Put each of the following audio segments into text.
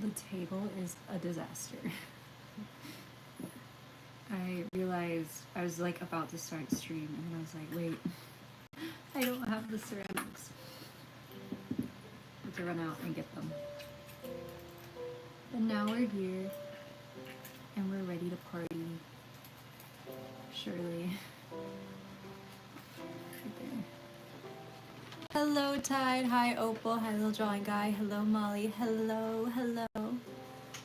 The table is a disaster. I realized I was like about to start stream and then I was like, wait, I don't have the ceramics. I have to run out and get them. And now we're here and we're ready to party. Surely. Okay. Hello Tide, hi Opal, hi Little Drawing Guy, hello Molly, hello, hello.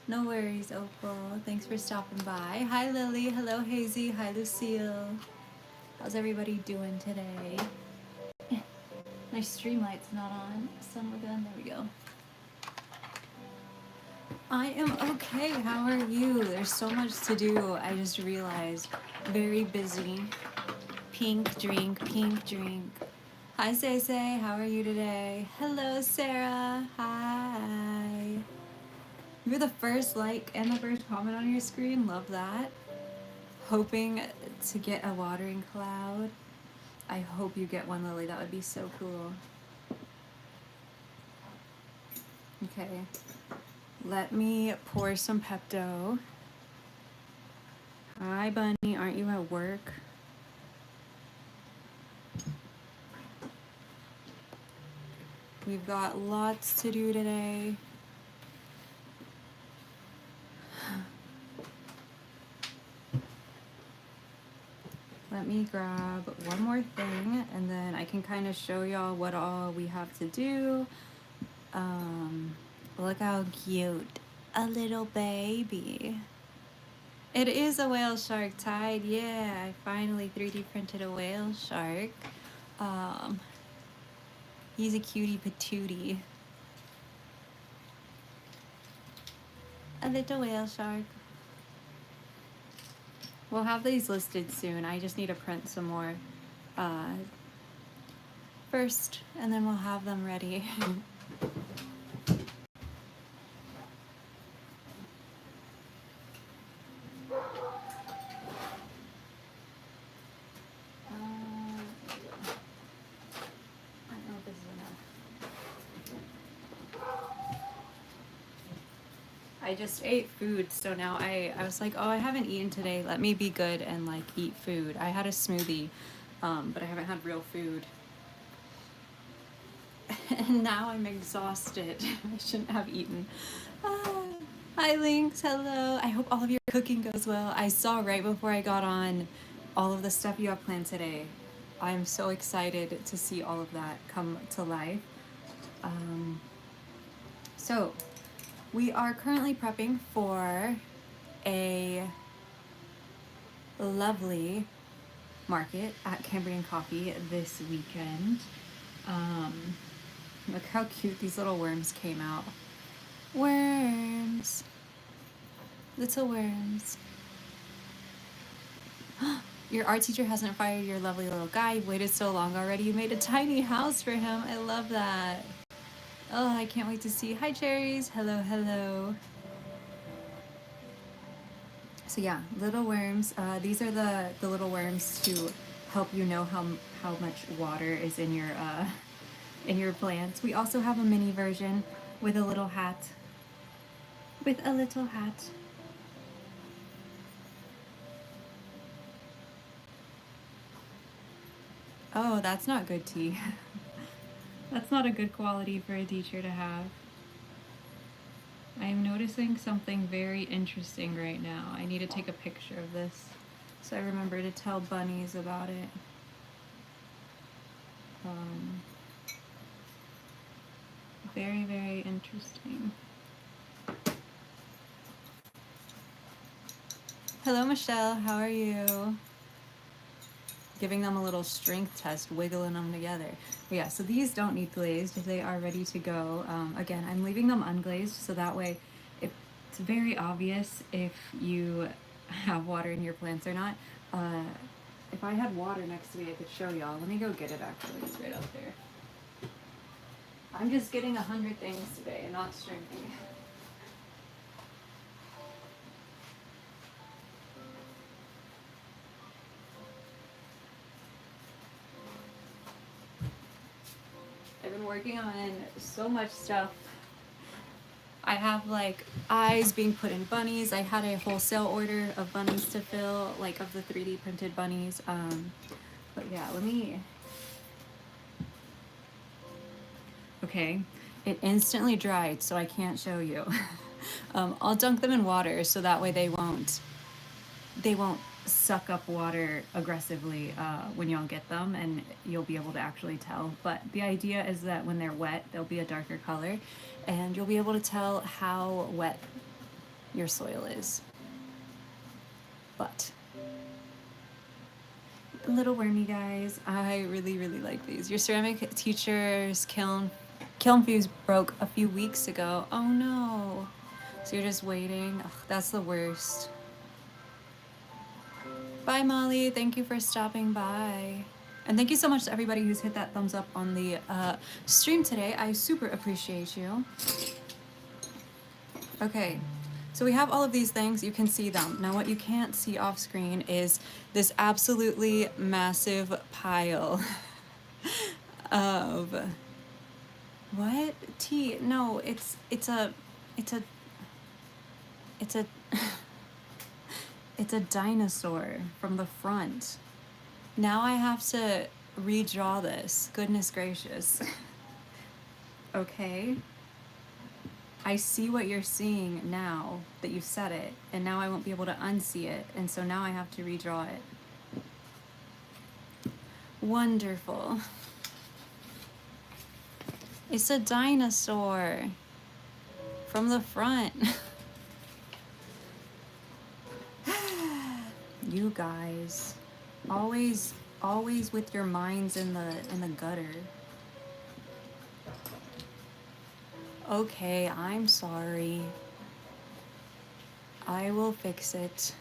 No worries, Opal. Thanks for stopping by. Hi, Lily. Hello, Hazy. Hi, Lucille. How's everybody doing today? My stream light's not on. Son of a gun. There we go. I am okay. How are you? There's so much to do. I just realized. Very busy. Pink drink, pink drink. Hi, Say Say. How are you today? Hello, Sarah. Hi. You're the first like and the first comment on your screen. Love that. Hoping to get a watering cloud. I hope you get one, Lily. That would be so cool. Okay. Let me pour some Pepto. Hi, Bunny. Aren't you at work? We've got lots to do today. Let me grab one more thing and then I can kind of show y'all what all we have to do. Look how cute. A little baby. It is a whale shark, Tide. Yeah, I finally 3D printed a whale shark. He's a cutie patootie. A little whale shark. We'll have these listed soon. I just need to print some more first, and then we'll have them ready. I just ate food, so now I was like, oh, I haven't eaten today. Let me be good and like eat food. I had a smoothie, but I haven't had real food. And now I'm exhausted. I shouldn't have eaten. Hi, Lynx. Hello. I hope all of your cooking goes well. I saw right before I got on all of the stuff you have planned today. I'm so excited to see all of that come to life. So we are currently prepping for a lovely market at Cambrian Coffee this weekend. Look how cute these little worms came out. Worms. Little worms. Your art teacher hasn't fired your lovely little guy. You waited so long already. You made a tiny house for him. I love that. Oh, I can't wait to see. Hi, cherries. Hello, hello. So yeah, little worms. These are the little worms to help you know how much water is in your plants. We also have a mini version with a little hat. With a little hat. Oh, that's not good tea. That's not a good quality for a teacher to have. I am noticing something very interesting right now. I need to take a picture of this so I remember to tell bunnies about it. Very, very interesting. Hello, Michelle. How are you? Giving them a little strength test, wiggling them together. But yeah, so these don't need glazed. They are ready to go. Again, I'm leaving them unglazed so that way it's very obvious if you have water in your plants or not. If I had water next to me, I could show y'all. Let me go get it actually. It's right up there. I'm just getting 100 things today and not shrinking. I've been working on so much stuff. I have like eyes being put in bunnies. I had a wholesale order of bunnies to fill, like of the 3D printed bunnies. But yeah, let me. Okay, it instantly dried, so I can't show you. I'll dunk them in water so that way they won't suck up water aggressively when y'all get them, and you'll be able to actually tell. But the idea is that when they're wet, they'll be a darker color, and you'll be able to tell how wet your soil is. But little wormy guys, I really really like these. Your ceramic teacher's kiln fuse broke a few weeks ago. Oh no. So you're just waiting. Ugh, that's the worst. Bye, Molly. Thank you for stopping by. And thank you so much to everybody who's hit that thumbs up on the stream today. I super appreciate you. Okay, so we have all of these things. You can see them. Now what you can't see off screen is this absolutely massive pile of... What? Tea? No, it's a... It's a... It's a dinosaur from the front. Now I have to redraw this. Goodness gracious. Okay. I see what you're seeing now that you've said it, and now I won't be able to unsee it, and so now I have to redraw it. Wonderful. It's a dinosaur from the front. You guys, always with your minds in the gutter. Okay, I'm sorry. I will fix it.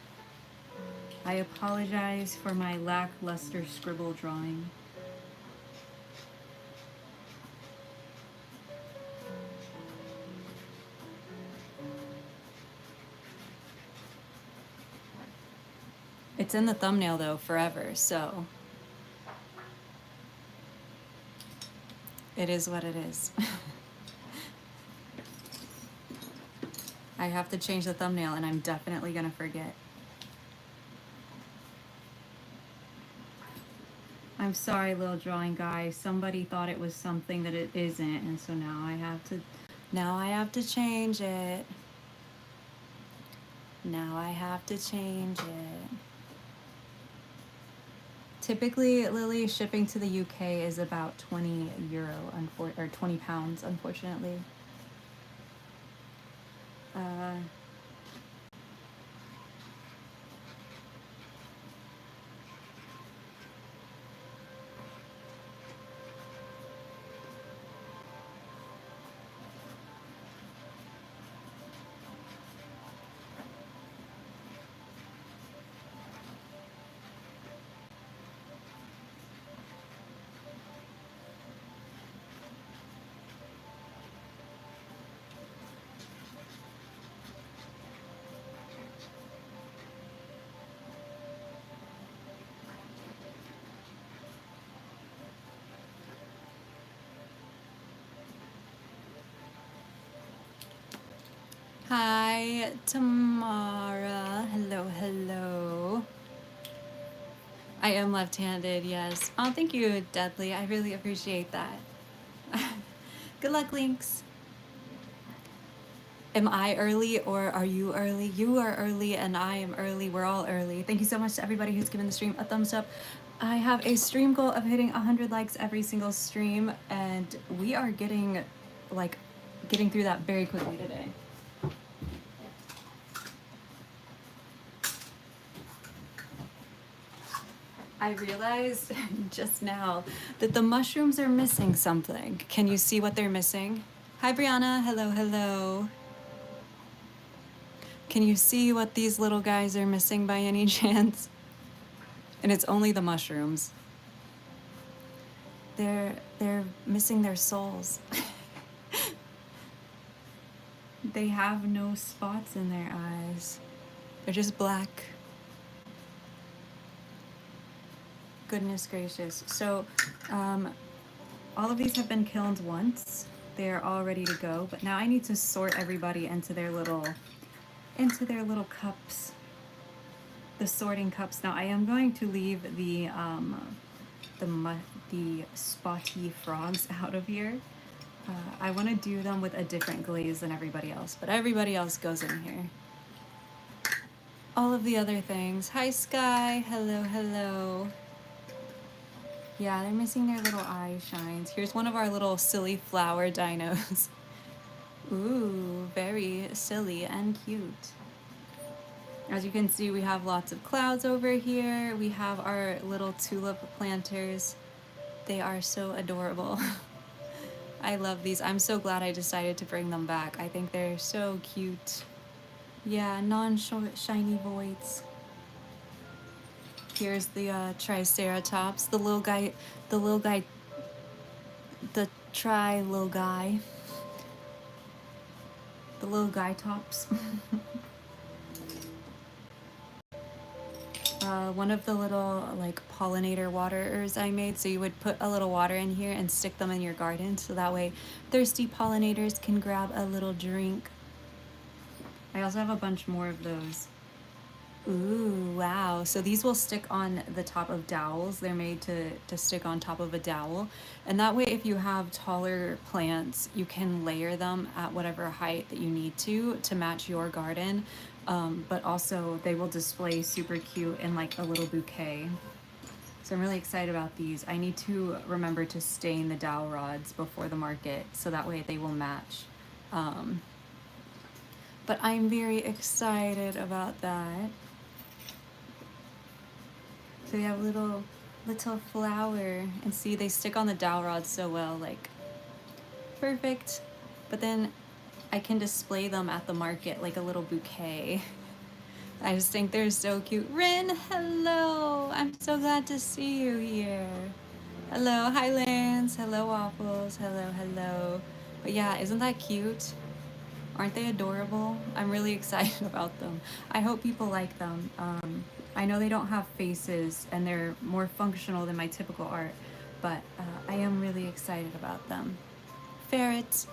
I apologize for my lackluster scribble drawing. It's in the thumbnail though, forever, so it is what it is. I have to change the thumbnail and I'm definitely gonna forget. I'm sorry, little drawing guy. Somebody thought it was something that it isn't, and so now I have to change it. Now I have to change it. Typically, Lily, shipping to the UK is about €20, or £20, unfortunately. Hi, Tamara. Hello, hello. I am left-handed, yes. Oh, thank you, Deadly. I really appreciate that. Good luck, Lynx. Am I early or are you early? You are early and I am early. We're all early. Thank you so much to everybody who's given the stream a thumbs up. I have a stream goal of hitting 100 likes every single stream, and we are getting through that very quickly today. I realized just now that the mushrooms are missing something. Can you see what they're missing? Hi, Brianna. Hello, hello. Can you see what these little guys are missing by any chance? And it's only the mushrooms. They're missing their souls. They have no spots in their eyes. They're just black. Goodness gracious. So all of these have been kilned once. they're all ready to go. But now I need to sort everybody into their little cups, the sorting cups. Now I am going to leave the spotty frogs out of here. I want to do them with a different glaze than everybody else, but everybody else goes in here. All of the other things. Hi, Sky. Hello, hello. Yeah, they're missing their little eye shines. Here's one of our little silly flower dinos. Ooh, very silly and cute. As you can see, we have lots of clouds over here. We have our little tulip planters. They are so adorable. I love these. I'm so glad I decided to bring them back. I think they're so cute. Yeah, non-shiny voids. Here's the triceratops, the little guy, the little guy tops. One of the little like pollinator waterers I made, so you would put a little water in here and stick them in your garden, so that way thirsty pollinators can grab a little drink. I also have a bunch more of those. Ooh, wow. So these will stick on the top of dowels. They're made to stick on top of a dowel. And that way, if you have taller plants, you can layer them at whatever height that you need to match your garden. But also, they will display super cute in like a little bouquet. So I'm really excited about these. I need to remember to stain the dowel rods before the market, so that way they will match. But I'm very excited about that. So we have little flower, and see, they stick on the dowel rods so well, like perfect. But then I can display them at the market like a little bouquet. I just think they're so cute. Rin, hello! I'm so glad to see you here. Hello, Highlands. Hello, Waffles. Hello, hello. But yeah, isn't that cute? Aren't they adorable? I'm really excited about them. I hope people like them. I know they don't have faces and they're more functional than my typical art, but I am really excited about them. Ferret.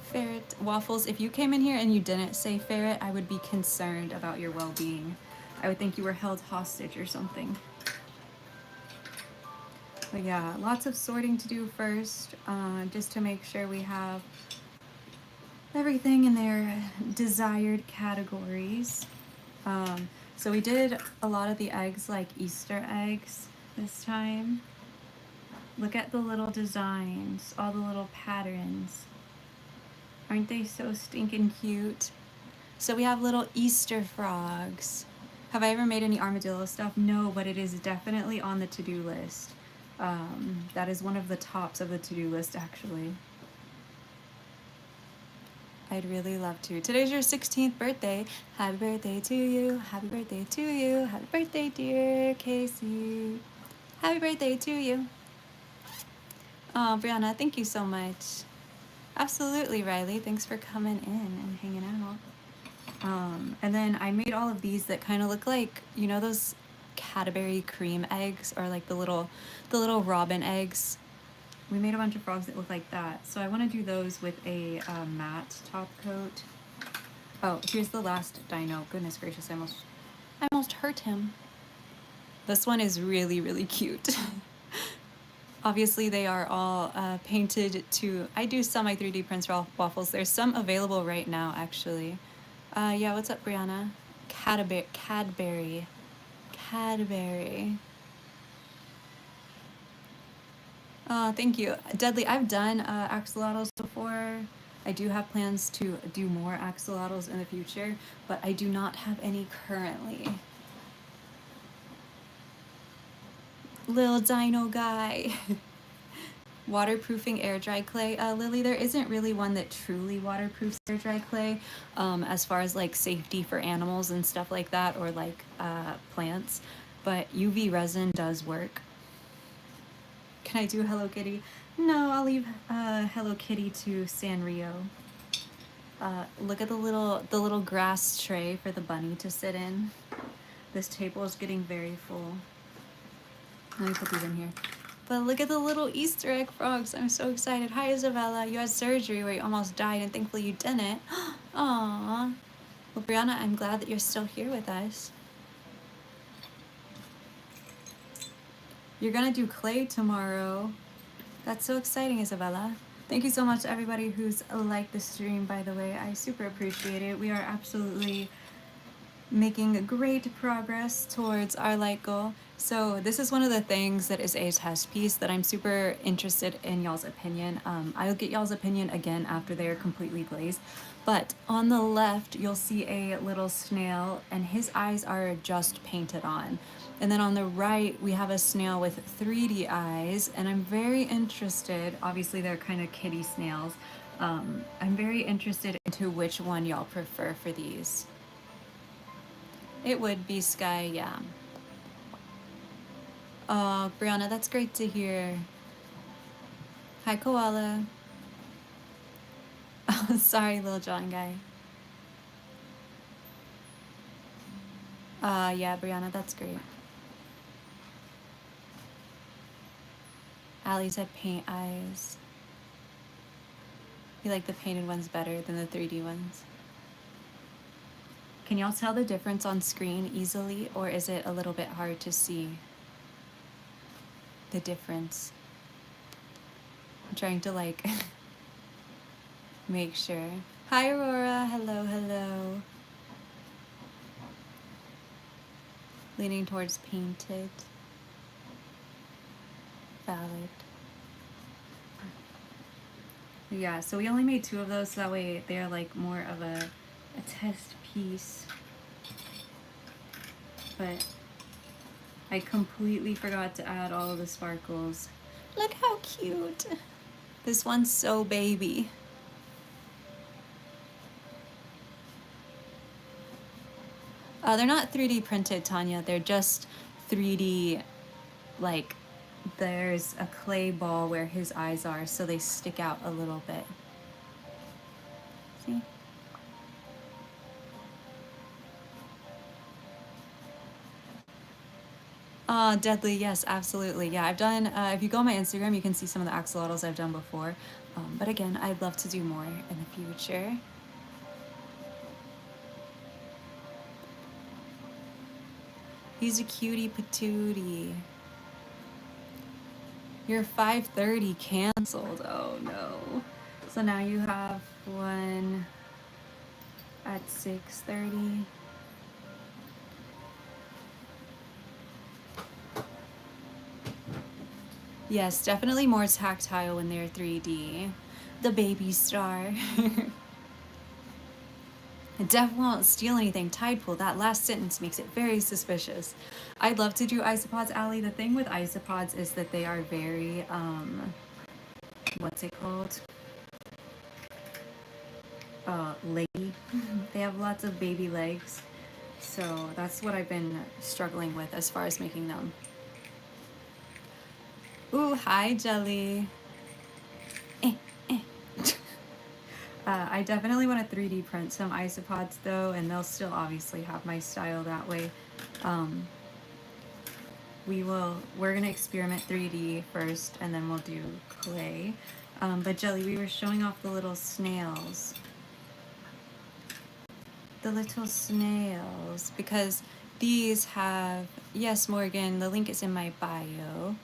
Ferret. Waffles, if you came in here and you didn't say ferret, I would be concerned about your well-being. I would think you were held hostage or something. But yeah, lots of sorting to do first, just to make sure we have everything in their desired categories. So we did a lot of the eggs like Easter eggs this time. Look at the little designs, all the little patterns. Aren't they so stinking cute? So we have little Easter frogs. Have I ever made any armadillo stuff? No, but it is definitely on the to-do list. That is one of the tops of the to-do list, actually. I'd really love to. Today's your 16th birthday. Happy birthday to you. Happy birthday to you. Happy birthday, dear Casey. Happy birthday to you. Oh, Brianna, thank you so much. Absolutely, Riley. Thanks for coming in and hanging out. And then I made all of these that kind of look like, you know, those Cadbury cream eggs, or like the little robin eggs. We made a bunch of frogs that look like that. So I want to do those with a matte top coat. Oh, here's the last dino. Goodness gracious, I almost hurt him. This one is really, really cute. Obviously, they are all painted to... I do some my 3D prints for Waffles. There's some available right now, actually. Yeah, what's up, Brianna? Cadbury. Thank you. Deadly, I've done axolotls before. I do have plans to do more axolotls in the future, but I do not have any currently. Little dino guy. Waterproofing air dry clay. Lily, there isn't really one that truly waterproofs air dry clay, as far as like safety for animals and stuff like that, or like plants, but UV resin does work. Can I do Hello Kitty? No, I'll leave Hello Kitty to Sanrio. Look at the little grass tray for the bunny to sit in. This table is getting very full. Let me put these in here. But look at the little Easter egg frogs. I'm so excited. Hi, Isabella. You had surgery where you almost died, and thankfully you didn't. Aww. Well, Brianna, I'm glad that you're still here with us. You're gonna do clay tomorrow. That's so exciting, Isabella. Thank you so much to everybody who's liked the stream, by the way. I super appreciate it. We are absolutely making great progress towards our light goal. So this is one of the things that is a test piece that I'm super interested in y'all's opinion. I'll get y'all's opinion again after they're completely glazed. But on the left, you'll see a little snail and his eyes are just painted on. And then on the right, we have a snail with 3D eyes, and I'm very interested, obviously they're kind of kitty snails. I'm very interested into which one y'all prefer for these. It would be Sky, yeah. Oh, Brianna, that's great to hear. Hi, Koala. Oh, sorry, Little John guy. Yeah, Brianna, that's great. Allie said paint eyes. You like the painted ones better than the 3D ones. Can y'all tell the difference on screen easily, or is it a little bit hard to see the difference? I'm trying to like make sure. Hi, Aurora. Hello, hello. Leaning towards painted. Valid. Yeah, so we only made 2 of those, so that way they're like more of a test piece. But I completely forgot to add all of the sparkles. Look how cute. This one's so baby. They're not 3D printed, Tanya. They're just 3D, like, there's a clay ball where his eyes are, so they stick out a little bit. See? Deadly, yes, absolutely. Yeah, I've done, if you go on my Instagram, you can see some of the axolotls I've done before. But again, I'd love to do more in the future. He's a cutie patootie. Your 5:30 canceled. Oh no. So now you have one at 6:30. Yes, definitely more tactile when they're 3D. The baby star. Def won't steal anything. Tidepool. That last sentence makes it very suspicious. I'd love to do isopods, Allie. The thing with isopods is that they are very, what's it called? Leggy. They have lots of baby legs. So that's what I've been struggling with as far as making them. Ooh, hi, Jelly. I definitely want to 3D print some isopods though, and they'll still obviously have my style that way. We're gonna experiment 3D first, and then we'll do clay. But Jelly, we were showing off the little snails. The little snails, because these have, yes, Morgan, the link is in my bio.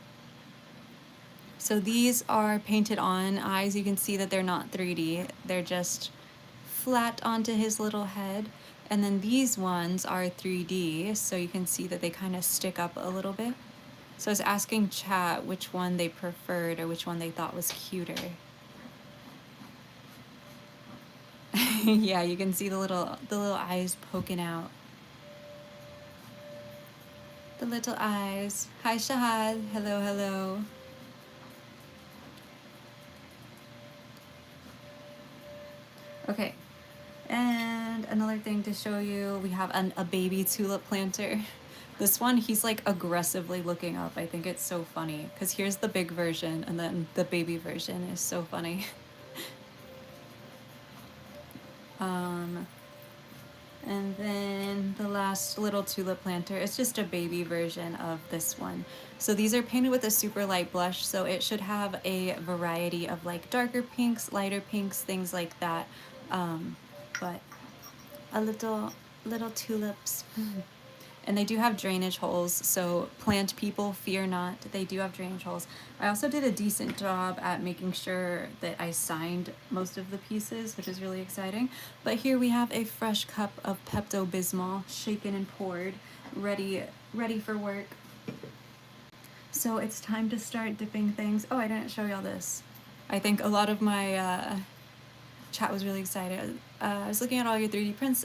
So these are painted on eyes. You can see that they're not 3D. They're just flat onto his little head. And then these ones are 3D, so you can see that they kind of stick up a little bit. So I was asking chat which one they preferred or which one they thought was cuter. Yeah, you can see the little eyes poking out. The little eyes. Hi, Shahad. Hello, hello. Okay, and another thing to show you, we have a baby tulip planter. This one, he's like aggressively looking up. I think it's so funny because here's the big version and then the baby version is so funny. And then the last little tulip planter, it's just a baby version of this one. So these are painted with a super light blush, so it should have a variety of like darker pinks, lighter pinks, things like that. But a little tulips. And they do have drainage holes, so plant people, fear not, they do have drainage holes. I also did a decent job at making sure that I signed most of the pieces, which is really exciting. But here we have a fresh cup of Pepto-Bismol, shaken and poured, ready for work. So it's time to start dipping things. Oh, I didn't show y'all this. I think a lot of my chat was really excited. I was looking at all your 3D prints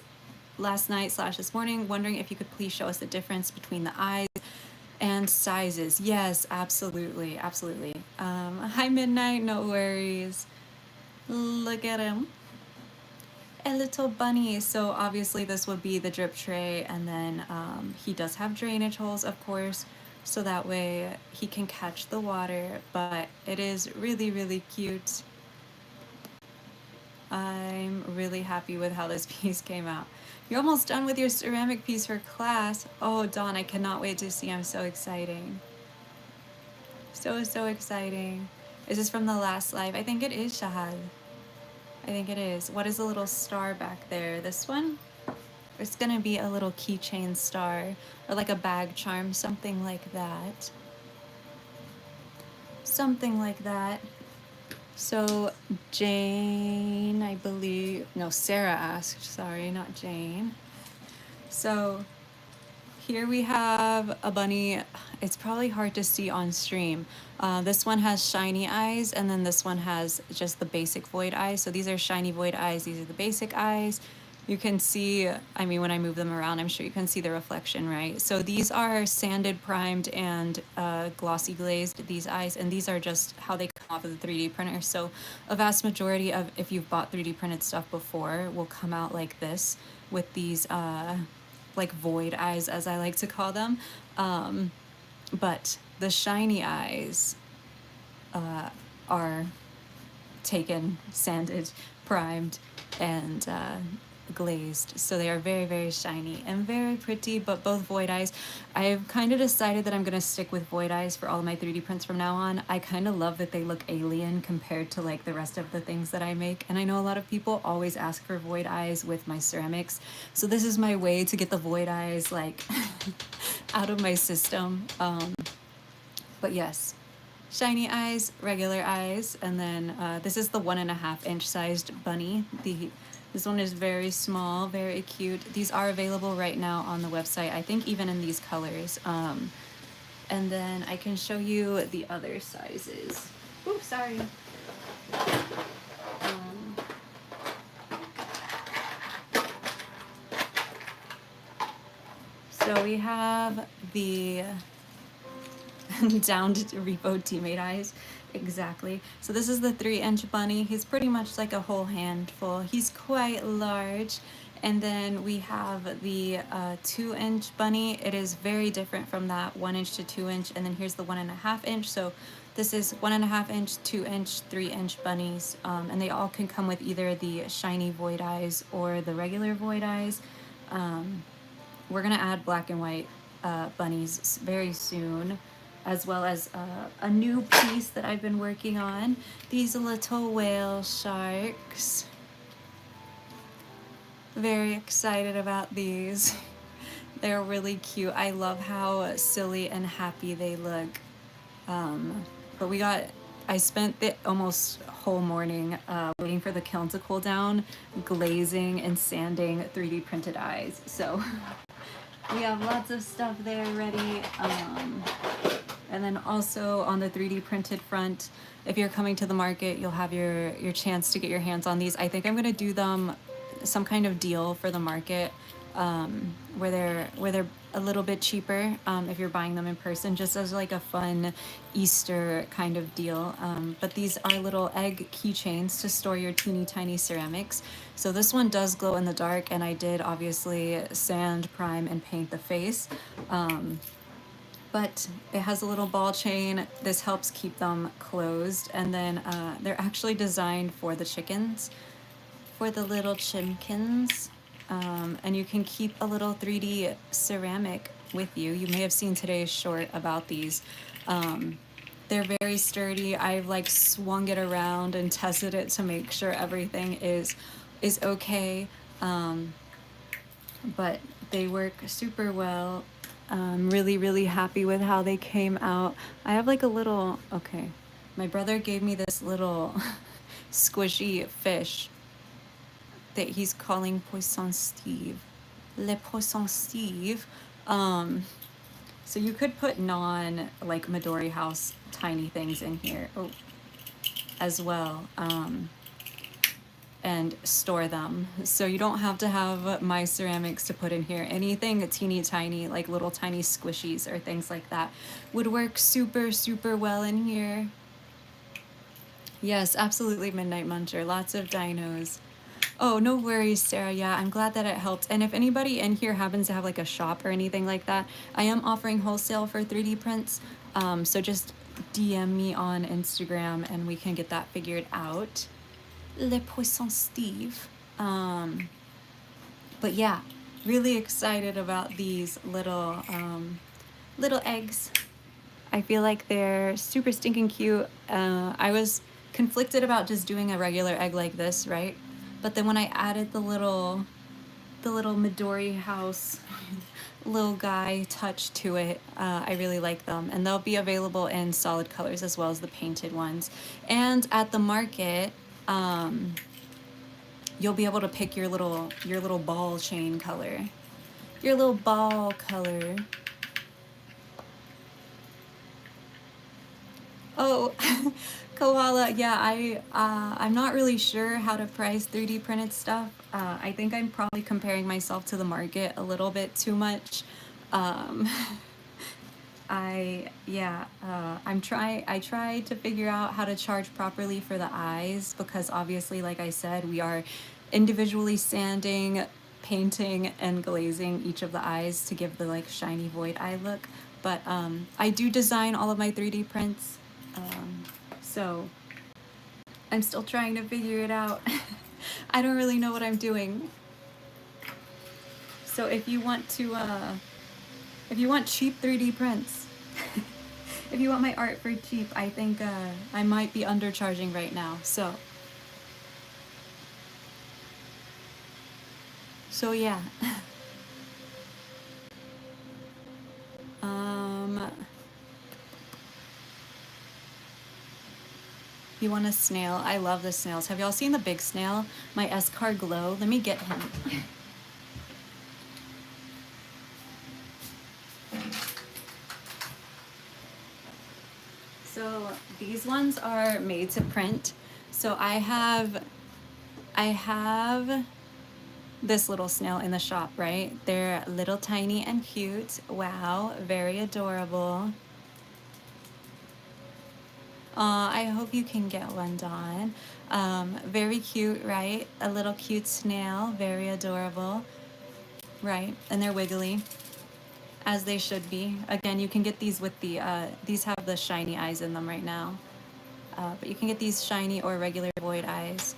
last night / this morning, wondering if you could please show us the difference between the eyes and sizes. Yes, absolutely, absolutely. Hi Midnight, no worries. Look at him. A little bunny. So obviously this would be the drip tray, and then he does have drainage holes, of course, so that way he can catch the water, but it is really, really cute. I'm really happy with how this piece came out. You're almost done with your ceramic piece for class. Oh, Dawn, I cannot wait to see. I'm so exciting. So exciting. Is this from the last live? I think it is, Shahad. I think it is. What is the little star back there? This one? It's gonna be a little keychain star, or like a bag charm, something like that. Something like that. So Jane, I believe, no, Sarah asked, sorry, not Jane. So here we have a bunny. It's probably hard to see on stream. This one has shiny eyes, and then this one has just the basic void eyes. So these are shiny void eyes, these are the basic eyes. You can see, I mean, when I move them around, I'm sure you can see the reflection, right? So these are sanded, primed, and glossy glazed, these eyes, and these are just how they come off of the 3D printer. So a vast majority of, if you've bought 3D printed stuff before, will come out like this with these like void eyes, as I like to call them. But the shiny eyes are taken, sanded, primed, and glazed. So they are very, very shiny and very pretty, but both void eyes. I've kind of decided that I'm going to stick with void eyes for all of my 3D prints from now on. I kind of love that they look alien compared to like the rest of the things that I make. And I know a lot of people always ask for void eyes with my ceramics. So this is my way to get the void eyes like out of my system. But yes, shiny eyes, regular eyes, and then this is the 1.5-inch sized bunny. This one is very small, very cute. These are available right now on the website, I think even in these colors. And then I can show you the other sizes. Oops, sorry. So we have the downed repo teammate eyes. Exactly. So this is the 3-inch bunny. He's pretty much like a whole handful. He's quite large. And then we have the 2-inch bunny. It is very different from that 1-inch to 2-inch. And then here's the 1.5-inch. So this is 1.5-inch, 2-inch, 3-inch bunnies. And they all can come with either the shiny void eyes or the regular void eyes. We're gonna add black and white bunnies very soon, as well as a new piece that I've been working on. These little whale sharks. Very excited about these. They're really cute. I love how silly and happy they look. But I spent the almost whole morning waiting for the kiln to cool down, glazing and sanding 3D printed eyes. So we have lots of stuff there ready. And then also on the 3D printed front, if you're coming to the market, you'll have your chance to get your hands on these. I think I'm going to do them some kind of deal for the market where they're a little bit cheaper if you're buying them in person, just as like a fun Easter kind of deal. But these are little egg keychains to store your teeny tiny ceramics. So this one does glow in the dark, and I did obviously sand, prime, and paint the face. But it has a little ball chain. This helps keep them closed. And then they're actually designed for the chickens, for the little chimkins. And you can keep a little 3D ceramic with you. You may have seen today's short about these. They're very sturdy. I've like swung it around and tested it to make sure everything is okay. But they work super well. I'm really, really happy with how they came out. I have like a little, okay, my brother gave me this little squishy fish that he's calling Poisson Steve. Le Poisson Steve. So you could put non like Midori House tiny things in here as well, and store them. So you don't have to have my ceramics to put in here. Anything teeny tiny, like little tiny squishies or things like that would work super, super well in here. Yes, absolutely, Midnight Muncher. Lots of dinos. Oh, no worries, Sarah. Yeah, I'm glad that it helped. And if anybody in here happens to have like a shop or anything like that, I am offering wholesale for 3D prints. So just DM me on Instagram and we can get that figured out. Le Poisson Steve. But yeah, really excited about these little eggs. I feel like they're super stinking cute. I was conflicted about just doing a regular egg like this, right? But then when I added the little Midori House little guy touch to it, I really like them. And they'll be available in solid colors as well as the painted ones. And at the market, you'll be able to pick your little ball chain color. Your little ball color. Oh, Koala, yeah, I'm not really sure how to price 3D printed stuff. I think I'm probably comparing myself to the market a little bit too much. I tried to figure out how to charge properly for the eyes because obviously, like I said, we are individually sanding, painting, and glazing each of the eyes to give the like shiny void eye look. But I do design all of my 3D prints. So I'm still trying to figure it out. I don't really know what I'm doing. So if you want cheap 3D prints, if you want my art for cheap, I think I might be undercharging right now. So yeah. You want a snail? I love the snails. Have y'all seen the big snail? My S-Car Glow? Let me get him. So these ones are made to print. So I have this little snail in the shop, right? They're little tiny and cute. Wow, very adorable. I hope you can get one, Dawn. Very cute, right? A little cute snail, very adorable, right? And they're wiggly, as they should be. Again, you can get these with the, these have the shiny eyes in them right now. But you can get these shiny or regular void eyes.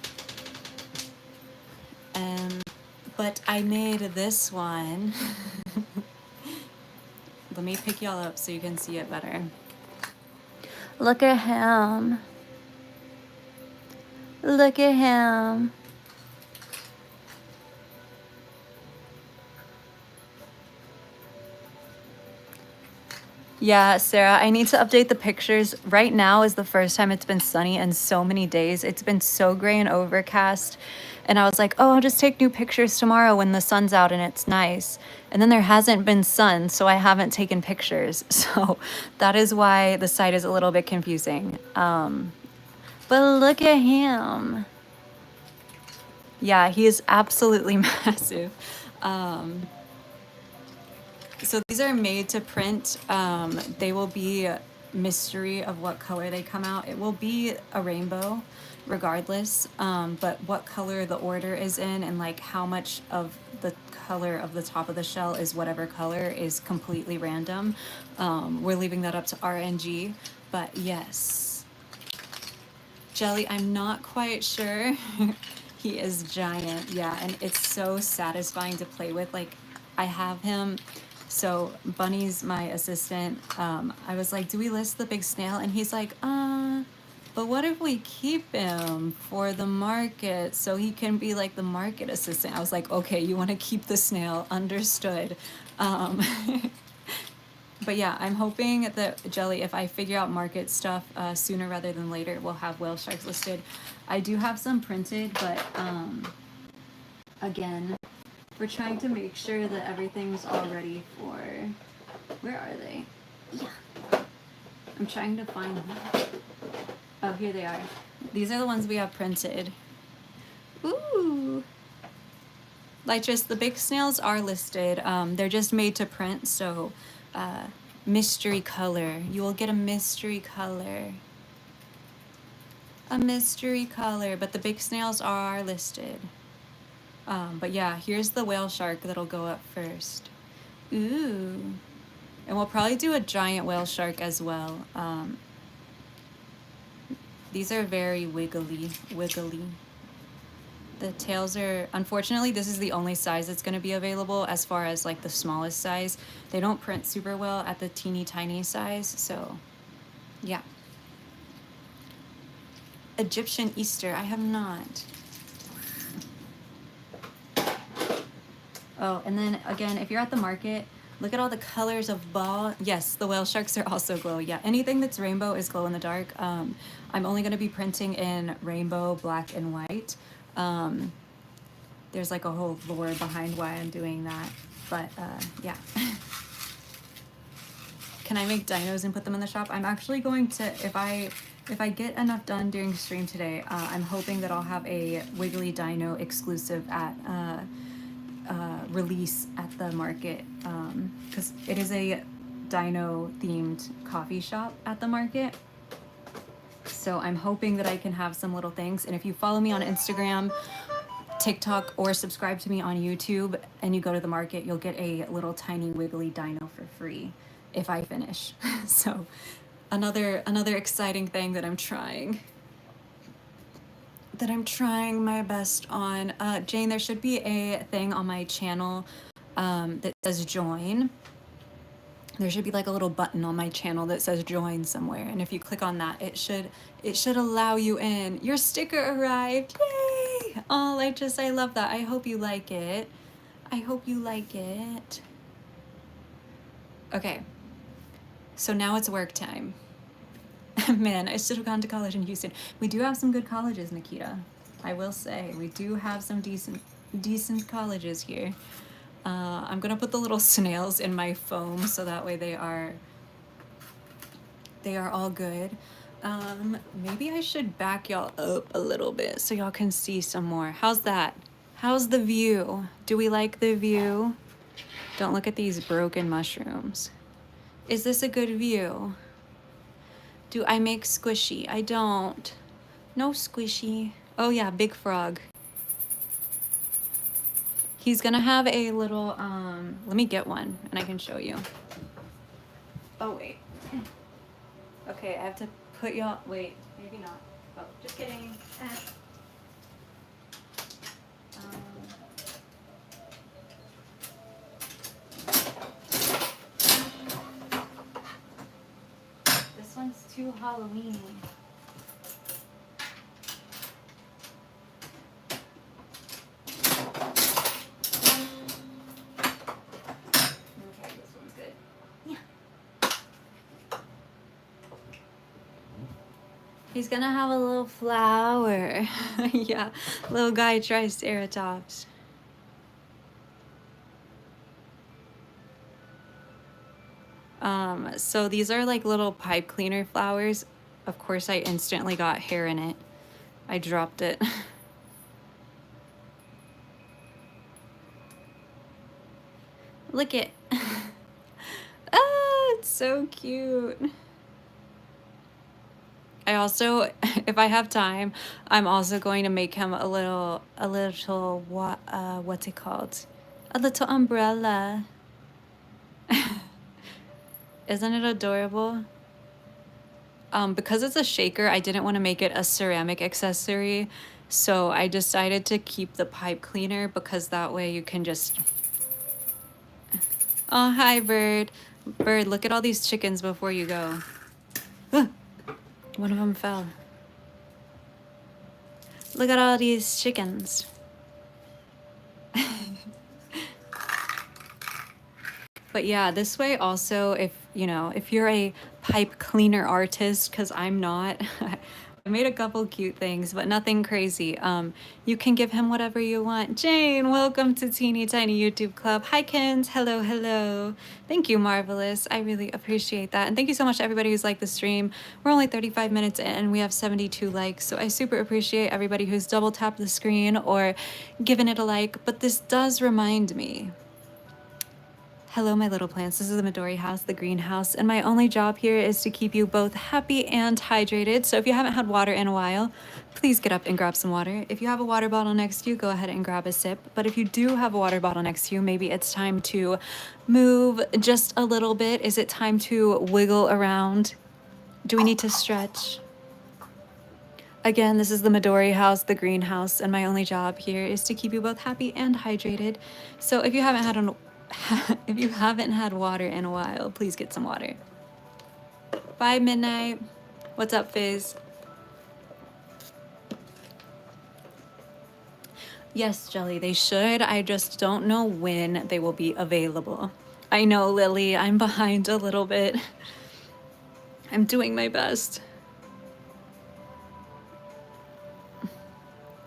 But I made this one. Let me pick y'all up so you can see it better. Look at him. Look at him. Yeah, Sarah, I need to update the pictures. Right now is the first time it's been sunny in so many days. It's been so gray and overcast. And I was like, oh, I'll just take new pictures tomorrow when the sun's out and it's nice. And then there hasn't been sun, so I haven't taken pictures. So that is why the site is a little bit confusing. But look at him. Yeah, he is absolutely massive. So these are made to print. They will be mystery of what color they come out. It will be a rainbow regardless, but what color the order is in and like how much of the color of the top of the shell is whatever color is completely random. We're leaving that up to RNG, but yes. Jelly, I'm not quite sure He is giant, yeah, and it's so satisfying to play with. Like, I have him. So Bunny's my assistant. I was like, "Do we list the big snail?" And he's like, but what if we keep him for the market so he can be like the market assistant?" I was like, "Okay, you want to keep the snail? Understood." Um, But yeah, I'm hoping that Jelly, if I figure out market stuff sooner rather than later, we'll have whale sharks listed. I do have some printed, but again, we're trying to make sure that everything's all ready for. Where are they? Yeah. I'm trying to find them. Oh, here they are. These are the ones we have printed. Ooh. Like, just the big snails are listed. They're just made to print, so mystery color. You will get a mystery color. A mystery color, but the big snails are listed. But yeah, here's the whale shark that'll go up first. Ooh. And we'll probably do a giant whale shark as well. These are very wiggly. The tails are, unfortunately, this is the only size that's going to be available as far as like the smallest size. They don't print super well at the teeny tiny size, so yeah. Egyptian Easter, I have not. Oh, and then again, if you're at the market, look at all the colors of ball. Yes, the whale sharks are also glow. Yeah, anything that's rainbow is glow in the dark. I'm only going to be printing in rainbow, black, and white. There's like a whole lore behind why I'm doing that. But yeah. Can I make dinos and put them in the shop? I'm actually going to, if I get enough done during stream today, I'm hoping that I'll have a Wiggly Dino exclusive at release at the market, because it is a dino themed coffee shop at the market. So I'm hoping that I can have some little things. And if you follow me on Instagram, TikTok, or subscribe to me on YouTube and you go to the market, you'll get a little tiny wiggly dino for free if I finish. So another exciting thing that I'm trying my best on. Jane, there should be a thing on my channel that says join. There should be like a little button on my channel that says join somewhere, and if you click on that, it should allow you in. Your sticker arrived. Yay! Oh, I love that. I hope you like it. I hope you like it. Okay. So now it's work time. Man, I should have gone to college in Houston. We do have some good colleges, Nikita. I will say, we do have some decent colleges here. I'm gonna put the little snails in my foam so that way they are all good. Maybe I should back y'all up a little bit so y'all can see some more. How's that? How's the view? Do we like the view? Don't look at these broken mushrooms. Is this a good view? Do I make squishy? I don't. No squishy. Oh yeah, big frog. He's gonna have a little, let me get one and I can show you. Oh wait. Okay, I have to put y'all, wait, maybe not. Oh, just kidding. This one's too Halloween-y. He's gonna have a little flower. Yeah, little guy triceratops. So these are like little pipe cleaner flowers. Of course, I instantly got hair in it. I dropped it. Look it. Ah, it's so cute. I also, if I have time, I'm also going to make him a little, what's it called? A little umbrella. Isn't it adorable? Because it's a shaker, I didn't want to make it a ceramic accessory. So I decided to keep the pipe cleaner because that way you can just... Oh, hi, Bird. Bird, look at all these chickens before you go. Ah, one of them fell. Look at all these chickens. But yeah, this way also, if you know, if you're a pipe cleaner artist, because I'm not, I made a couple cute things, but nothing crazy. You can give him whatever you want. Jane, welcome to Teeny Tiny YouTube Club. Hi, Kens. Hello, hello. Thank you, Marvelous. I really appreciate that. And thank you so much to everybody who's liked the stream. We're only 35 minutes in and we have 72 likes. So I super appreciate everybody who's double tapped the screen or given it a like. But this does remind me. Hello, my little plants. This is the Midori house, the greenhouse, and my only job here is to keep you both happy and hydrated. So if you haven't had water in a while, please get up and grab some water. If you have a water bottle next to you, go ahead and grab a sip. But if you do have a water bottle next to you, maybe it's time to move just a little bit. Is it time to wiggle around? Do we need to stretch? Again, this is the Midori house, the greenhouse, and my only job here is to keep you both happy and hydrated. So if you haven't had if you haven't had water in a while, please get some water. Bye, Midnight. What's up, Fizz? Yes, Jelly, they should. I just don't know when they will be available. I know, Lily, I'm behind a little bit. I'm doing my best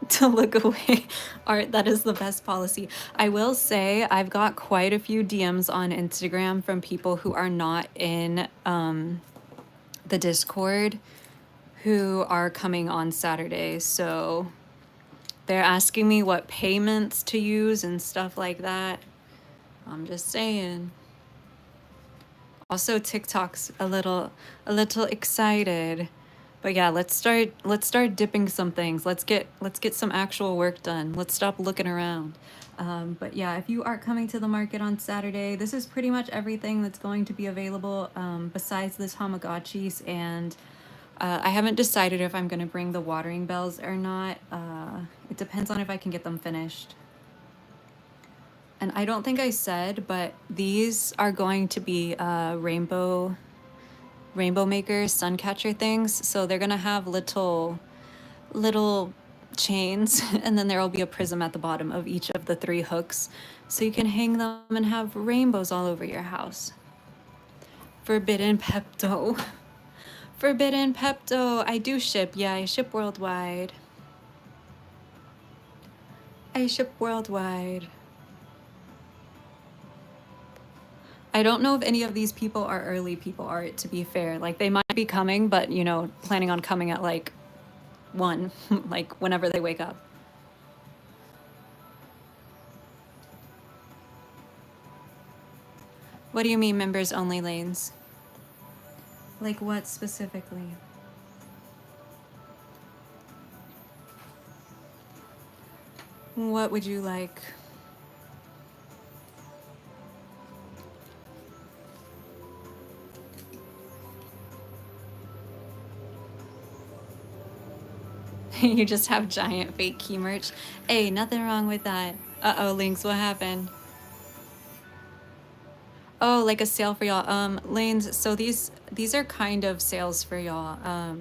to look away. Art, that is the best policy. I will say I've got quite a few DMs on Instagram from people who are not in the Discord who are coming on Saturday. So they're asking me what payments to use and stuff like that. I'm just saying. Also, TikTok's a little excited. But yeah, let's start dipping some things. Let's get some actual work done. Let's stop looking around. But yeah, if you are coming to the market on Saturday, this is pretty much everything that's going to be available besides the Tamagotchis. And I haven't decided if I'm going to bring the watering bells or not. It depends on if I can get them finished. And I don't think I said, but these are going to be rainbow maker sun catcher things. So they're gonna have little chains and then there will be a prism at the bottom of each of the 3 hooks. So you can hang them and have rainbows all over your house. Forbidden Pepto. Forbidden Pepto. I do ship. Yeah, I ship worldwide. I ship worldwide. I don't know if any of these people are early people, Art, to be fair. Like, they might be coming, but, you know, planning on coming at, like, 1, like, whenever they wake up. What do you mean, members only lanes? Like, what specifically? What would you like? You just have giant fake key merch. Hey, nothing wrong with that. Uh-oh, Lynx, what happened? Oh, like a sale for y'all. Lanes, so these are kind of sales for y'all.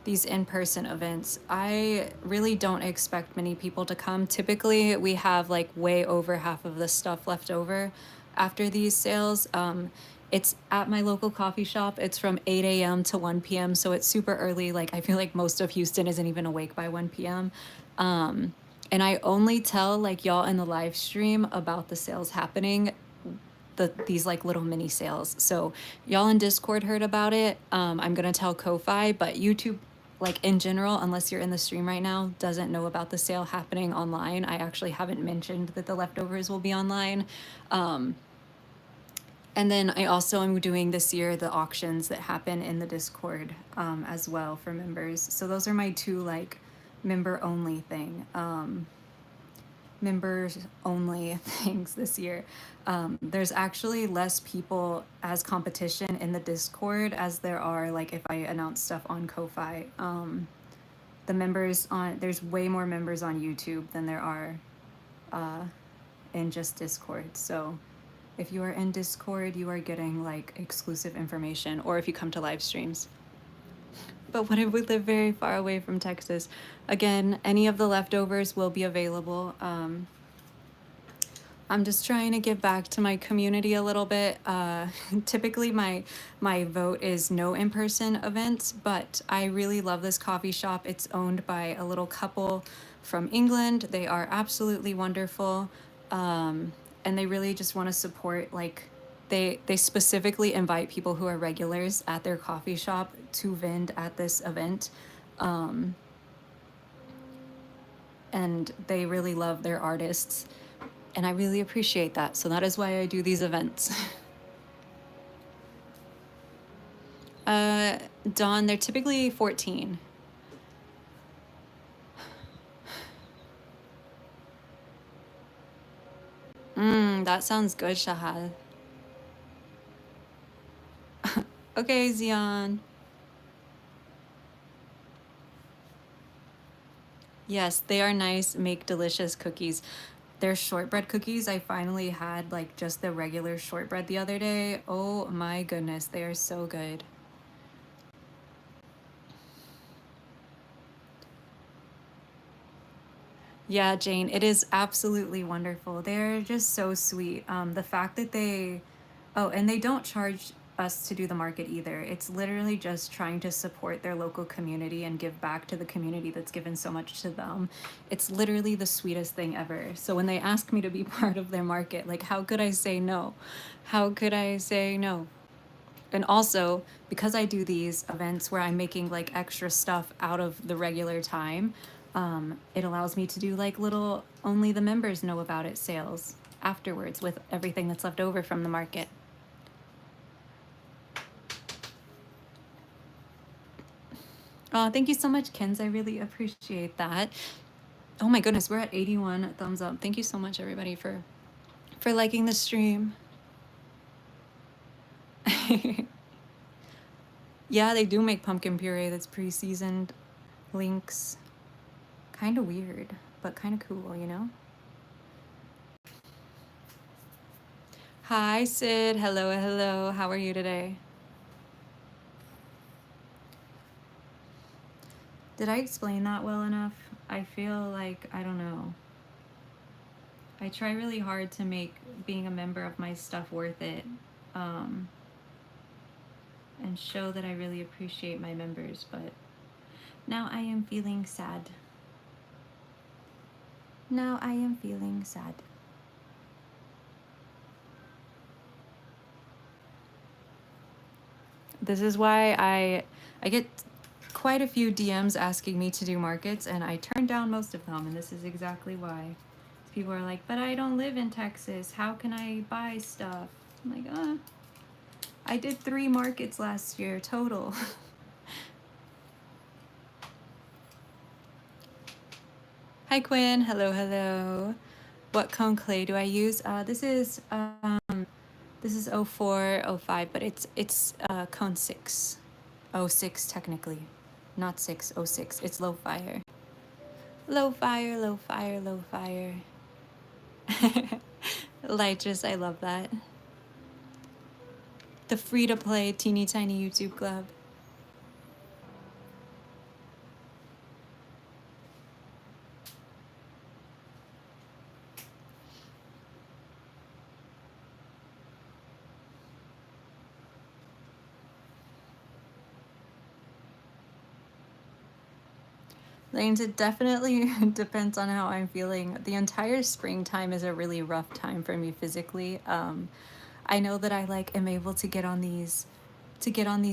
These in-person events. I really don't expect many people to come. Typically, we have like way over half of the stuff left over after these sales. It's at my local coffee shop. It's from 8 a.m. to 1 p.m. So it's super early. Like, I feel like most of Houston isn't even awake by 1 p.m. And I only tell like y'all in the live stream about the sales happening, these like little mini sales. So y'all in Discord heard about it. I'm gonna tell Ko-Fi, but YouTube, like in general, unless you're in the stream right now, doesn't know about the sale happening online. I actually haven't mentioned that the leftovers will be online. And then I also am doing this year the auctions that happen in the Discord as well for members. So those are my 2 like member only members only things this year. There's actually less people as competition in the Discord as there are like if I announce stuff on Ko-Fi. the members on, there's way more members on YouTube than there are in just Discord. So if you are in Discord, you are getting like exclusive information, or if you come to live streams. But what if we live very far away from Texas? Again, any of the leftovers will be available. I'm just trying to give back to my community a little bit. Typically, my vote is no in-person events, but I really love this coffee shop. It's owned by a little couple from England. They are absolutely wonderful, and they really just want to support. Like, they specifically invite people who are regulars at their coffee shop to vend at this event. And they really love their artists, and I really appreciate that. So that is why I do these events. Dawn, they're typically 14. That sounds good, Shahal. Okay, Zion. Yes, they are nice, make delicious cookies. Their shortbread cookies, I finally had like just the regular shortbread the other day. Oh my goodness, they are so good. Yeah, Jane, it is absolutely wonderful. They're just so sweet. The fact that they, oh, and they don't charge us to do the market either. It's literally just trying to support their local community and give back to the community that's given so much to them. It's literally the sweetest thing ever. So when they ask me to be part of their market, like, how could I say no? How could I say no? And also, because I do these events where I'm making like extra stuff out of the regular time, it allows me to do like little only the members know about it sales afterwards with everything that's left over from the market. Oh, thank you so much, Kens. I really appreciate that. Oh my goodness, we're at 81 thumbs up. Thank you so much, everybody, for liking the stream. Yeah, they do make pumpkin puree that's pre-seasoned. Links. Kind of weird, but kind of cool, you know? Hi, Sid. Hello, hello. How are you today? Did I explain that well enough? I feel like, I don't know. I try really hard to make being a member of my stuff worth it, and show that I really appreciate my members, but now I am feeling sad. Now I am feeling sad. This is why I get quite a few DMs asking me to do markets, and I turn down most of them, and this is exactly why. People are like, but I don't live in Texas. How can I buy stuff? I'm like, I did 3 markets last year total. Hi, Quinn. Hello, hello. What cone clay do I use? This is 04, 05, but it's cone 6. 06 technically. Not 6, 06. It's low fire. Low fire, low fire, low fire. Lightress, I love that. The free-to-play teeny tiny YouTube club. Lanes, it definitely depends on how I'm feeling. The entire springtime is a really rough time for me physically. I know that I like am able to get on these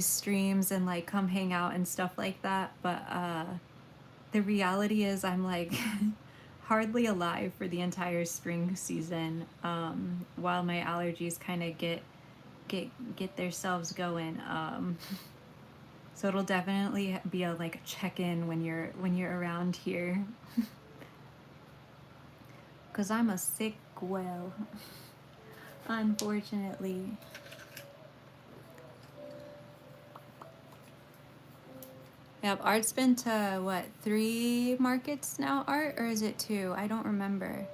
streams and like come hang out and stuff like that, but the reality is I'm like hardly alive for the entire spring season, while my allergies kind of get themselves going. So it'll definitely be a like check-in when you're around here. Cause I'm a sick well, unfortunately. Yep, Art's been to, what, 3 markets now, Art? Or is it 2? I don't remember.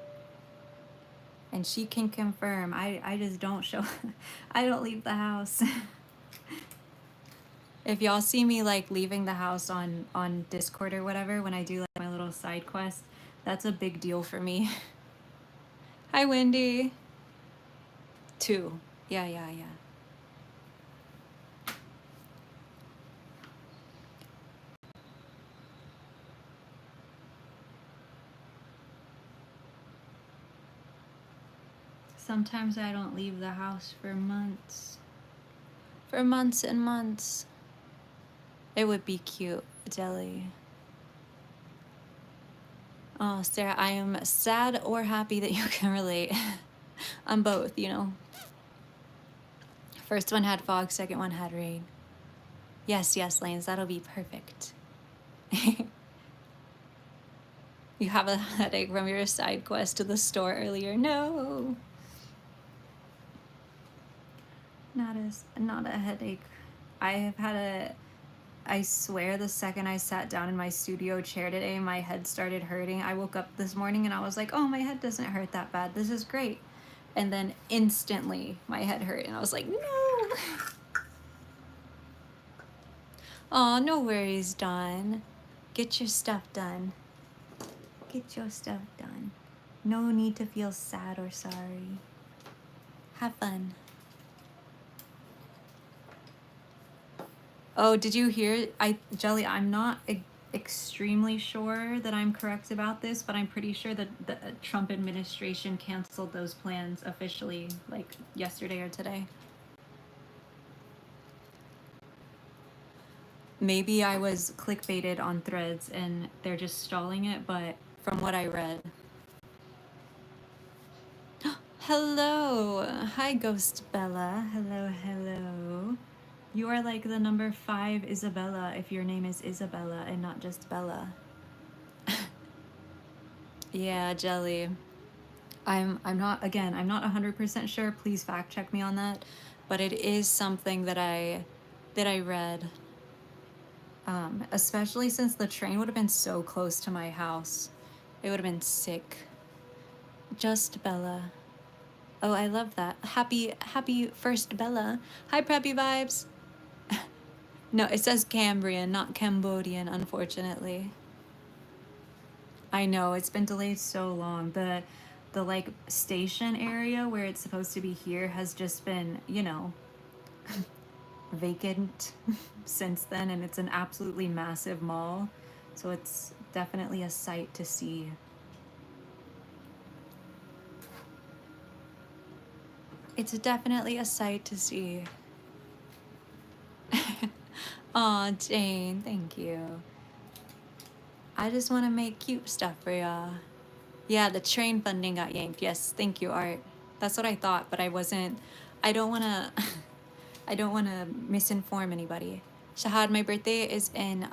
And she can confirm. I just don't show... I don't leave the house. If y'all see me, like, leaving the house on Discord or whatever, when I do, like, my little side quest, that's a big deal for me. Hi, Wendy. 2. Yeah, yeah, yeah. Sometimes I don't leave the house for months. For months and months. It would be cute, Jelly. Oh, Sarah, I am sad or happy that you can relate. I'm both, you know. First one had fog, second one had rain. Yes, yes, Lanes, that'll be perfect. You have a headache from your side quest to the store earlier. No. Not a headache. I have had a... I swear the second I sat down in my studio chair today, my head started hurting. I woke up this morning and I was like, oh, my head doesn't hurt that bad. This is great. And then instantly my head hurt and I was like, no. Aw, no worries, Dawn. Get your stuff done. Get your stuff done. No need to feel sad or sorry. Have fun. Oh, did you hear? Jelly, I'm not extremely sure that I'm correct about this, but I'm pretty sure that the Trump administration canceled those plans officially, like yesterday or today. Maybe I was clickbaited on Threads and they're just stalling it, but from what I read. Hello! Hi, Ghost Bella. Hello, hello. You are like the number 5 Isabella if your name is Isabella and not just Bella. Yeah, Jelly. I'm not, again, I'm not 100% sure. Please fact check me on that. But it is something that I read. Especially since the train would have been so close to my house. It would have been sick. Just Bella. Oh, I love that. Happy first Bella. Hi, Preppy Vibes. No, it says Cambrian, not Cambodian, unfortunately. I know, it's been delayed so long. The like station area where it's supposed to be here has just been, you know, vacant since then, and it's an absolutely massive mall. So it's definitely a sight to see. It's definitely a sight to see. Aw, Jane, thank you. I just want to make cute stuff for y'all. Yeah, the train funding got yanked. Yes, thank you, Art. That's what I thought, but I wasn't... I don't want to... I don't want to misinform anybody. Shahad, my birthday is in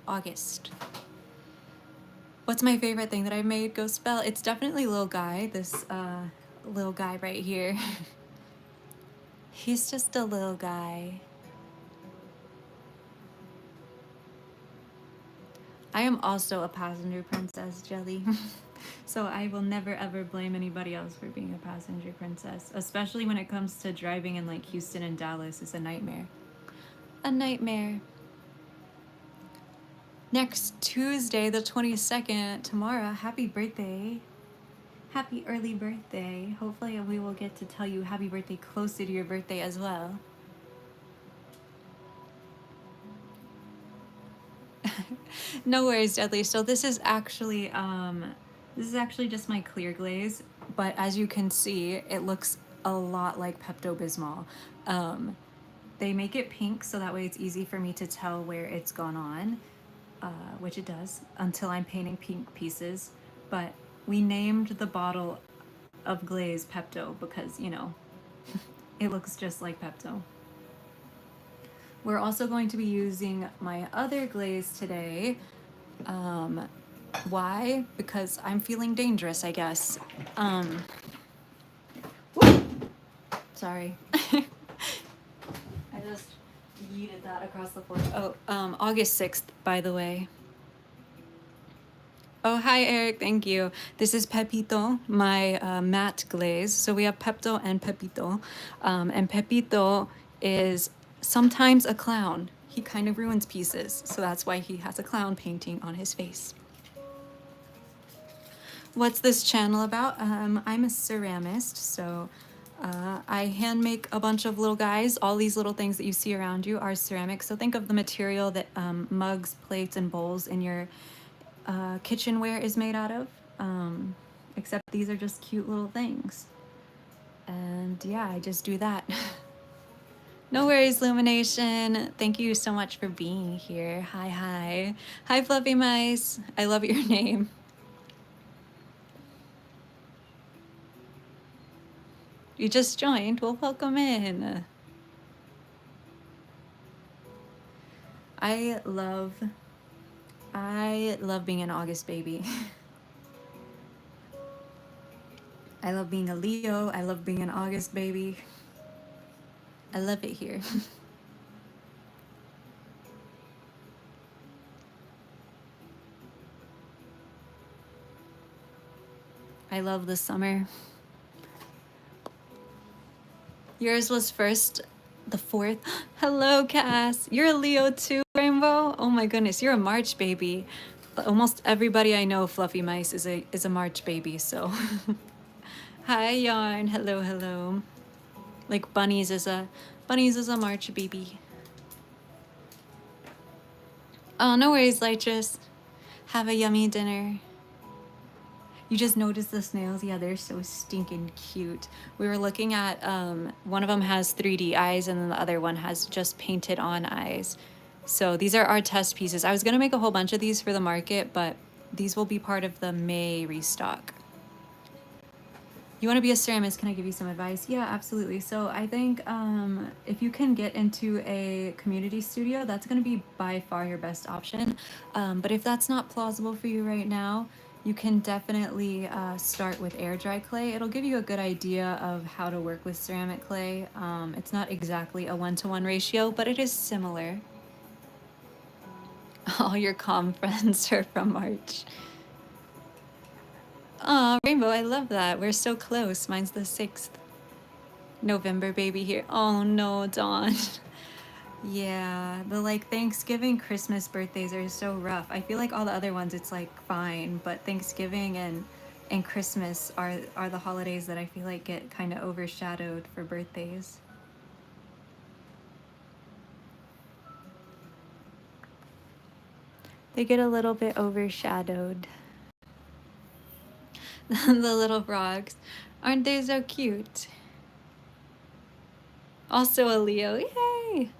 August. What's my favorite thing that I made, Ghost Bell? It's definitely Lil Guy, this little guy right here. He's just a little guy. I am also a passenger princess, Jelly. So I will never ever blame anybody else for being a passenger princess, especially when it comes to driving in like Houston and Dallas. It's a nightmare. A nightmare. Next Tuesday, the 22nd, tomorrow. Happy birthday. Happy early birthday. Hopefully we will get to tell you happy birthday closer to your birthday as well. No worries, Dudley. So this is actually just my clear glaze, but as you can see, it looks a lot like Pepto-Bismol. They make it pink so that way it's easy for me to tell where it's gone on, which it does until I'm painting pink pieces. But we named the bottle of glaze Pepto because, you know, it looks just like Pepto. We're also going to be using my other glaze today. Why? Because I'm feeling dangerous, I guess. Sorry. I just yeeted that across the floor. Oh, August 6th, by the way. Oh, hi, Eric. Thank you. This is Pepito, my matte glaze. So we have Pepto and Pepito. And Pepito is sometimes a clown. He kind of ruins pieces. So that's why he has a clown painting on his face. What's this channel about? I'm a ceramist, so I hand make a bunch of little guys. All these little things that you see around you are ceramics. So think of the material that mugs, plates, and bowls in your kitchenware is made out of. Except these are just cute little things. And yeah, I just do that. No worries, Lumination. Thank you so much for being here. Hi, hi. Hi, Fluffy Mice. I love your name. You just joined? Well, welcome in. I love being an August baby. I love being a Leo. I love being an August baby. I love it here. I love the summer. Yours was first, the 4th. Hello, Cass. You're a Leo too, Rainbow? Oh my goodness, you're a March baby. Almost everybody I know, Fluffy Mice, is a March baby, so. Hi, Yarn. Hello, hello. Like Bunnies is a March baby. Oh, no worries, Lytress. Have a yummy dinner. You just noticed the snails? Yeah, they're so stinking cute. We were looking at, one of them has 3D eyes and then the other one has just painted on eyes. So these are our test pieces. I was gonna make a whole bunch of these for the market, but these will be part of the May restock. You want to be a ceramist? Can I give you some advice? Yeah, absolutely. So I think if you can get into a community studio, that's going to be by far your best option. But if that's not plausible for you right now, you can definitely start with air dry clay. It'll give you a good idea of how to work with ceramic clay. It's not exactly a 1-to-1 ratio, but it is similar. All your calm friends are from March. Aw, Rainbow, I love that. We're so close. Mine's the 6th. November baby here. Oh no, Dawn. Yeah, the like Thanksgiving, Christmas birthdays are so rough. I feel like all the other ones it's like fine, but Thanksgiving and Christmas are the holidays that I feel like get kind of overshadowed for birthdays. They get a little bit overshadowed. The little frogs. Aren't they so cute? Also a Leo. Yay!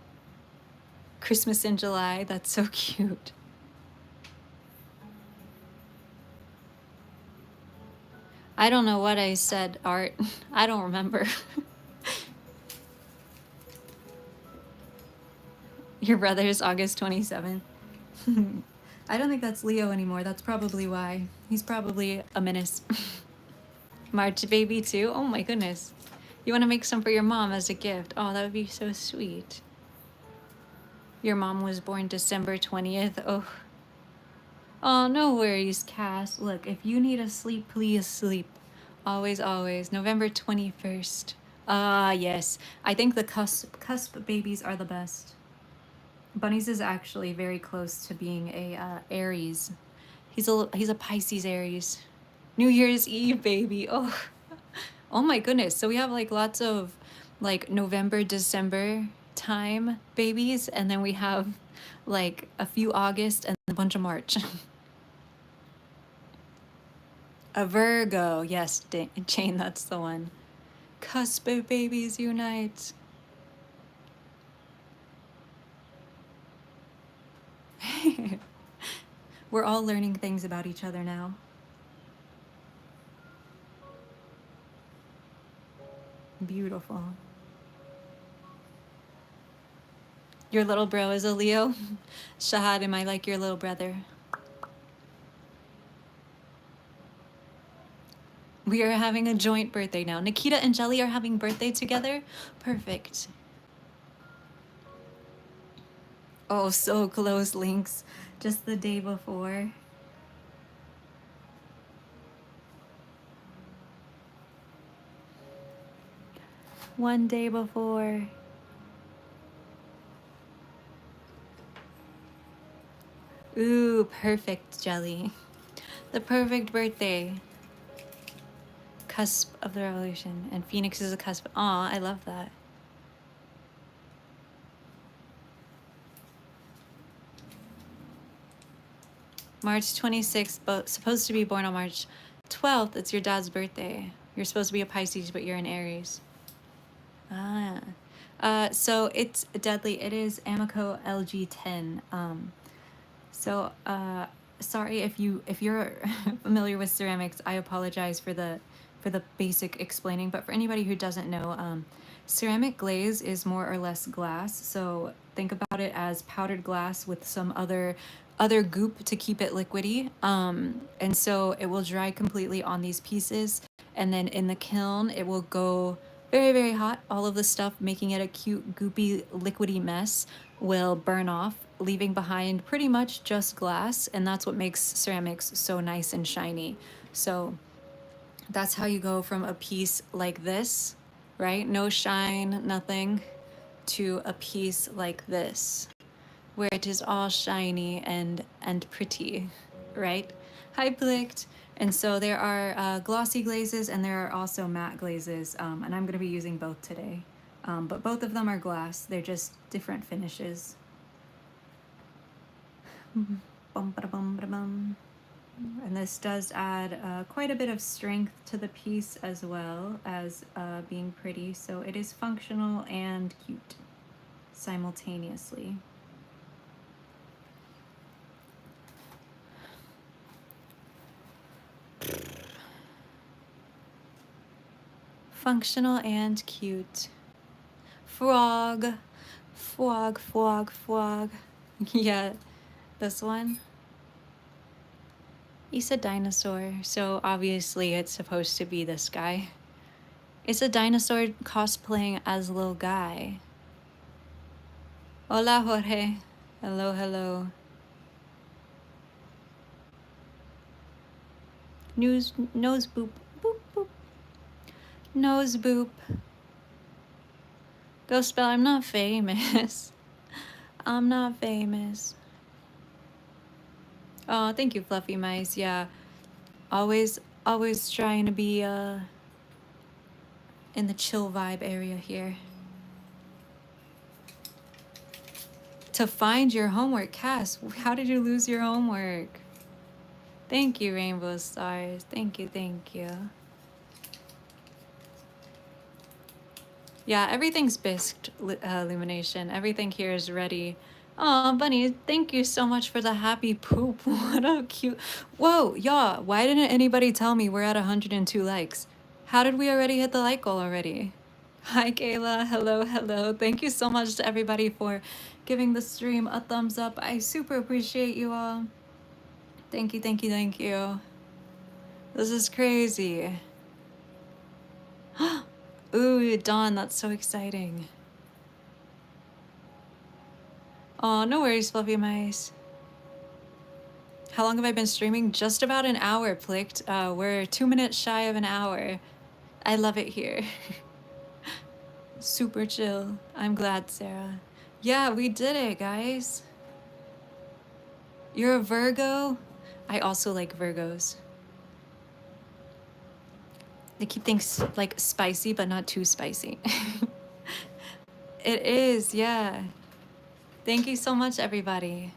Christmas in July. That's so cute. I don't know what I said, Art. I don't remember. Your brother is August 27th. I don't think that's Leo anymore. That's probably why. He's probably a menace. March baby too? Oh my goodness. You want to make some for your mom as a gift? Oh, that would be so sweet. Your mom was born December 20th. Oh. Oh, no worries, Cass. Look, if you need a sleep, please sleep. Always, always. November 21st. Ah, yes. I think the cusp babies are the best. Bunnies is actually very close to being a Aries. He's a Pisces Aries. New Year's Eve baby. Oh. Oh my goodness. So we have like lots of like November, December time babies, and then we have like a few August and a bunch of March. A Virgo. Yes, Jane, that's the one. Cusp babies unite. We're all learning things about each other now. Beautiful. Your little bro is a Leo? Shahad, am I like your little brother? We are having a joint birthday now. Nikita and Jelly are having birthday together? Perfect. Oh, so close, Lynx. Just the day before. One day before. Ooh, perfect, Jelly. The perfect birthday. Cusp of the revolution. And Phoenix is a cusp. Aw, I love that. March 26th, but supposed to be born on March 12th. It's your dad's birthday. You're supposed to be a Pisces, but you're an Aries. Ah. So it's deadly. It is Amico LG10. Sorry if you're familiar with ceramics, I apologize for the basic explaining, but for anybody who doesn't know, ceramic glaze is more or less glass. So think about it as powdered glass with some other goop to keep it liquidy. And so it will dry completely on these pieces, and then in the kiln it will go very, very hot. All of the stuff making it a cute, goopy, liquidy mess will burn off, leaving behind pretty much just glass, and that's what makes ceramics so nice and shiny. So that's how you go from a piece like this, right? No shine, nothing, to a piece like this, where it is all shiny and pretty, right? Hi, Plicht. And so there are glossy glazes and there are also matte glazes, and I'm going to be using both today. But both of them are glass. They're just different finishes. Bum, ba, bum, ba, bum. And this does add quite a bit of strength to the piece as well as being pretty. So it is functional and cute simultaneously. Functional and cute. Frog. Frog, frog, frog. Yeah, this one. He's a dinosaur, so obviously it's supposed to be this guy. It's a dinosaur cosplaying as a little guy. Hola, Jorge. Hello, hello. Nose boop. Boop, boop. Nose boop. Go spell, I'm not famous. I'm not famous. Oh, thank you, Fluffy Mice. Yeah, always trying to be in the chill vibe area here. To find your homework, Cass. How did you lose your homework? Thank you, Rainbow Stars. Thank you, thank you. Yeah, everything's bisqued, Illumination. Everything here is ready. Oh, Bunny, thank you so much for the happy poop. What a cute... Whoa, y'all, why didn't anybody tell me we're at 102 likes? How did we already hit the like goal already? Hi, Kayla. Hello, hello. Thank you so much to everybody for giving the stream a thumbs up. I super appreciate you all. Thank you, thank you, thank you. This is crazy. Ooh, Dawn, that's so exciting. Oh, no worries, Fluffy Mice. How long have I been streaming? Just about an hour, Plicked. We're 2 minutes shy of an hour. I love it here. Super chill. I'm glad, Sarah. Yeah, we did it, guys. You're a Virgo? I also like Virgos. They keep things like spicy, but not too spicy. It is, yeah. Thank you so much, everybody.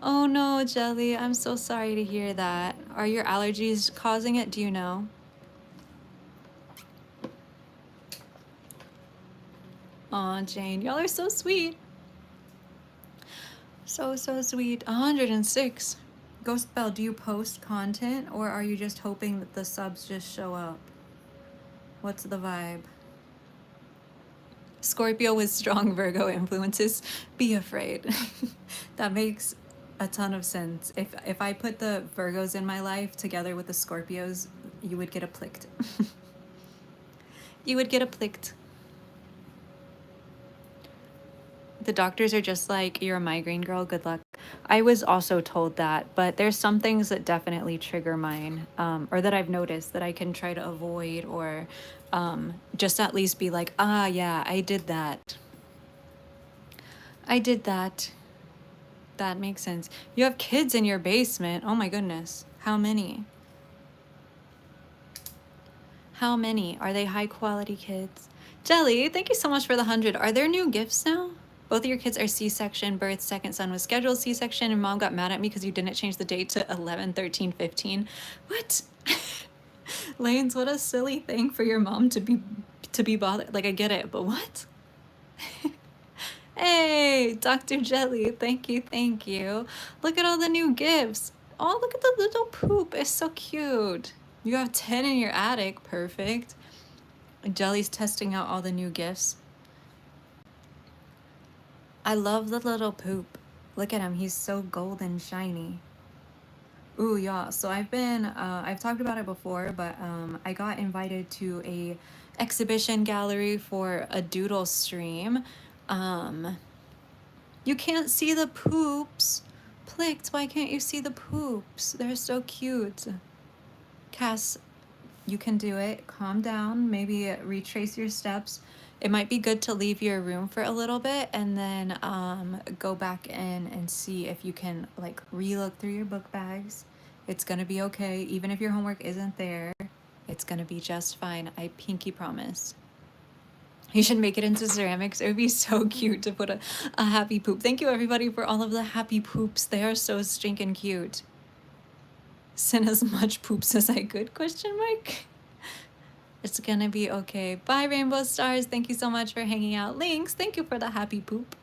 Oh no, Jelly, I'm so sorry to hear that. Are your allergies causing it? Do you know? Aw, Jane, y'all are so sweet. So sweet. 106. Ghost Bell, do you post content or are you just hoping that the subs just show up? What's the vibe? Scorpio with strong Virgo influences. Be afraid. That makes a ton of sense. If I put the Virgos in my life together with the Scorpios, you would get a plicked. You would get a plicked. The doctors are just like, you're a migraine girl, good luck. I was also told that, but there's some things that definitely trigger mine, or that I've noticed that I can try to avoid, or just at least be like, ah, yeah, I did that. I did that. That makes sense. You have kids in your basement. Oh my goodness. How many? How many? Are they high quality kids? Jelly, thank you so much for the 100. Are there new gifts now? Both of your kids are C-section birth. Second son was scheduled C-section, and mom got mad at me because you didn't change the date to 11, 13, 15. What? Lanes, what a silly thing for your mom to be bothered. Like, I get it, but what? Hey, Dr. Jelly, thank you, thank you. Look at all the new gifts. Oh, look at the little poop. It's so cute. You have 10 in your attic. Perfect. Jelly's testing out all the new gifts. I love the little poop. Look at him. He's so golden shiny. Ooh, yeah. So I've talked about it before, but I got invited to a exhibition gallery for a doodle stream. You can't see the poops. Plicked, why can't you see the poops? They're so cute. Cass, you can do it. Calm down. Maybe retrace your steps. It might be good to leave your room for a little bit and then go back in and see if you can like re-look through your book bags. It's gonna be okay. Even if your homework isn't there, it's gonna be just fine. I pinky promise. You should make it into ceramics. It would be so cute to put a happy poop. Thank you everybody for all of the happy poops. They are so stinking cute. Send as much poops as I could, question mark. It's gonna be okay. Bye, Rainbow Stars. Thank you so much for hanging out. Links, thank you for the happy poop.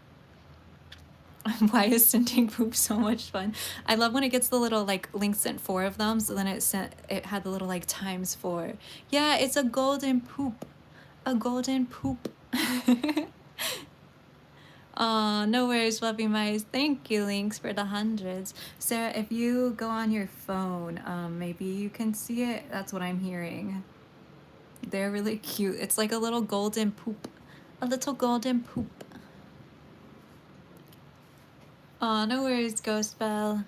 Why is sending poop so much fun? I love when it gets the little like Link sent 4 of them, so then it had the little like ×4. Yeah, it's a golden poop. A golden poop. Aw, no worries, fluffy mice. Thank you, Links, for the hundreds. Sarah, if you go on your phone, maybe you can see it. That's what I'm hearing. They're really cute. It's like a little golden poop. A little golden poop. Aw, no worries, Ghost Bell.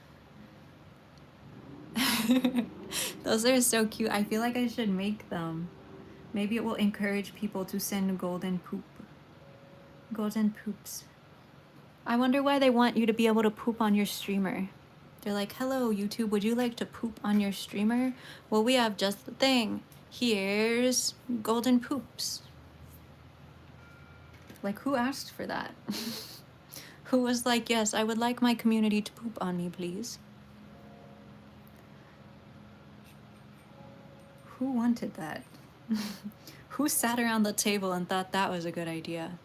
Those are so cute. I feel like I should make them. Maybe it will encourage people to send golden poop. Golden poops. I wonder why they want you to be able to poop on your streamer. They're like, hello, YouTube, would you like to poop on your streamer? Well, we have just the thing. Here's golden poops. Like, who asked for that? Who was like, yes, I would like my community to poop on me, please. Who wanted that? Who sat around the table and thought that was a good idea?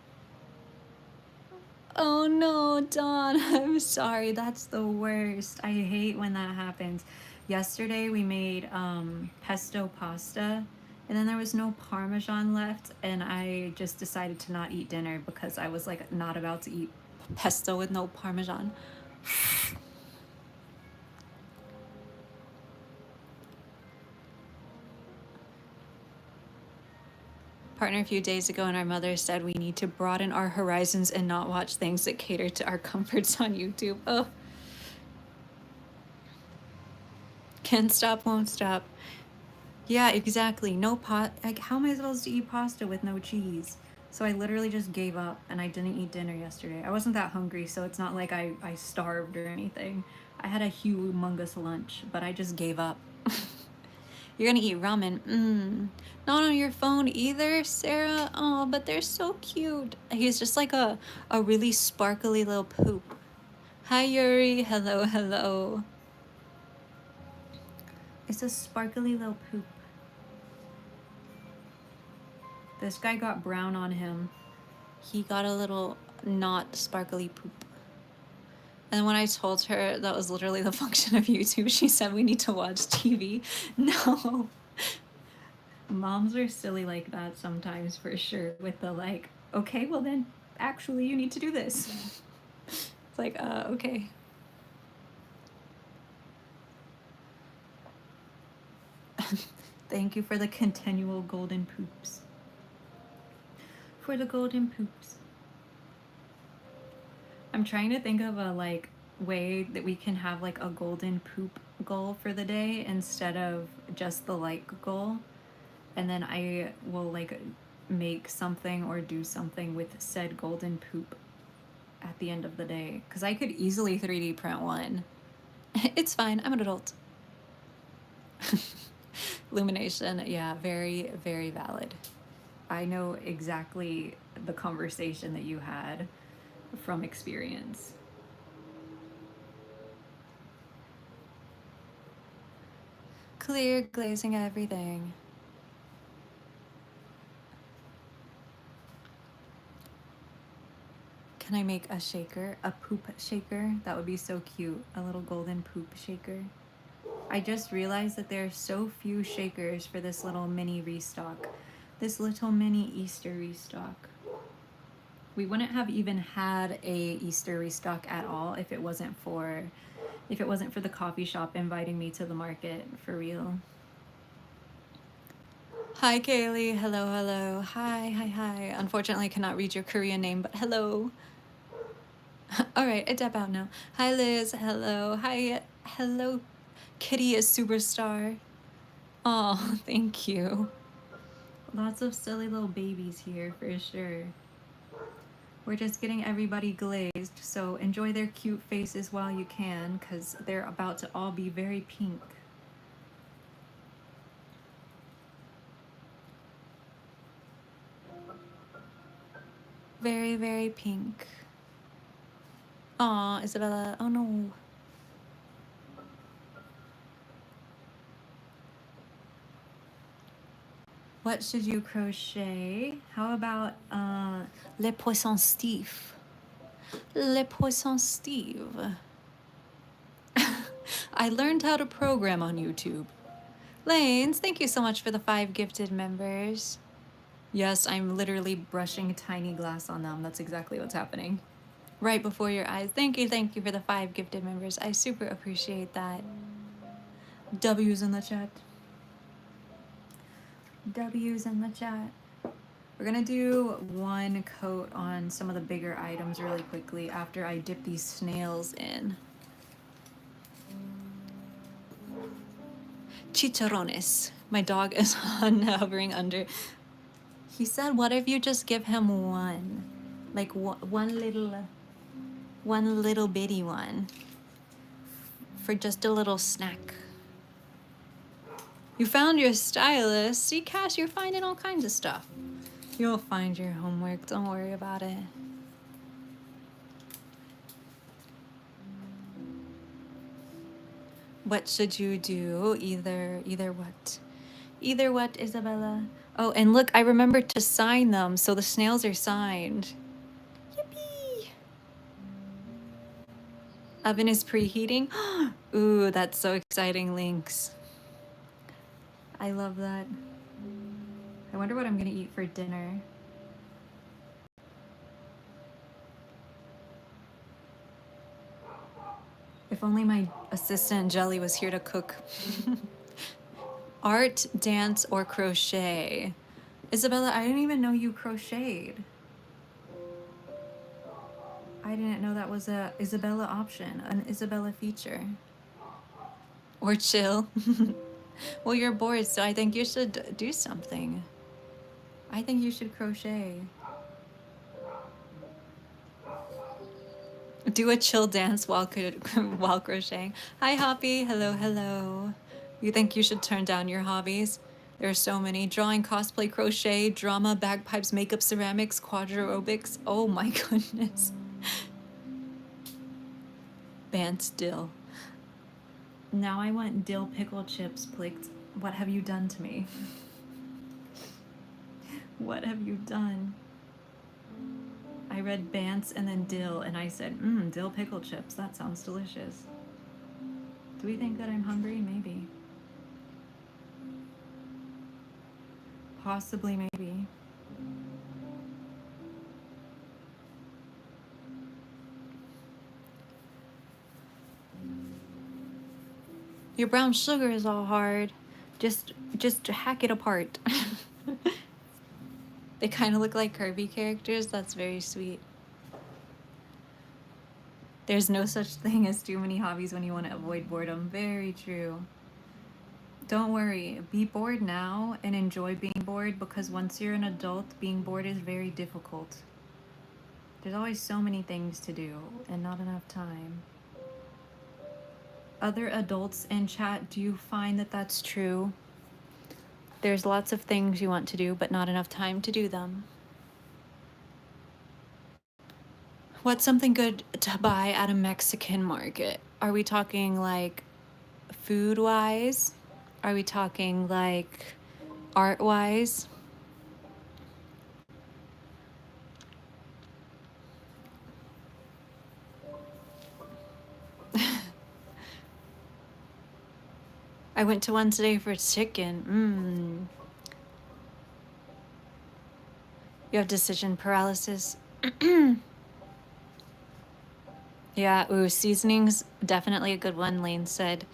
Oh no, Dawn, I'm sorry. That's the worst. I hate when that happens. Yesterday we made pesto pasta, and then there was no Parmesan left, and I just decided to not eat dinner because I was like not about to eat pesto with no Parmesan. Partner a few days ago, and our mother said we need to broaden our horizons and not watch things that cater to our comforts on YouTube. Oh, can't stop, won't stop. Yeah, exactly. No like, how am I supposed to eat pasta with no cheese? So I literally just gave up, and I didn't eat dinner yesterday. I wasn't that hungry, so it's not like I starved or anything. I had a humongous lunch, but I just gave up. You're gonna eat ramen. Not on your phone either, Sarah. Oh, but they're so cute. He's just like a really sparkly little poop. Hi, Yuri. Hello, hello. It's a sparkly little poop. This guy got brown on him. He got a little not sparkly poop. And when I told her that was literally the function of YouTube, she said we need to watch TV. No. Moms are silly like that sometimes, for sure, with the like, okay, well then, actually you need to do this. It's like, okay. Thank you for the continual golden poops. For the golden poops. I'm trying to think of a like way that we can have like a golden poop goal for the day instead of just the like goal. And then I will like make something or do something with said golden poop at the end of the day. Because I could easily 3D print one. It's fine, I'm an adult. Illumination, yeah, very, very valid. I know exactly the conversation that you had from experience. Clear glazing everything. Can I make a shaker? A poop shaker? That would be so cute. A little golden poop shaker. I just realized that there are so few shakers for this little mini restock. This little mini Easter restock. We wouldn't have even had a Easter restock at all if it wasn't for the coffee shop inviting me to the market, for real. Hi Kaylee, hello, hello. Hi. Unfortunately I cannot read your Korean name, but hello. Alright, I dab out now. Hi Liz, hello. Hi, hello. Kitty is superstar. Oh, thank you. Lots of silly little babies here for sure. We're just getting everybody glazed, so enjoy their cute faces while you can, because they're about to all be very pink. Very, very pink. Aw, Isabella, oh no. What should you crochet? How about Le Poisson Steve? Le Poisson Steve. I learned how to program on YouTube. Lanes, thank you so much for the 5 gifted members. Yes, I'm literally brushing tiny glass on them. That's exactly what's happening. Right before your eyes. Thank you for the 5 gifted members. I super appreciate that. W's in the chat. W's in the chat. We're gonna do one coat on some of the bigger items really quickly after I dip these snails in. Chicharrones. My dog is hovering under. He said, what if you just give him one? Like one little bitty one. For just a little snack. You found your stylist. See, Cash, you're finding all kinds of stuff. You'll find your homework. Don't worry about it. What should you do? Either what? Either what, Isabella? Oh, and look, I remembered to sign them, so the snails are signed. Yippee! Oven is preheating. Ooh, that's so exciting, Lynx. I love that. I wonder what I'm gonna eat for dinner. If only my assistant Jelly was here to cook. Art, dance, or crochet? Isabella, I didn't even know you crocheted. I didn't know that was a Isabella option, an Isabella feature. Or chill. Well, you're bored, so I think you should do something. I think you should crochet. Do a chill dance while crocheting. Hi, Hoppy. Hello, hello. You think you should turn down your hobbies? There are so many. Drawing, cosplay, crochet, drama, bagpipes, makeup, ceramics, quadroaerobics. Oh my goodness. Bant dill. Now I want dill pickle chips, please. What have you done to me? What have you done? I read Bants and then dill, and I said, dill pickle chips. That sounds delicious. Do we think that I'm hungry? Maybe. Possibly, maybe. Your brown sugar is all hard. Just hack it apart. They kind of look like Kirby characters. That's very sweet. There's no such thing as too many hobbies when you want to avoid boredom. Very true. Don't worry, be bored now and enjoy being bored, because once you're an adult, being bored is very difficult. There's always so many things to do and not enough time. Other adults in chat, do you find that that's true? There's lots of things you want to do, but not enough time to do them. What's something good to buy at a Mexican market? Are we talking like food wise? Are we talking like art wise? I went to one today for chicken. You have decision paralysis. Yeah, ooh, seasonings, definitely a good one, Lane said.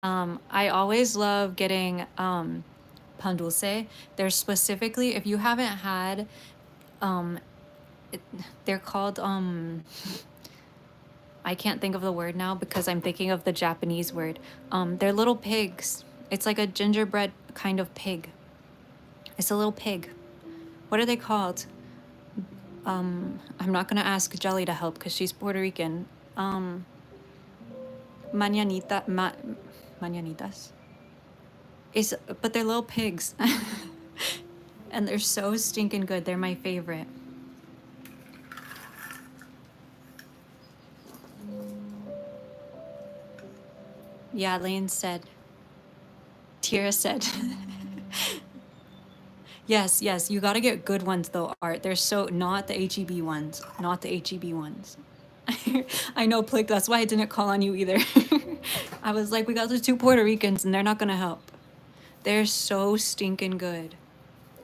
I always love getting pan dulce. They're specifically, if you haven't had, they're called, I can't think of the word now because I'm thinking of the Japanese word. They're little pigs. It's like a gingerbread kind of pig. It's a little pig. What are they called? I'm not gonna ask Jelly to help because she's Puerto Rican. Mañanitas. But they're little pigs. And they're so stinking good. They're my favorite. Yeah, Lane said. Tira said. Yes, you gotta get good ones though, Art. They're so, not the HEB ones. Not the HEB ones. I know, Plick, that's why I didn't call on you either. I was like, we got the two Puerto Ricans and they're not gonna help. They're so stinking good.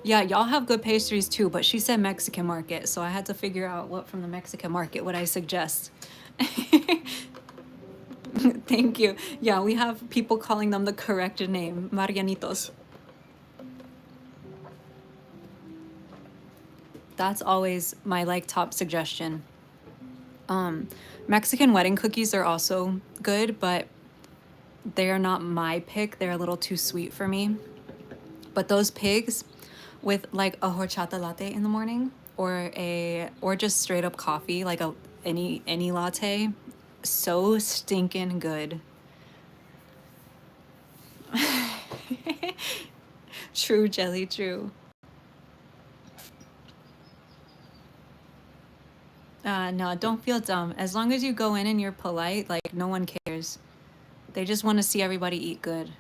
Yeah, y'all have good pastries too, but she said Mexican market, so I had to figure out what from the Mexican market would I suggest. Thank you. Yeah, we have people calling them the correct name, Marianitos. That's always my like top suggestion. Mexican wedding cookies are also good, but they are not my pick. They're a little too sweet for me. But those pigs with like a horchata latte in the morning, or just straight up coffee, like any latte, so stinking good. True, Jelly, true. No, don't feel dumb. As long as you go in and you're polite, like no one cares. They just want to see everybody eat good.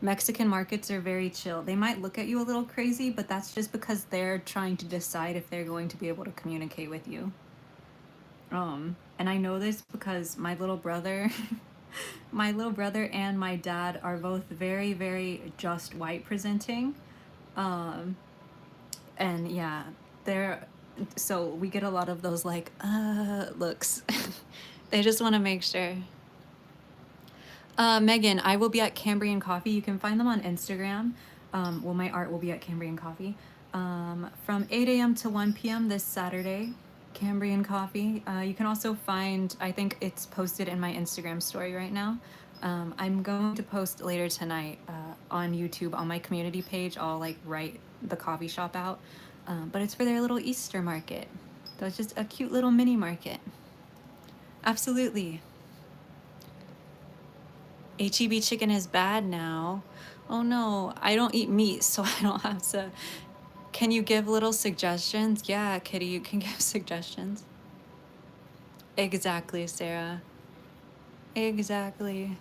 Mexican markets are very chill. They might look at you a little crazy, but that's just because they're trying to decide if they're going to be able to communicate with you. And I know this because my little brother, my little brother and my dad are both very, very just white presenting. And yeah, they're, so we get a lot of those like, looks. They just want to make sure. Megan, I will be at Cambrian Coffee. You can find them on Instagram. Well, my art will be at Cambrian Coffee. From 8 a.m. to 1 p.m. this Saturday, Cambrian Coffee. You can also find, I think it's posted in my Instagram story right now. I'm going to post later tonight on YouTube on my community page. I'll like write the coffee shop out. But it's for their little Easter market. So it's just a cute little mini market. Absolutely. HEB chicken is bad now. Oh no, I don't eat meat, so I don't have to. Can you give little suggestions? Yeah, Kitty, you can give suggestions. Exactly, Sarah. Exactly.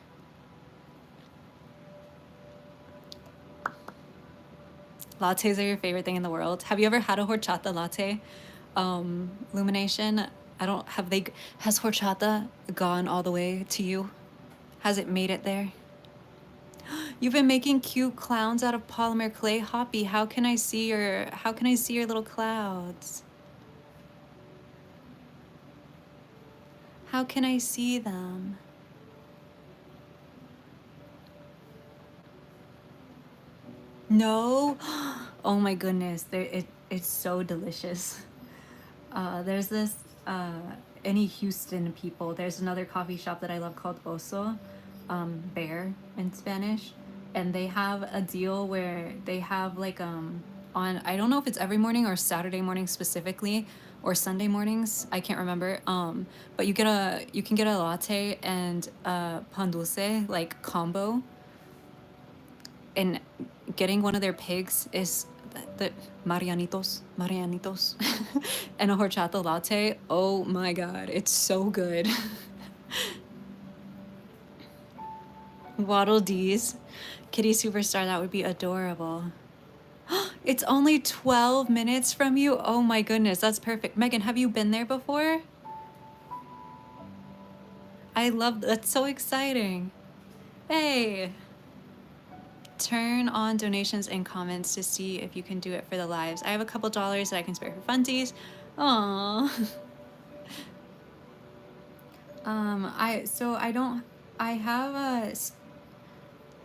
Lattes are your favorite thing in the world. Have you ever had a horchata latte? Lumination, I don't, has horchata gone all the way to you? Has it made it there? You've been making cute clowns out of polymer clay, Hoppy. How can I see your little clouds? How can I see them? No? Oh my goodness, it's so delicious. There's this, any Houston people, there's another coffee shop that I love called Oso, bear in Spanish, and they have a deal where they have like on, I don't know if it's every morning or Saturday morning specifically or Sunday mornings, I can't remember, but you can get a latte and a pan dulce like combo, and getting one of their pigs is the Marianitos, and a horchata latte. Oh my god, it's so good. Waddle Dees, Kitty Superstar, that would be adorable. It's only 12 minutes from you? Oh my goodness, that's perfect. Megan, have you been there before? I love, that's so exciting. Hey! Turn on donations and comments to see if you can do it for the lives. I have a couple dollars that I can spare for funsies. Aww. I have a,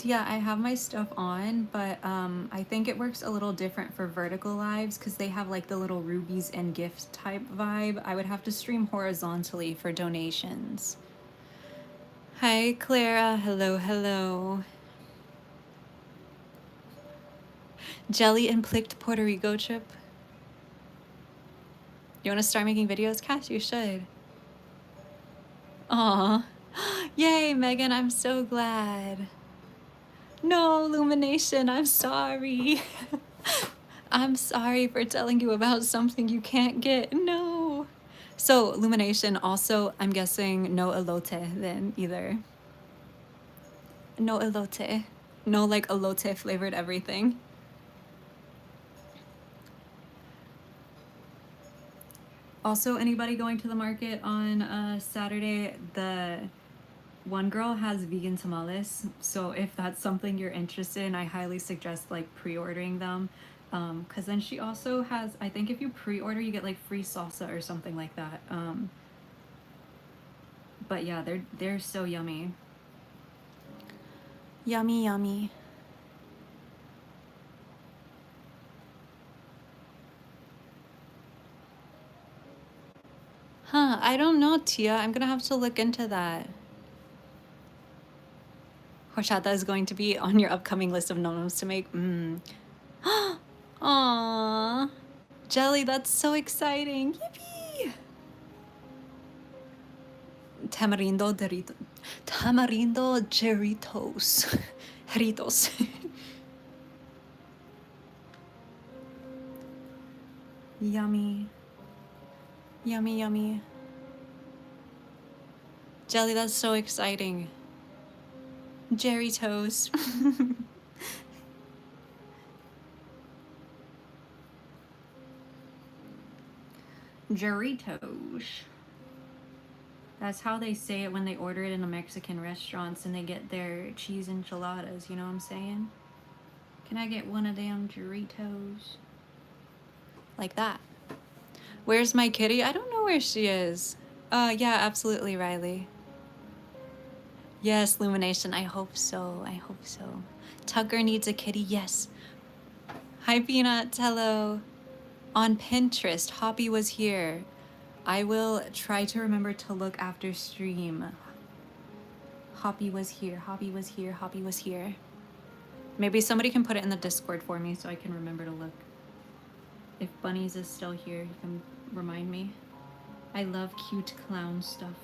yeah, I have my stuff on, but I think it works a little different for vertical lives because they have like the little rubies and gifts type vibe. I would have to stream horizontally for donations. Hi, Clara. Hello, hello. Jelly and Plicked Puerto Rico trip. You want to start making videos, Cash? You should. Aw. Yay, Megan, I'm so glad. No, Illumination, I'm sorry. I'm sorry for telling you about something you can't get. No. So, Illumination, also, I'm guessing no elote then either. No elote. No, like, elote flavored everything. Also, anybody going to the market on Saturday, the one girl has vegan tamales, so if that's something you're interested in, I highly suggest like pre-ordering them, because then she also has, I think if you pre-order you get like free salsa or something like that, but yeah, they're so yummy. Yummy, yummy. Huh, I don't know, Tia. I'm gonna have to look into that. Horchata is going to be on your upcoming list of noms to make. Aww. Jelly, that's so exciting. Yippee! Tamarindo Dorito. Tamarindo Jarritos. Jarritos. Yummy. Yummy, yummy. Jelly, that's so exciting. Jerry toast. Jarritos. That's how they say it when they order it in the Mexican restaurants and they get their cheese enchiladas, you know what I'm saying? Can I get one of them Jarritos? Like that. Where's my kitty? I don't know where she is. Yeah, absolutely, Riley. Yes, Lumination, I hope so. I hope so. Tucker needs a kitty, yes. Hi, Peanuts, hello. On Pinterest, Hoppy was here. I will try to remember to look after stream. Hoppy was here, Hoppy was here, Hoppy was here. Maybe somebody can put it in the Discord for me so I can remember to look. If Bunnies is still here, you can remind me. I love cute clown stuff.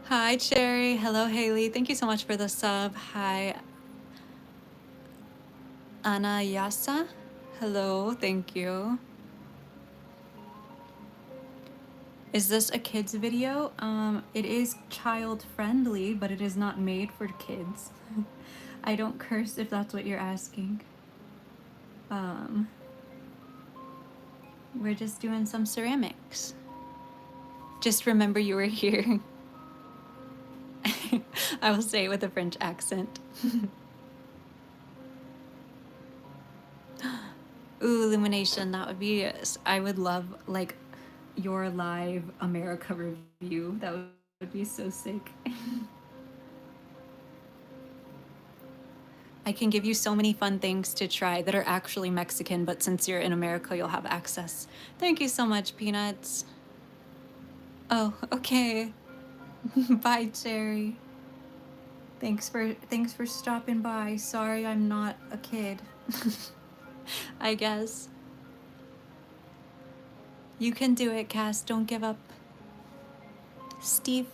Hi, Cherry. Hello, Haley. Thank you so much for the sub. Hi, Anayasa. Hello, thank you. Is this a kids video? It is child friendly, but it is not made for kids. I don't curse if that's what you're asking. We're just doing some ceramics. Just remember you were here. I will say it with a French accent. Ooh, Illumination, that would be, I would love like your live America review. That would be so sick. I can give you so many fun things to try that are actually Mexican, but since you're in America, you'll have access. Thank you so much, Peanuts. Oh, okay. Bye, Cherry. Thanks for stopping by. Sorry I'm not a kid. I guess. You can do it, Cass. Don't give up. Steve.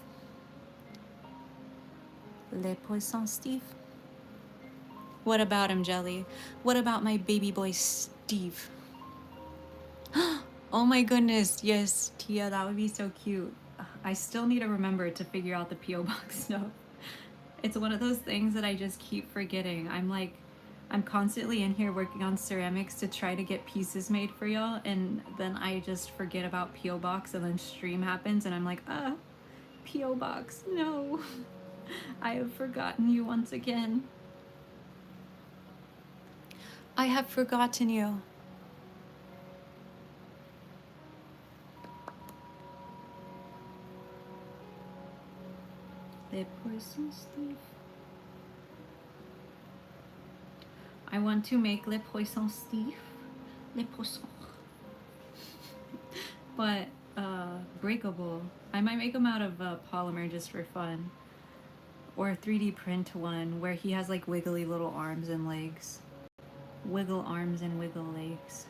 Le poisson Steve. What about him, Jelly? What about my baby boy, Steve? Oh my goodness, yes, Tia, that would be so cute. I still need to remember to figure out the P.O. box stuff. It's one of those things that I just keep forgetting. I'm constantly in here working on ceramics to try to get pieces made for y'all, and then I just forget about P.O. box, and then stream happens, and I'm like, P.O. box, no. I have forgotten you once again. I have forgotten you. Les poissons, Steve. I want to make les poissons, Steve. Les poissons. But breakable. I might make them out of polymer just for fun. Or a 3D print one where he has like wiggly little arms and legs. Wiggle arms and wiggle legs.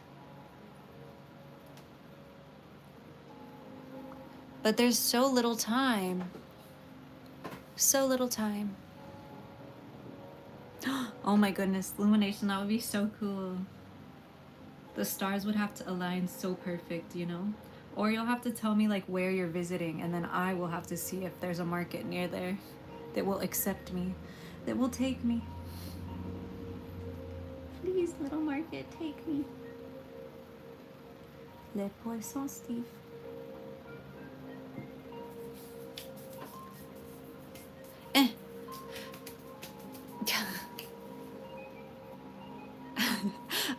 But there's so little time. So little time. Oh my goodness, illumination, that would be so cool. The stars would have to align so perfect, you know? Or you'll have to tell me like where you're visiting, and then I will have to see if there's a market near there that will accept me, that will take me. Please, little market, take me. Les poissons, Steve.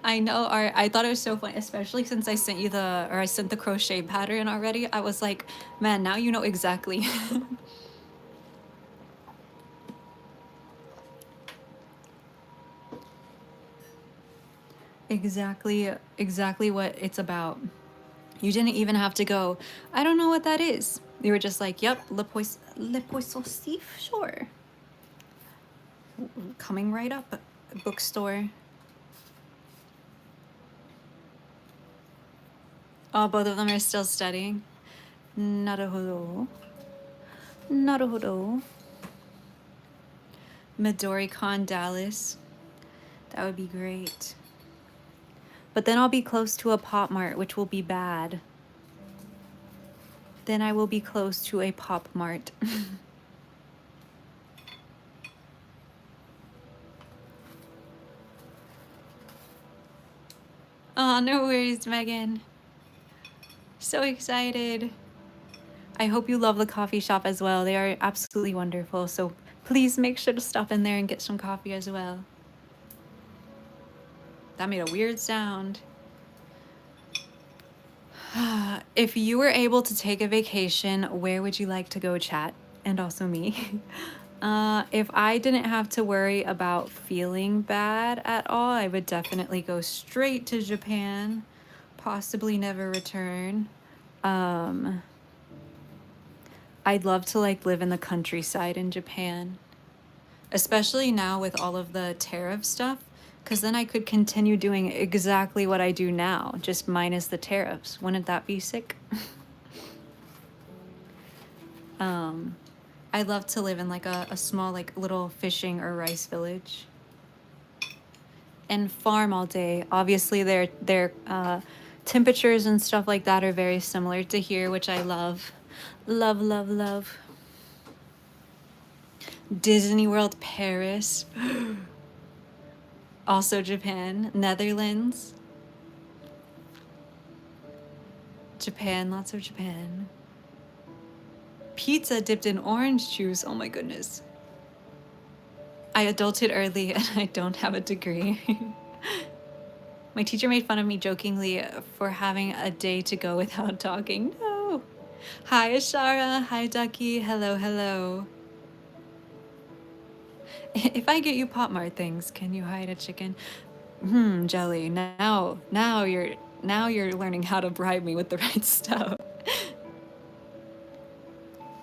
I know, I thought it was so funny, especially since I sent the crochet pattern already. I was like, man, now you know exactly. exactly what it's about. You didn't even have to go, I don't know what that is. You were just like, yep, le poisson Steve, sure. Coming right up, bookstore. Oh, both of them are still studying. Naruhodo. Naruhodo. Midori-con Dallas. That would be great. But then I'll be close to a Pop Mart, which will be bad. Then I will be close to a Pop Mart. Oh, no worries, Megan. So excited. I hope you love the coffee shop as well. They are absolutely wonderful. So please make sure to stop in there and get some coffee as well. That made a weird sound. If you were able to take a vacation, where would you like to go, chat? And also me. If I didn't have to worry about feeling bad at all, I would definitely go straight to Japan, possibly never return. I'd love to like live in the countryside in Japan, especially now with all of the tariff stuff, because then I could continue doing exactly what I do now, just minus the tariffs. Wouldn't that be sick? I'd love to live in like a small like little fishing or rice village and farm all day. Obviously their temperatures and stuff like that are very similar to here, which I love. Love, love, love. Disney World Paris. Also Japan. Netherlands. Japan, lots of Japan. Pizza dipped in orange juice. Oh my goodness. I adulted early and I don't have a degree. My teacher made fun of me jokingly for having a day to go without talking. No. Hi, Ashara. Hi, Ducky. Hello, hello. If I get you Pop Mart things, can you hide a chicken? Jelly. Now you're learning how to bribe me with the right stuff.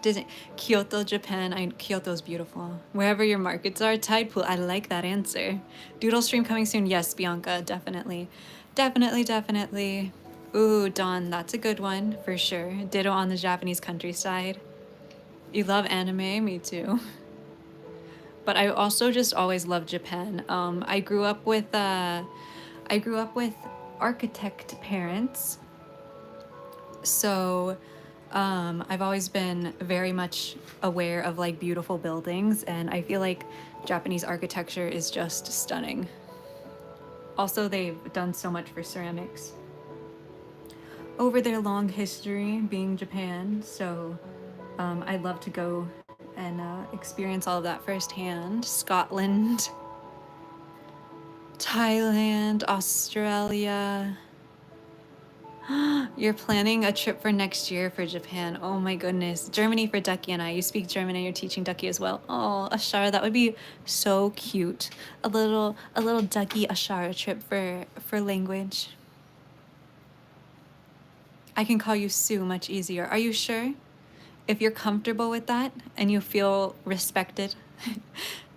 Disney. Kyoto, Japan. Kyoto's beautiful. Wherever your markets are, tide pool. I like that answer. Doodle stream coming soon. Yes, Bianca, definitely. Definitely, definitely. Ooh, Dawn, that's a good one for sure. Ditto on the Japanese countryside. You love anime? Me too. But I also just always loved Japan. I grew up with architect parents, so I've always been very much aware of like beautiful buildings, and I feel like Japanese architecture is just stunning. Also, they've done so much for ceramics over their long history being Japan, so I'd love to go and experience all of that firsthand. Scotland, Thailand, Australia. You're planning a trip for next year for Japan. Oh my goodness. Germany for Ducky and I. You speak German and you're teaching Ducky as well. Oh, Ashara, that would be so cute. A little Ducky Ashara trip for language. I can call you Sue much easier. Are you sure? If you're comfortable with that and you feel respected,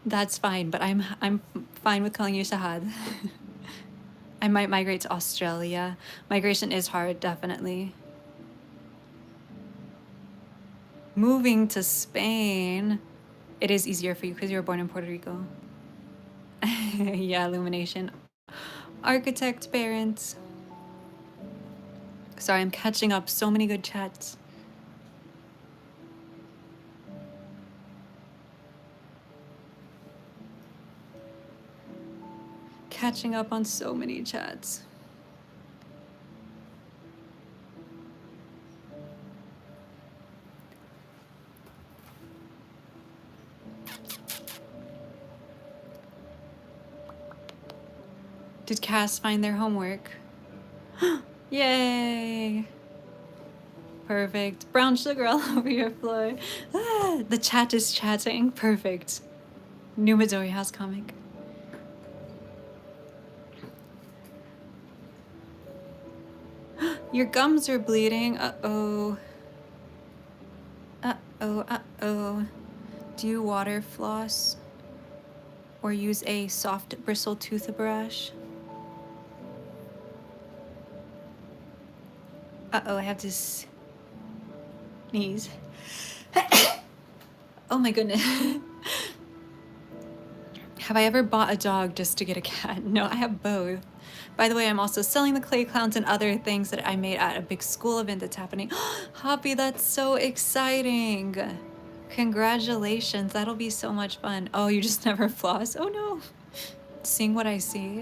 that's fine, but I'm fine with calling you Shahad. I might migrate to Australia. Migration is hard, definitely. Moving to Spain, it is easier for you because you were born in Puerto Rico. Yeah, illumination. Architect parents. Sorry, I'm catching up. So many good chats. Catching up on so many chats. Did Cass find their homework? Yay! Perfect. Brown sugar all over your floor. Ah, the chat is chatting. Perfect. New Midori House comic. Your gums are bleeding. Uh-oh. Uh-oh, uh-oh. Do you water floss? Or use a soft bristle toothbrush? Uh-oh, I have to sneeze. Oh my goodness. Have I ever bought a dog just to get a cat? No, I have both. By the way, I'm also selling the clay clowns and other things that I made at a big school event that's happening. Hoppy, that's so exciting. Congratulations, that'll be so much fun. Oh, you just never floss? Oh no. Seeing what I see.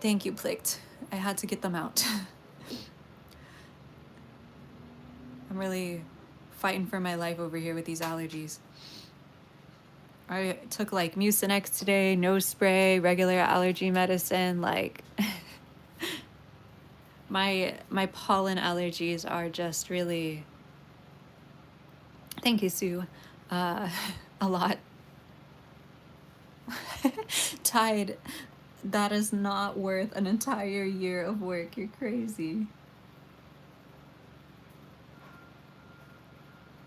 Thank you, Plicked. I had to get them out. I'm really fighting for my life over here with these allergies. I took like Mucinex today, nose spray, regular allergy medicine. Like my pollen allergies are just really. Thank you, Sue. A lot. Tide. That is not worth an entire year of work. You're crazy.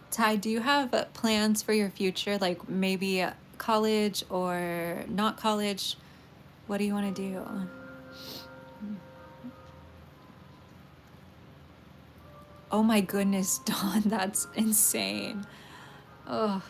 Ty, do you have plans for your future? Like maybe college or not college? What do you want to do? Oh my goodness, Dawn, that's insane. Oh.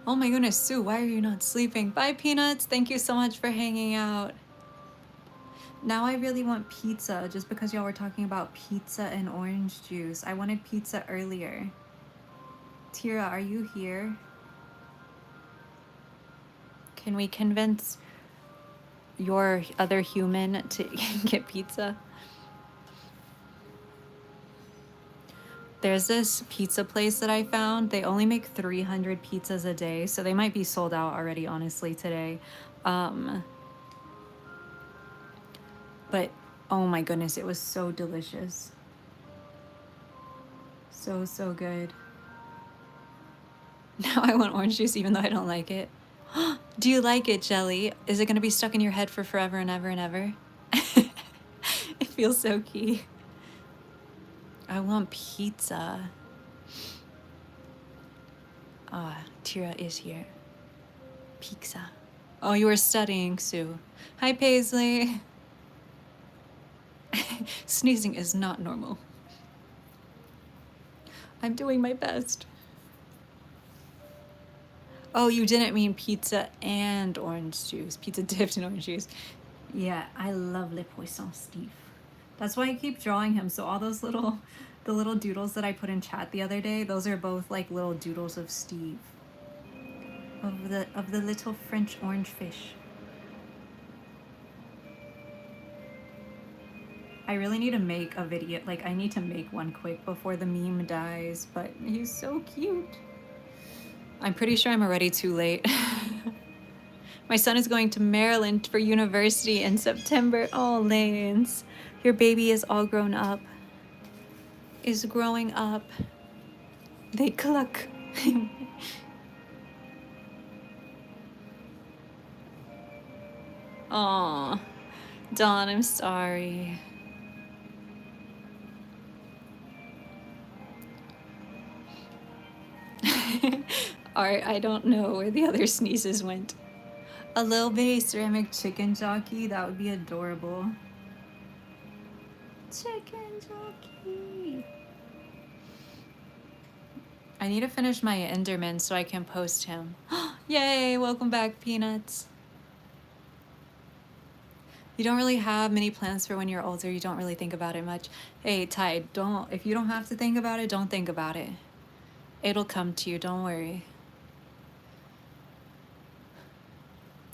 Oh my goodness, Sue, why are you not sleeping? Bye, Peanuts. Thank you so much for hanging out. Now I really want pizza just because y'all were talking about pizza and orange juice. I wanted pizza earlier. Tira, are you here? Can we convince your other human to get pizza? There's this pizza place that I found. They only make 300 pizzas a day, so they might be sold out already, honestly, today. Um, but oh my goodness, it was so delicious. So, so good. Now I want orange juice even though I don't like it. Do you like it, Jelly? Is it going to be stuck in your head for forever and ever and ever? It feels so key. I want pizza. Ah, Tira is here. Pizza. Oh, you were studying, Sue. Hi, Paisley. Sneezing is not normal. I'm doing my best. Oh, you didn't mean pizza and orange juice. Pizza dipped in orange juice. Yeah, I love Le Poisson Steve. That's why I keep drawing him. So all those little, the little doodles that I put in chat the other day, those are both like little doodles of Steve. Of the little French orange fish. I really need to make a video, like I need to make one quick before the meme dies, but he's so cute. I'm pretty sure I'm already too late. My son is going to Maryland for university in September. Oh, Lanes, your baby is all grown up. Is growing up. They cluck. Aw, Dawn, I'm sorry. Art, I don't know where the other sneezes went. A little bitty ceramic chicken jockey, that would be adorable. Chicken jockey. I need to finish my Enderman so I can post him. Yay, welcome back, Peanuts. You don't really have many plans for when you're older. You don't really think about it much. Hey, Tide, if you don't have to think about it, don't think about it. It'll come to you, don't worry.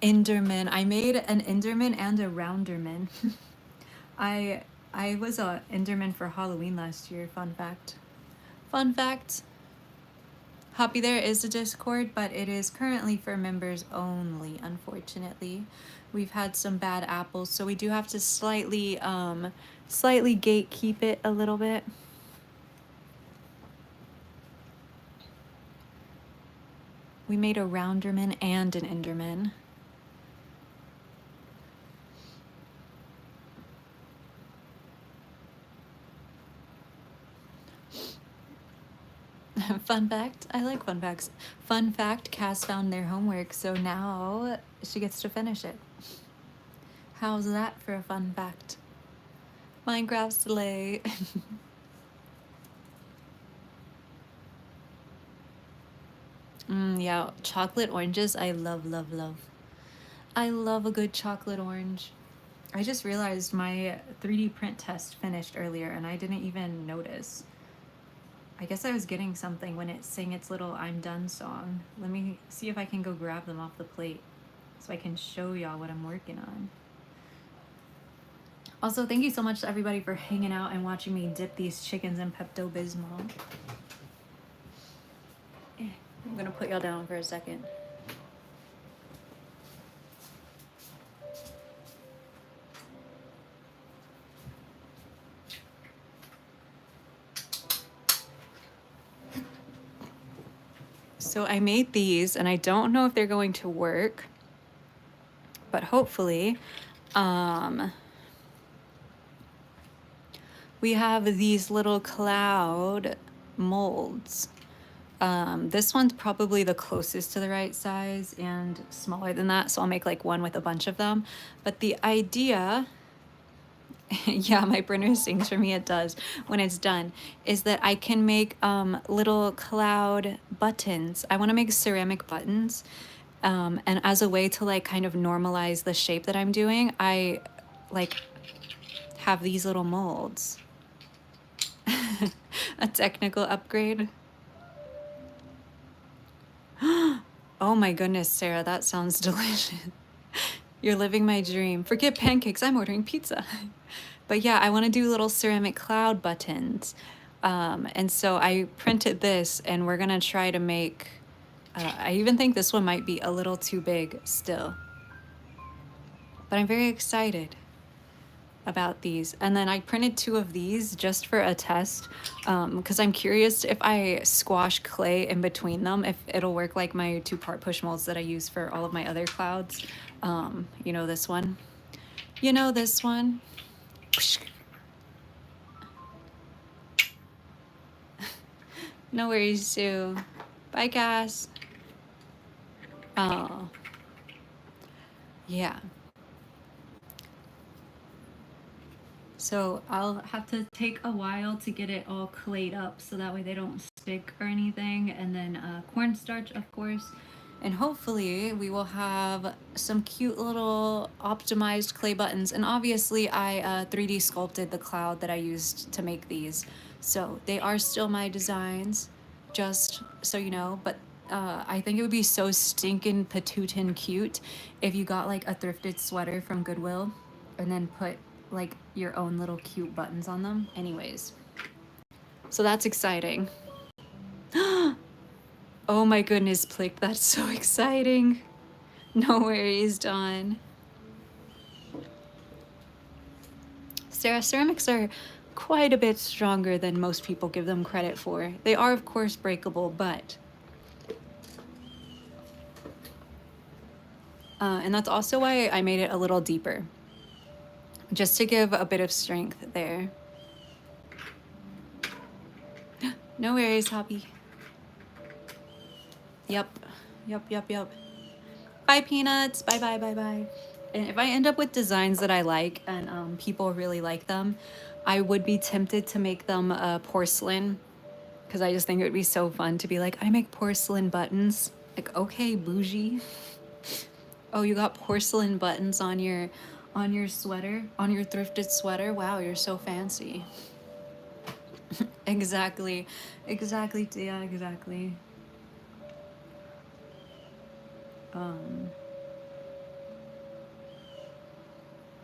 Enderman. I made an Enderman and a Rounderman. I was a Enderman for Halloween last year, fun fact. Fun fact. Hoppy, there is a Discord, but it is currently for members only, unfortunately. We've had some bad apples, so we do have to slightly gatekeep it a little bit. We made a Rounderman and an Enderman. Fun fact, I like fun facts. Fun fact, Cass found their homework, so now she gets to finish it. How's that for a fun fact? Minecraft's delay. Yeah, chocolate oranges, I love, love, love. I love a good chocolate orange. I just realized my 3D print test finished earlier and I didn't even notice. I guess I was getting something when it sang its little I'm done song. Let me see if I can go grab them off the plate so I can show y'all what I'm working on. Also, thank you so much to everybody for hanging out and watching me dip these chickens in Pepto-Bismol. I'm gonna put y'all down for a second. So I made these and I don't know if they're going to work, but hopefully, we have these little cloud molds. This one's probably the closest to the right size and smaller than that, so I'll make like one with a bunch of them. But the idea, yeah, my printer sings for me, it does when it's done, is that I can make little cloud buttons. I want to make ceramic buttons, and as a way to like kind of normalize the shape that I'm doing, I like have these little molds. A technical upgrade. Oh my goodness, Sarah, that sounds delicious. You're living my dream. Forget pancakes, I'm ordering pizza. But yeah, I want to do little ceramic cloud buttons. And so I printed this, and we're gonna try to make, I even think this one might be a little too big still, but I'm very excited about these. And then I printed 2 of these just for a test, because I'm curious if I squash clay in between them, if it'll work like my 2-part push molds that I use for all of my other clouds. You know this one? You know this one? No worries, Sue. Bye, Cass. Oh, yeah. So I'll have to take a while to get it all clayed up so that way they don't stick or anything. And then cornstarch, of course. And hopefully we will have some cute little optimized clay buttons. And obviously I 3D sculpted the cloud that I used to make these. So they are still my designs, just so you know. But I think it would be so stinking patootin' cute if you got like a thrifted sweater from Goodwill and then put like your own little cute buttons on them. Anyways, so that's exciting. Oh my goodness, Plick, that's so exciting. No worries, Dawn. Sarah, ceramics are quite a bit stronger than most people give them credit for. They are, of course, breakable, but... and that's also why I made it a little deeper, just to give a bit of strength there. No worries, Hoppy. Yep. Yep. Bye, Peanuts. Bye. And if I end up with designs that I like and people really like them, I would be tempted to make them porcelain, because I just think it would be so fun to be like, I make porcelain buttons. Like, okay, bougie. Oh, you got porcelain buttons on your sweater, on your thrifted sweater. Wow, you're so fancy. Exactly, Tia, exactly.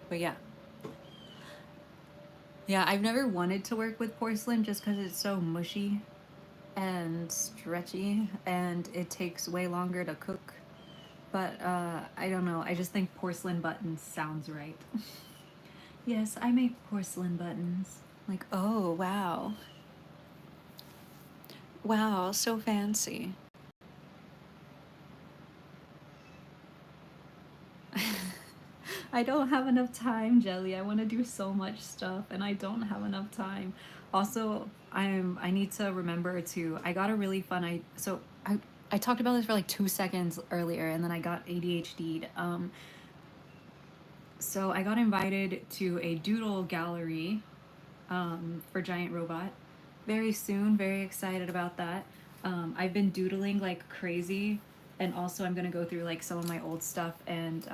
But yeah. Yeah, I've never wanted to work with porcelain just because it's so mushy and stretchy and it takes way longer to cook. But I don't know, I just think porcelain buttons sounds right. Yes, I make porcelain buttons. Like, oh, wow. Wow, so fancy. I don't have enough time, Jelly. I want to do so much stuff and I don't have enough time. Also, I need to remember to, I got a really fun, I talked about this for like 2 seconds earlier and then I got ADHD'd. So I got invited to a doodle gallery for Giant Robot very soon. Very excited about that. I've been doodling like crazy, and also I'm gonna go through like some of my old stuff and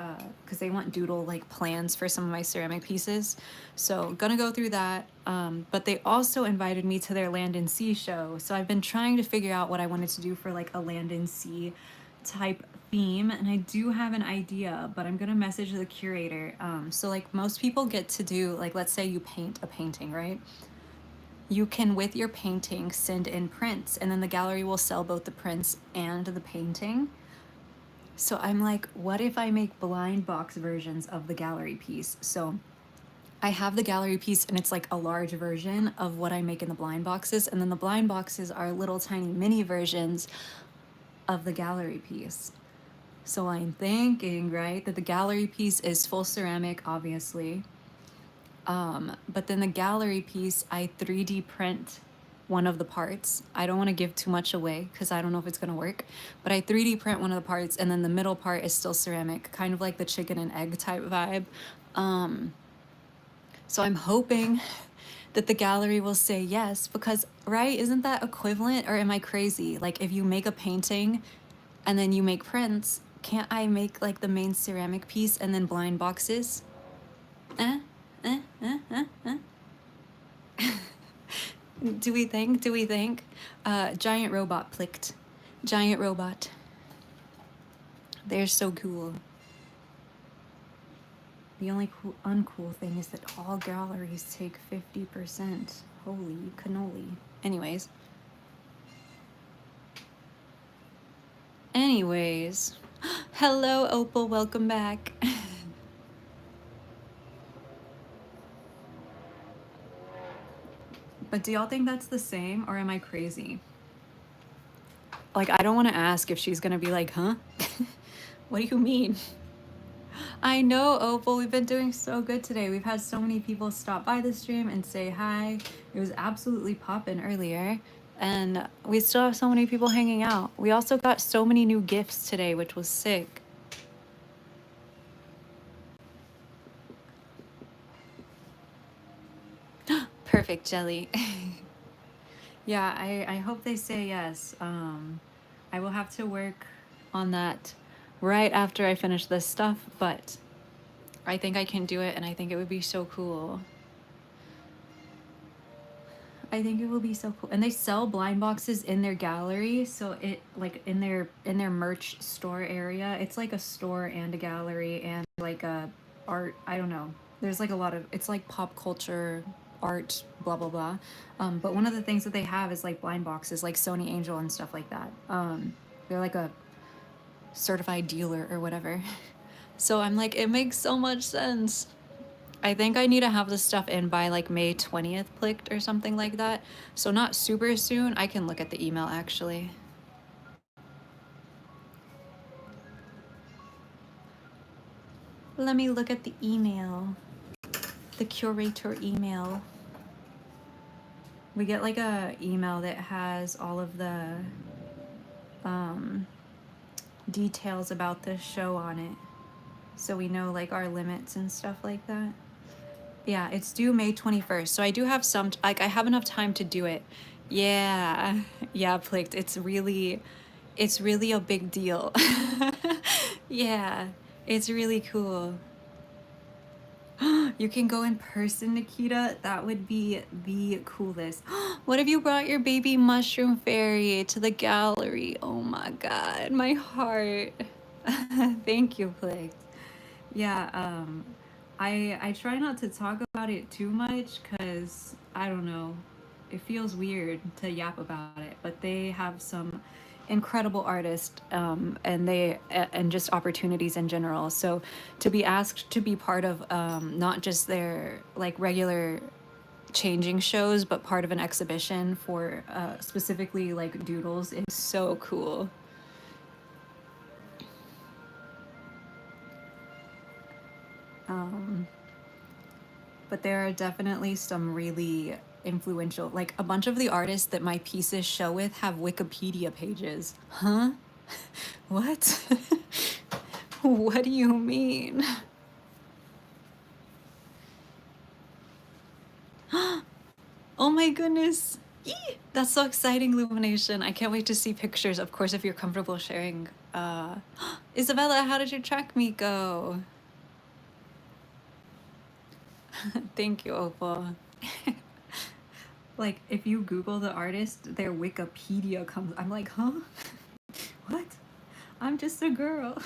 because they want doodle like plans for some of my ceramic pieces, so gonna go through that. But they also invited me to their Land and Sea show, so I've been trying to figure out what I wanted to do for like a Land and Sea type theme, and I do have an idea, but I'm gonna message the curator. So like most people get to do, like, let's say you paint a painting, right? You can, with your painting, send in prints, and then the gallery will sell both the prints and the painting. So I'm like, what if I make blind box versions of the gallery piece? So I have the gallery piece and it's like a large version of what I make in the blind boxes, and then the blind boxes are little tiny mini versions of the gallery piece. So I'm thinking, right, that the gallery piece is full ceramic, obviously. But then the gallery piece, I 3D print one of the parts. I don't want to give too much away because I don't know if it's going to work. But I 3D print one of the parts, and then the middle part is still ceramic, kind of like the chicken and egg type vibe. So I'm hoping that the gallery will say yes, because, right, isn't that equivalent, or am I crazy? Like, if you make a painting and then you make prints, can't I make like the main ceramic piece and then blind boxes? Eh? Do we think? Giant robot plicked. Giant robot. They're so cool. The only uncool thing is that all galleries take 50%. Holy cannoli. Anyways. Hello, Opal. Welcome back. But do y'all think that's the same, or am I crazy? Like, I don't want to ask if she's gonna be like, huh? What do you mean? I know, Opal. We've been doing so good today. We've had so many people stop by the stream and say hi. It was absolutely poppin' earlier. And we still have so many people hanging out. We also got so many new gifts today, which was sick. Perfect, Jelly. Yeah, I hope they say yes. I will have to work on that right after I finish this stuff, but I think I can do it, and I think it would be so cool. I think it will be so cool. And they sell blind boxes in their gallery, so it like in their merch store area. It's like a store and a gallery and like a art, I don't know. There's like a lot of, it's like pop culture art, blah blah blah. But one of the things that they have is like blind boxes, like Sony Angel and stuff like that. They're like a certified dealer or whatever. So I'm like, it makes so much sense. I think I need to have this stuff in by like May 20th clicked or something like that. So not super soon. I can look at the email actually. Let me look at the email. The curator email. We get like a email that has all of the details about the show on it. So we know like our limits and stuff like that. Yeah, it's due May 21st. So I do have some, like I have enough time to do it. Yeah. Yeah, Plicked. It's really a big deal. Yeah, it's really cool. You can go in person, Nikita. That would be the coolest. What if you brought your baby mushroom fairy to the gallery? Oh my god, my heart. Thank you, Plicked. Yeah, I try not to talk about it too much because I don't know, it feels weird to yap about it. But they have some incredible artists, and just opportunities in general. So to be asked to be part of not just their like regular changing shows, but part of an exhibition for specifically like doodles is so cool. But there are definitely some really influential, like a bunch of the artists that my pieces show with have Wikipedia pages. Huh? What? What do you mean? Oh my goodness. Eee! That's so exciting, Illumination. I can't wait to see pictures, of course, if you're comfortable sharing. Isabella, how did your track meet go? Thank you, Opal. Like, if you Google the artist, their Wikipedia comes. I'm like, huh? What? I'm just a girl.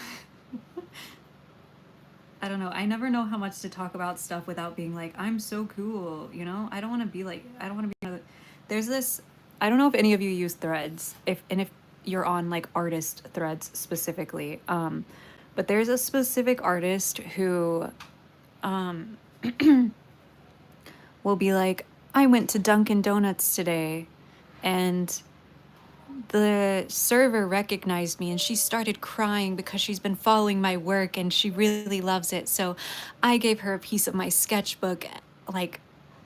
I don't know. I never know how much to talk about stuff without being like, I'm so cool, you know? I don't want to be like, I don't want to be. There's this. I don't know if any of you use Threads, if you're on like artist Threads specifically. But there's a specific artist who, will be like, I went to Dunkin' Donuts today, and the server recognized me and she started crying because she's been following my work and she really loves it. So I gave her a piece of my sketchbook. Like,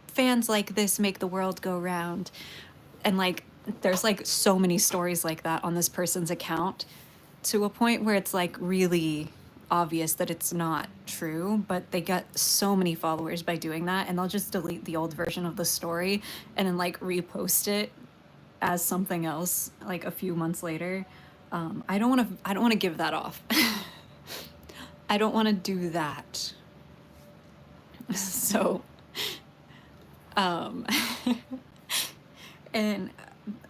fans like this make the world go round. And like, there's like so many stories like that on this person's account, to a point where it's like really obvious that it's not true, but they get so many followers by doing that, and they'll just delete the old version of the story and then like repost it as something else like a few months later. I don't want to give that off. I don't want to do that. So and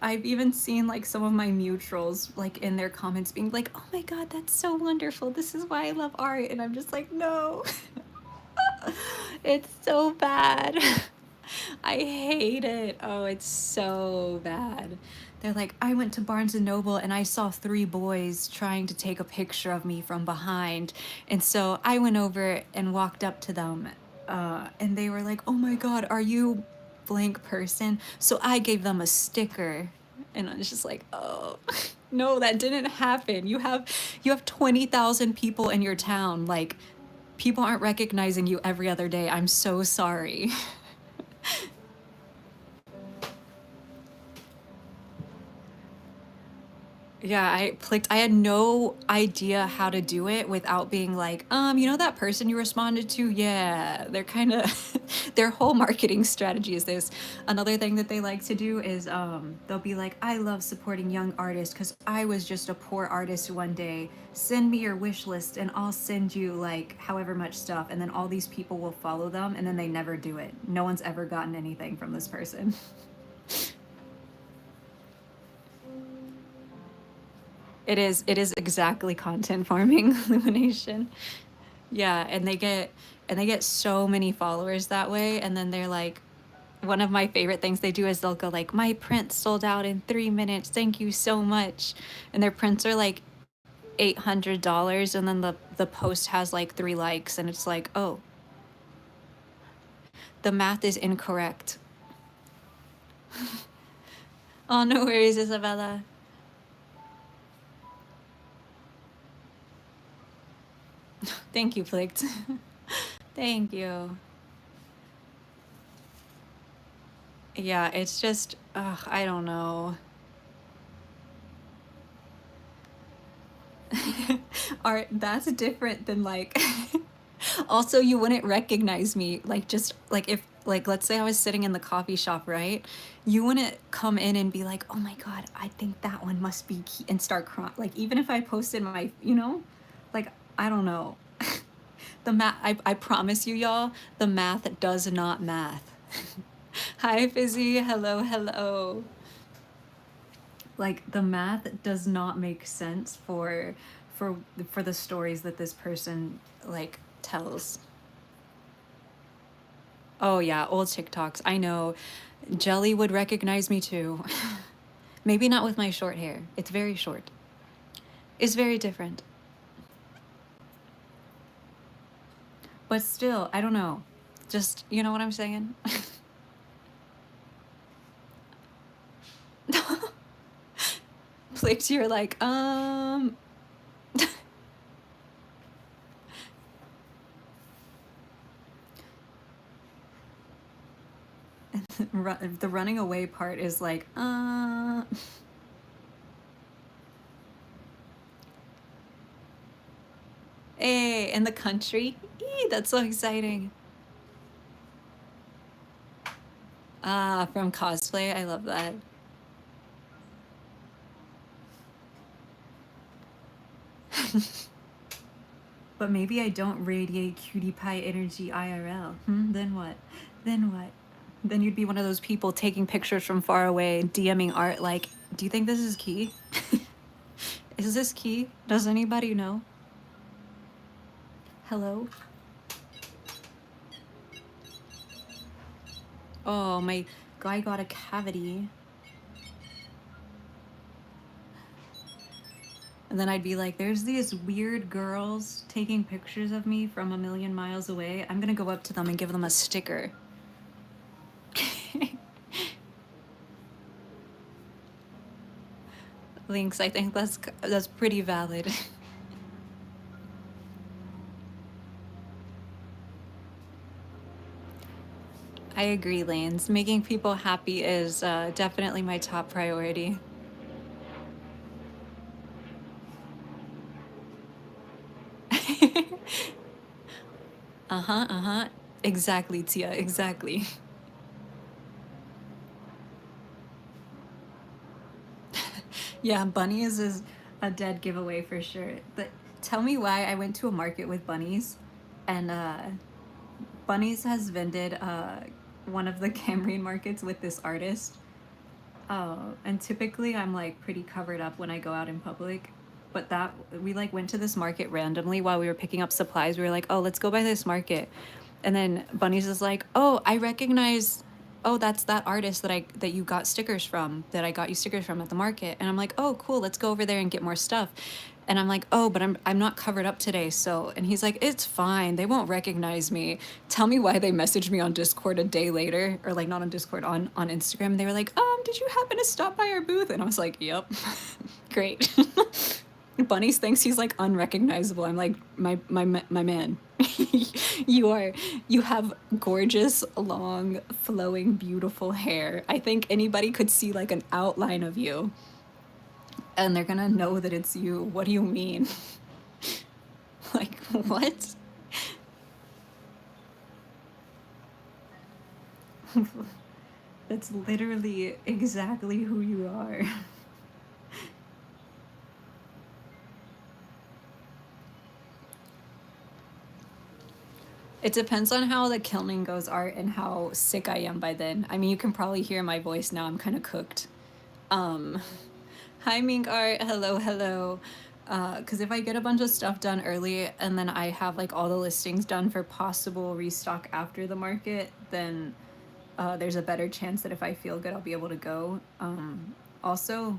I've even seen like some of my mutuals like in their comments being like, oh my god, that's so wonderful, this is why I love art. And I'm just like, no. It's so bad. I hate it. Oh, it's so bad. They're like, I went to Barnes and Noble and I saw three boys trying to take a picture of me from behind. And so I went over and walked up to them. And they were like, oh my God, are you blank person? So I gave them a sticker. And I was just like, oh, no, that didn't happen. You have 20,000 people in your town. Like, people aren't recognizing you every other day. I'm so sorry. Yeah, I clicked. I had no idea how to do it without being like, that person you responded to? Yeah, they're kind of, their whole marketing strategy is this. Another thing that they like to do is they'll be like, I love supporting young artists because I was just a poor artist one day. Send me your wish list and I'll send you like however much stuff. And then all these people will follow them and then they never do it. No one's ever gotten anything from this person. It is exactly content farming illumination. Yeah, and they get so many followers that way, and then they're like, one of my favorite things they do is they'll go like, my print sold out in 3 minutes, thank you so much. And their prints are like $800, and then the post has like 3 likes, and it's like, oh, the math is incorrect. Oh, no worries, Isabella. Thank you, Plict. Thank you. Yeah, it's just, I don't know. Art, that's different than like, also, you wouldn't recognize me. Like, just like if, like, let's say I was sitting in the coffee shop, right? You wouldn't come in and be like, oh my God, I think that one must be key, and start crying. Like, even if I posted like, I don't know. The math, I promise you, y'all, the math does not math. Hi, Fizzy. Hello, hello. Like, the math does not make sense for for the stories that this person like tells. Oh yeah, old TikToks. I know. Jelly would recognize me too. Maybe not with my short hair. It's very short. It's very different. But still, I don't know. Just, you know what I'm saying? Flakes, you're like, the running away part is like, Hey, in the country? Eee, that's so exciting. Ah, from cosplay. I love that. But maybe I don't radiate cutie pie energy IRL. Then what? Then what? Then you'd be one of those people taking pictures from far away, DMing art like, do you think this is key? Is this key? Does anybody know? Hello? Oh, my guy got a cavity. And then I'd be like, there's these weird girls taking pictures of me from a million miles away. I'm gonna go up to them and give them a sticker. Links, I think that's pretty valid. I agree, Lanes. Making people happy is definitely my top priority. Uh-huh, uh-huh. Exactly, Tia, exactly. Yeah, bunnies is a dead giveaway for sure. But tell me why I went to a market with bunnies, and Bunnies has vended one of the Cambrian markets with this artist. And typically I'm like pretty covered up when I go out in public. But that we like went to this market randomly while we were picking up supplies. We were like, oh, let's go by this market. And then Bunnies is like, oh, I recognize oh, that's that artist that you got stickers from, that I got you stickers from at the market. And I'm like, oh, cool, let's go over there and get more stuff. And I'm like, oh, but I'm not covered up today. So, and he's like, it's fine. They won't recognize me. Tell me why they messaged me on Discord a day later, or like not on Discord, on Instagram. They were like, did you happen to stop by our booth? And I was like, yep. Great. Bunnies thinks he's like unrecognizable. I'm like, my man. You have gorgeous, long, flowing, beautiful hair. I think anybody could see like an outline of you and they're gonna know that it's you. What do you mean? Like, what? That's literally exactly who you are. It depends on how the kilning goes, Art, and how sick I am by then. I mean, you can probably hear my voice now. I'm kind of cooked. Um, Hi, Mink Art. Hello, hello. Because if I get a bunch of stuff done early and then I have like all the listings done for possible restock after the market, then there's a better chance that if I feel good, I'll be able to go. Also,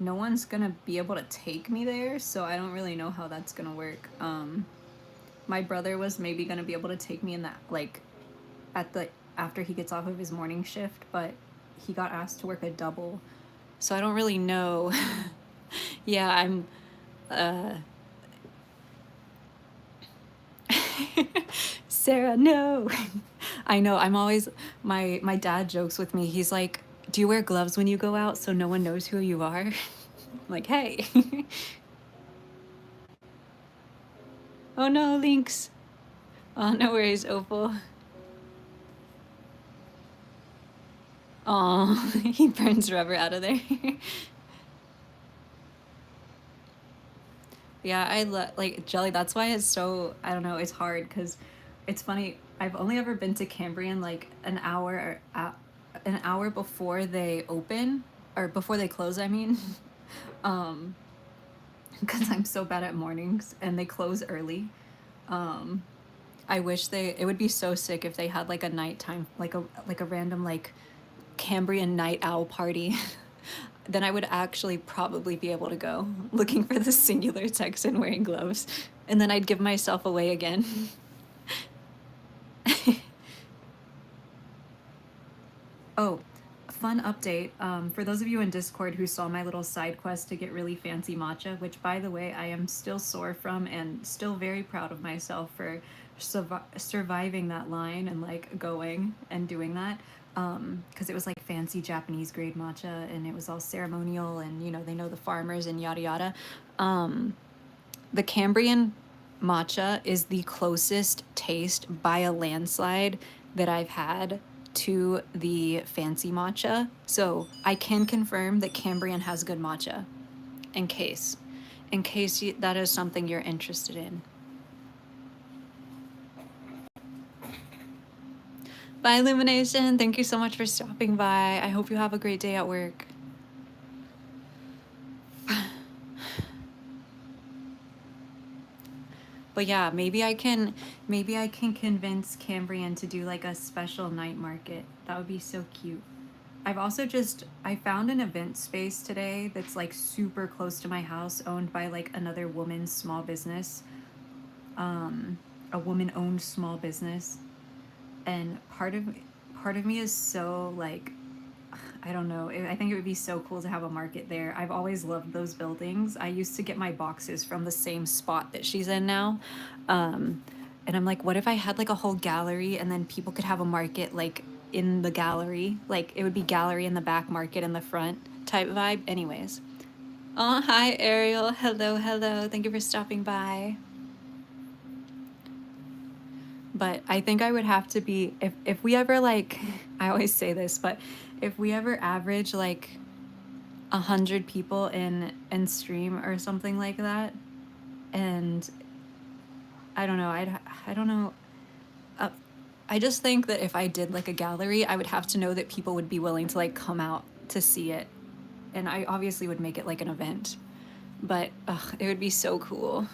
no one's gonna be able to take me there, so I don't really know how that's gonna work. My brother was maybe gonna be able to take me in that, like, at the after he gets off of his morning shift, but he got asked to work a double, so I don't really know. Yeah, I'm uh Sarah, no. I know, I'm always my dad jokes with me. He's like, "Do you wear gloves when you go out so no one knows who you are?" Like, "Hey." Oh no, Lynx. Oh, no worries, Opal. Oh, he burns rubber out of there. Yeah, I like jelly. That's why it's so, I don't know, it's hard because it's funny. I've only ever been to Cambrian like an hour before they open, or before they close, I mean. Um, because I'm so bad at mornings and they close early. Um, I wish it would be so sick if they had like a nighttime, like a random like Cambrian night owl party. Then I would actually probably be able to go looking for the singular Texan wearing gloves. And then I'd give myself away again. Oh, fun update. For those of you in Discord who saw my little side quest to get really fancy matcha, which by the way, I am still sore from and still very proud of myself for surviving that line and like going and doing that. Because it was like fancy Japanese grade matcha and it was all ceremonial and you know, they know the farmers and yada yada. The Cambrian matcha is the closest taste by a landslide that I've had to the fancy matcha. So I can confirm that Cambrian has good matcha in case that is something you're interested in. Bye, Illumination. Thank you so much for stopping by. I hope you have a great day at work. But yeah, maybe I can convince Cambrian to do like a special night market. That would be so cute. I found an event space today that's like super close to my house, owned by like another woman's small business. A woman-owned small business. And part of me is so like, I don't know. I think it would be so cool to have a market there. I've always loved those buildings. I used to get my boxes from the same spot that she's in now. And I'm like, what if I had like a whole gallery and then people could have a market like in the gallery? Like it would be gallery in the back, market in the front type vibe. Anyways. Oh, hi, Ariel. Hello, hello. Thank you for stopping by. But I think I would have to be, if we ever like, I always say this, but if we ever average like 100 people in stream or something like that, and I don't know, I don't know, I just think that if I did like a gallery, I would have to know that people would be willing to like come out to see it, and I obviously would make it like an event, but it would be so cool.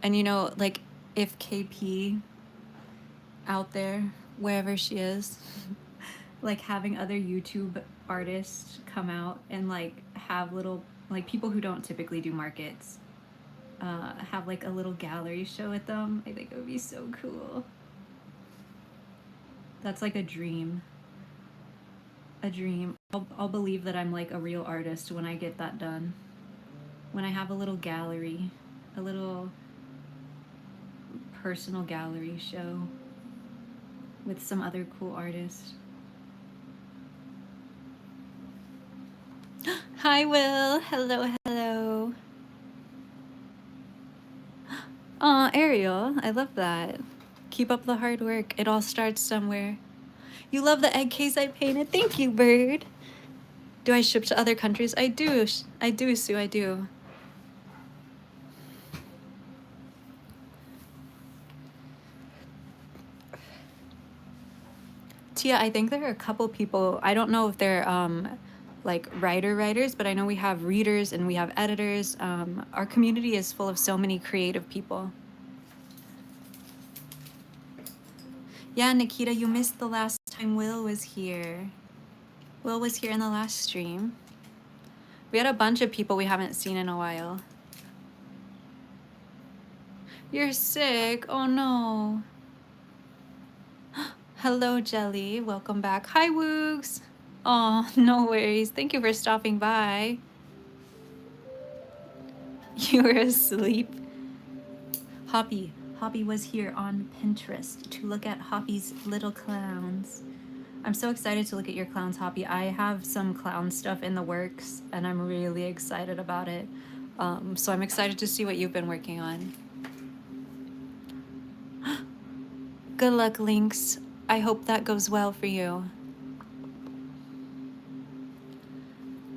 And you know, like if KP out there, wherever she is. Like having other YouTube artists come out and like have little, like people who don't typically do markets, have like a little gallery show with them. I think it would be so cool. That's like a dream. A dream. I'll believe that I'm like a real artist when I get that done. When I have a little gallery, a little personal gallery show with some other cool artists. Hi, Will. Hello, hello. Aw, Ariel. I love that. Keep up the hard work. It all starts somewhere. You love the egg case I painted? Thank you, bird. Do I ship to other countries? I do. I do, Sue. I do. Tia, I think there are a couple people. I don't know if they're like writers, but I know we have readers and we have editors. Our community is full of so many creative people. Yeah, Nikita, you missed the last time Will was here. Will was here in the last stream. We had a bunch of people we haven't seen in a while. You're sick? Oh no. Hello, Jelly. Welcome back. Hi, Woogs. Oh, no worries. Thank you for stopping by. You were asleep. Hoppy. Hoppy was here on Pinterest to look at Hoppy's little clowns. I'm so excited to look at your clowns, Hoppy. I have some clown stuff in the works, and I'm really excited about it. So I'm excited to see what you've been working on. Good luck, Lynx. I hope that goes well for you.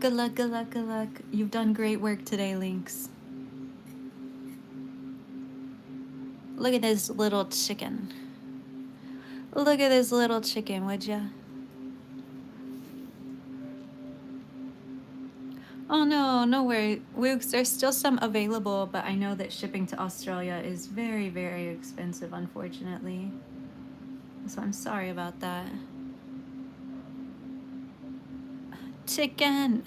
Good luck, good luck, good luck. You've done great work today, Lynx. Look at this little chicken. Look at this little chicken, would ya? Oh no, no worry. Wooks, there's still some available, but I know that shipping to Australia is very expensive, unfortunately. So I'm sorry about that. Chicken!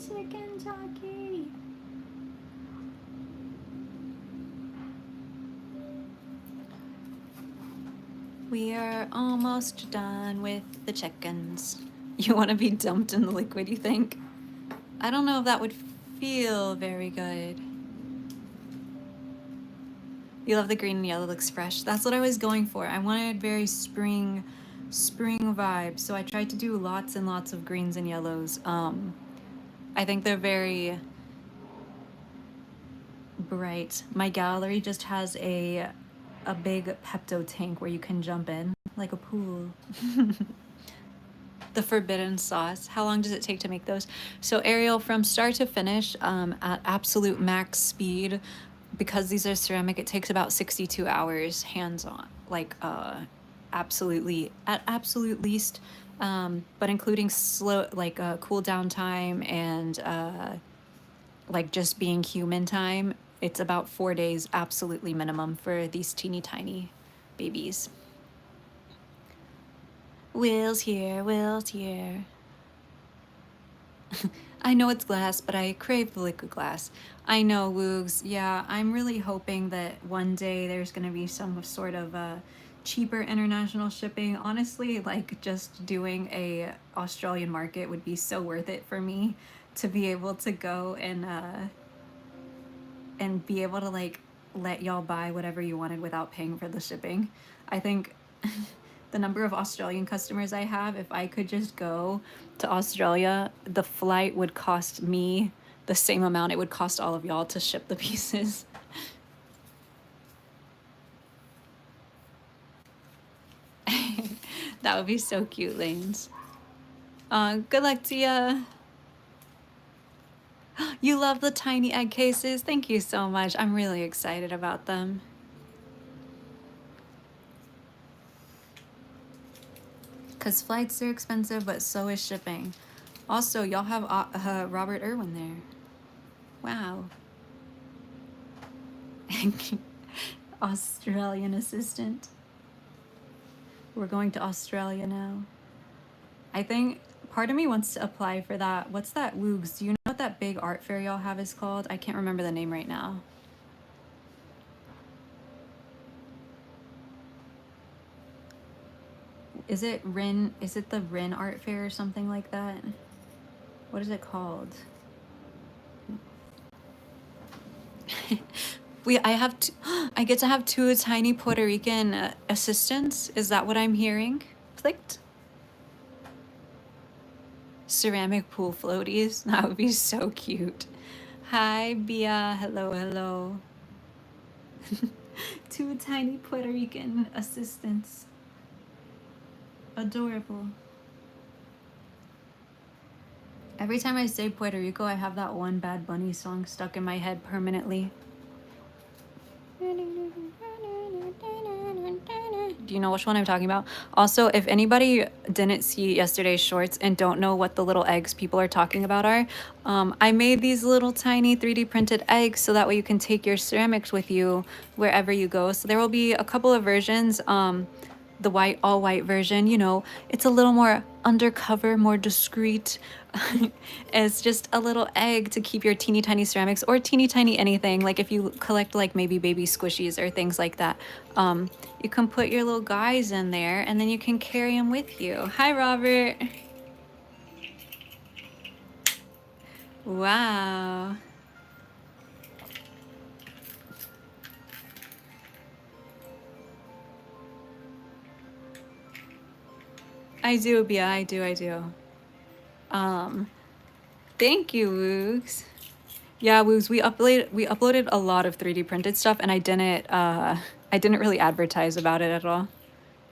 Chicken jockey! We are almost done with the chickens. You want to be dumped in the liquid, you think? I don't know if that would feel very good. You love the green and yellow, looks fresh. That's what I was going for. I wanted very spring vibes, so I tried to do lots and lots of greens and yellows. I think they're very bright. My gallery just has a big pepto tank where you can jump in, like a pool. The forbidden sauce. How long does it take to make those? So Ariel, from start to finish, at absolute max speed, because these are ceramic, it takes about 62 hours hands-on, like absolutely, at absolute least, but including slow, like cool down time and like just being human time, it's about 4 days absolutely minimum for these teeny tiny babies. Will's here, Will's here. I know it's glass, but I crave the liquid glass. I know, Woogs. Yeah, I'm really hoping that one day there's going to be some sort of cheaper international shipping. Honestly, like just doing a Australian market would be so worth it for me to be able to go and be able to like let y'all buy whatever you wanted without paying for the shipping. I think the number of Australian customers I have, if I could just go to Australia, the flight would cost me the same amount it would cost all of y'all to ship the pieces. That would be so cute, Lanes. Good luck to ya. You love the tiny egg cases. Thank you so much. I'm really excited about them. Because flights are expensive, but so is shipping. Also, y'all have Robert Irwin there. Wow. Australian assistant. We're going to Australia now. I think part of me wants to apply for that. What's that, Woogs? Do you know what that big art fair y'all have is called? I can't remember the name right now. Is it Rin? Is it the Rin Art Fair or something like that? What is it called? I get to have two tiny Puerto Rican assistants. Is that what I'm hearing? Clicked. Ceramic pool floaties. That would be so cute. Hi, Bia. Hello, hello. Two tiny Puerto Rican assistants. Adorable. Every time I say Puerto Rico, I have that one Bad Bunny song stuck in my head permanently. Do you know which one I'm talking about? Also, if anybody didn't see yesterday's shorts and don't know what the little eggs people are talking about are, I made these little tiny 3D printed eggs so that way you can take your ceramics with you wherever you go. So there will be a couple of versions. The white, all white version, you know, it's a little more undercover, more discreet. It's just a little egg to keep your teeny tiny ceramics or teeny tiny anything. Like if you collect like maybe baby squishies or things like that, you can put your little guys in there and then you can carry them with you. Hi, Robert. Wow. I do, Bia, I do. Thank you, Woogs. Yeah, Woogs, we uploaded a lot of 3D printed stuff and I didn't really advertise about it at all.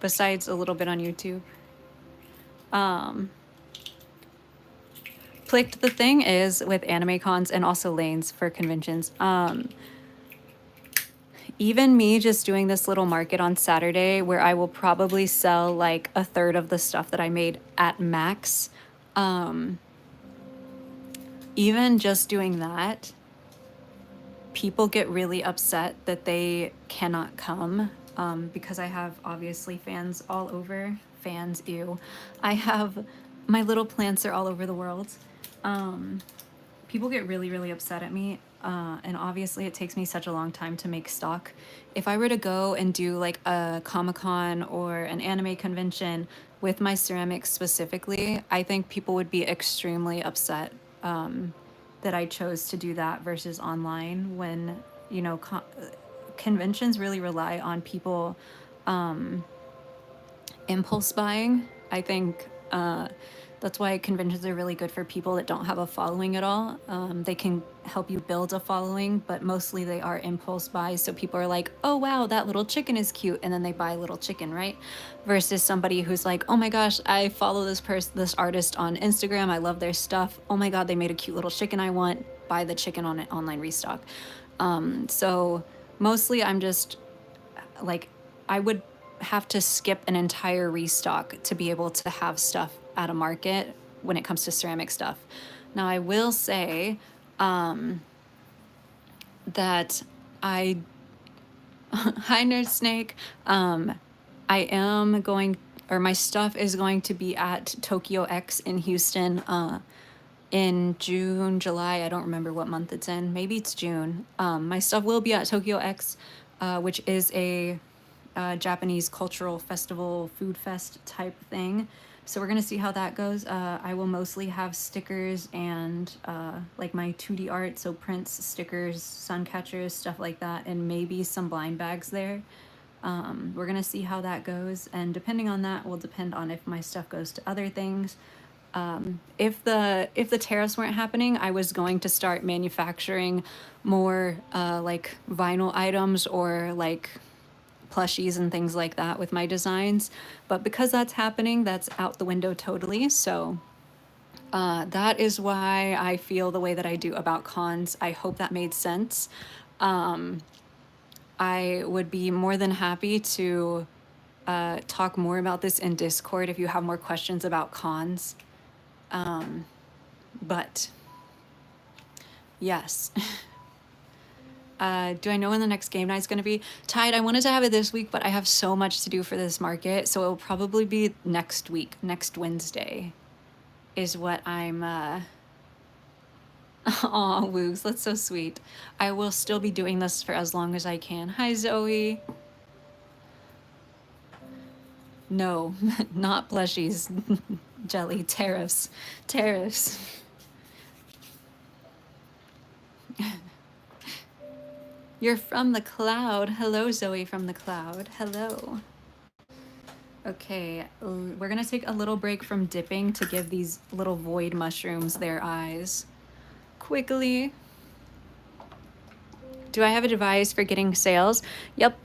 Besides a little bit on YouTube. Plicked, the thing is with anime cons and also lanes for conventions, even me just doing this little market on Saturday where I will probably sell like a third of the stuff that I made at max, even just doing that, people get really upset that they cannot come, because I have obviously fans all over. Fans, ew. I have my little plants are all over the world. People get really, really upset at me. And obviously it takes me such a long time to make stock. If I were to go and do like a Comic-Con or an anime convention with my ceramics specifically, I think people would be extremely upset, that I chose to do that versus online when, you know, conventions really rely on people impulse buying. I think that's why conventions are really good for people that don't have a following at all. They can help you build a following, but mostly they are impulse buys. So people are like, oh, wow, that little chicken is cute. And then they buy a little chicken, right? Versus somebody who's like, oh my gosh, I follow this artist on Instagram. I love their stuff. Oh my God, they made a cute little chicken I want. Buy the chicken on an online restock. So mostly I'm just like, I would have to skip an entire restock to be able to have stuff at a market when it comes to ceramic stuff. Now, I will say that I, hi, Nerd Snake, I am going, or my stuff is going to be at Tokyo X in Houston in June, July. I don't remember what month it's in. Maybe it's June. My stuff will be at Tokyo X, which is a Japanese cultural festival, food fest type thing. So we're gonna see how that goes. I will mostly have stickers and like my 2D art, so prints, stickers, sun catchers, stuff like that, and maybe some blind bags there. We're gonna see how that goes, and depending on that will depend on if my stuff goes to other things. If the tariffs weren't happening, I was going to start manufacturing more like vinyl items or like plushies and things like that with my designs. But because that's happening, that's out the window totally. So that is why I feel the way that I do about cons. I hope that made sense. I would be more than happy to talk more about this in Discord if you have more questions about cons. But yes. Do I know when the next game night's gonna be? Tide, I wanted to have it this week, but I have so much to do for this market, so it'll probably be next week, next Wednesday, is what I'm. Aw, Woogs, that's so sweet. I will still be doing this for as long as I can. Hi, Zoe. No, not plushies. Jelly, tariffs, tariffs. You're from the cloud. Hello, Zoe from the cloud. Hello. Okay, we're gonna take a little break from dipping to give these little void mushrooms their eyes. Quickly. Do I have a device for getting sales? Yep.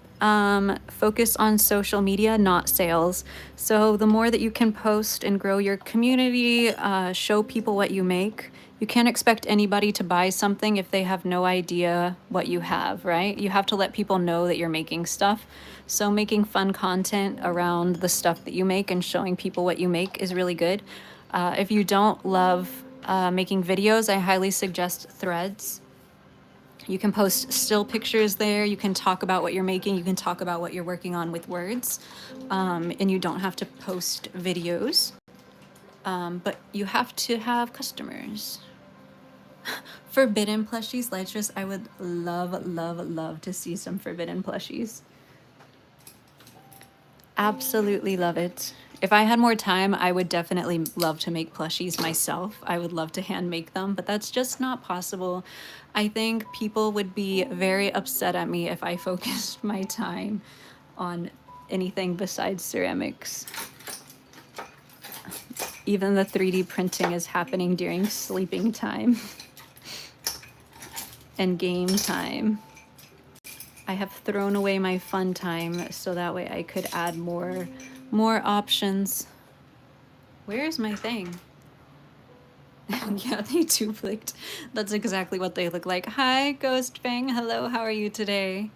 Focus on social media, not sales. So the more that you can post and grow your community, show people what you make. You can't expect anybody to buy something if they have no idea what you have, right? You have to let people know that you're making stuff. So making fun content around the stuff that you make and showing people what you make is really good. If you don't love making videos, I highly suggest Threads. You can post still pictures there. You can talk about what you're making. You can talk about what you're working on with words. And you don't have to post videos. But you have to have customers. Forbidden plushies, Lytrus. I would love, love, love to see some forbidden plushies. Absolutely love it. If I had more time, I would definitely love to make plushies myself. I would love to hand make them, but that's just not possible. I think people would be very upset at me if I focused my time on anything besides ceramics. Even the 3D printing is happening during sleeping time and game time. I have thrown away my fun time so that way I could add more options. Where is my thing? Yeah, they two-flicked. That's exactly what they look like. Hi, Ghost Fang. Hello, how are you today?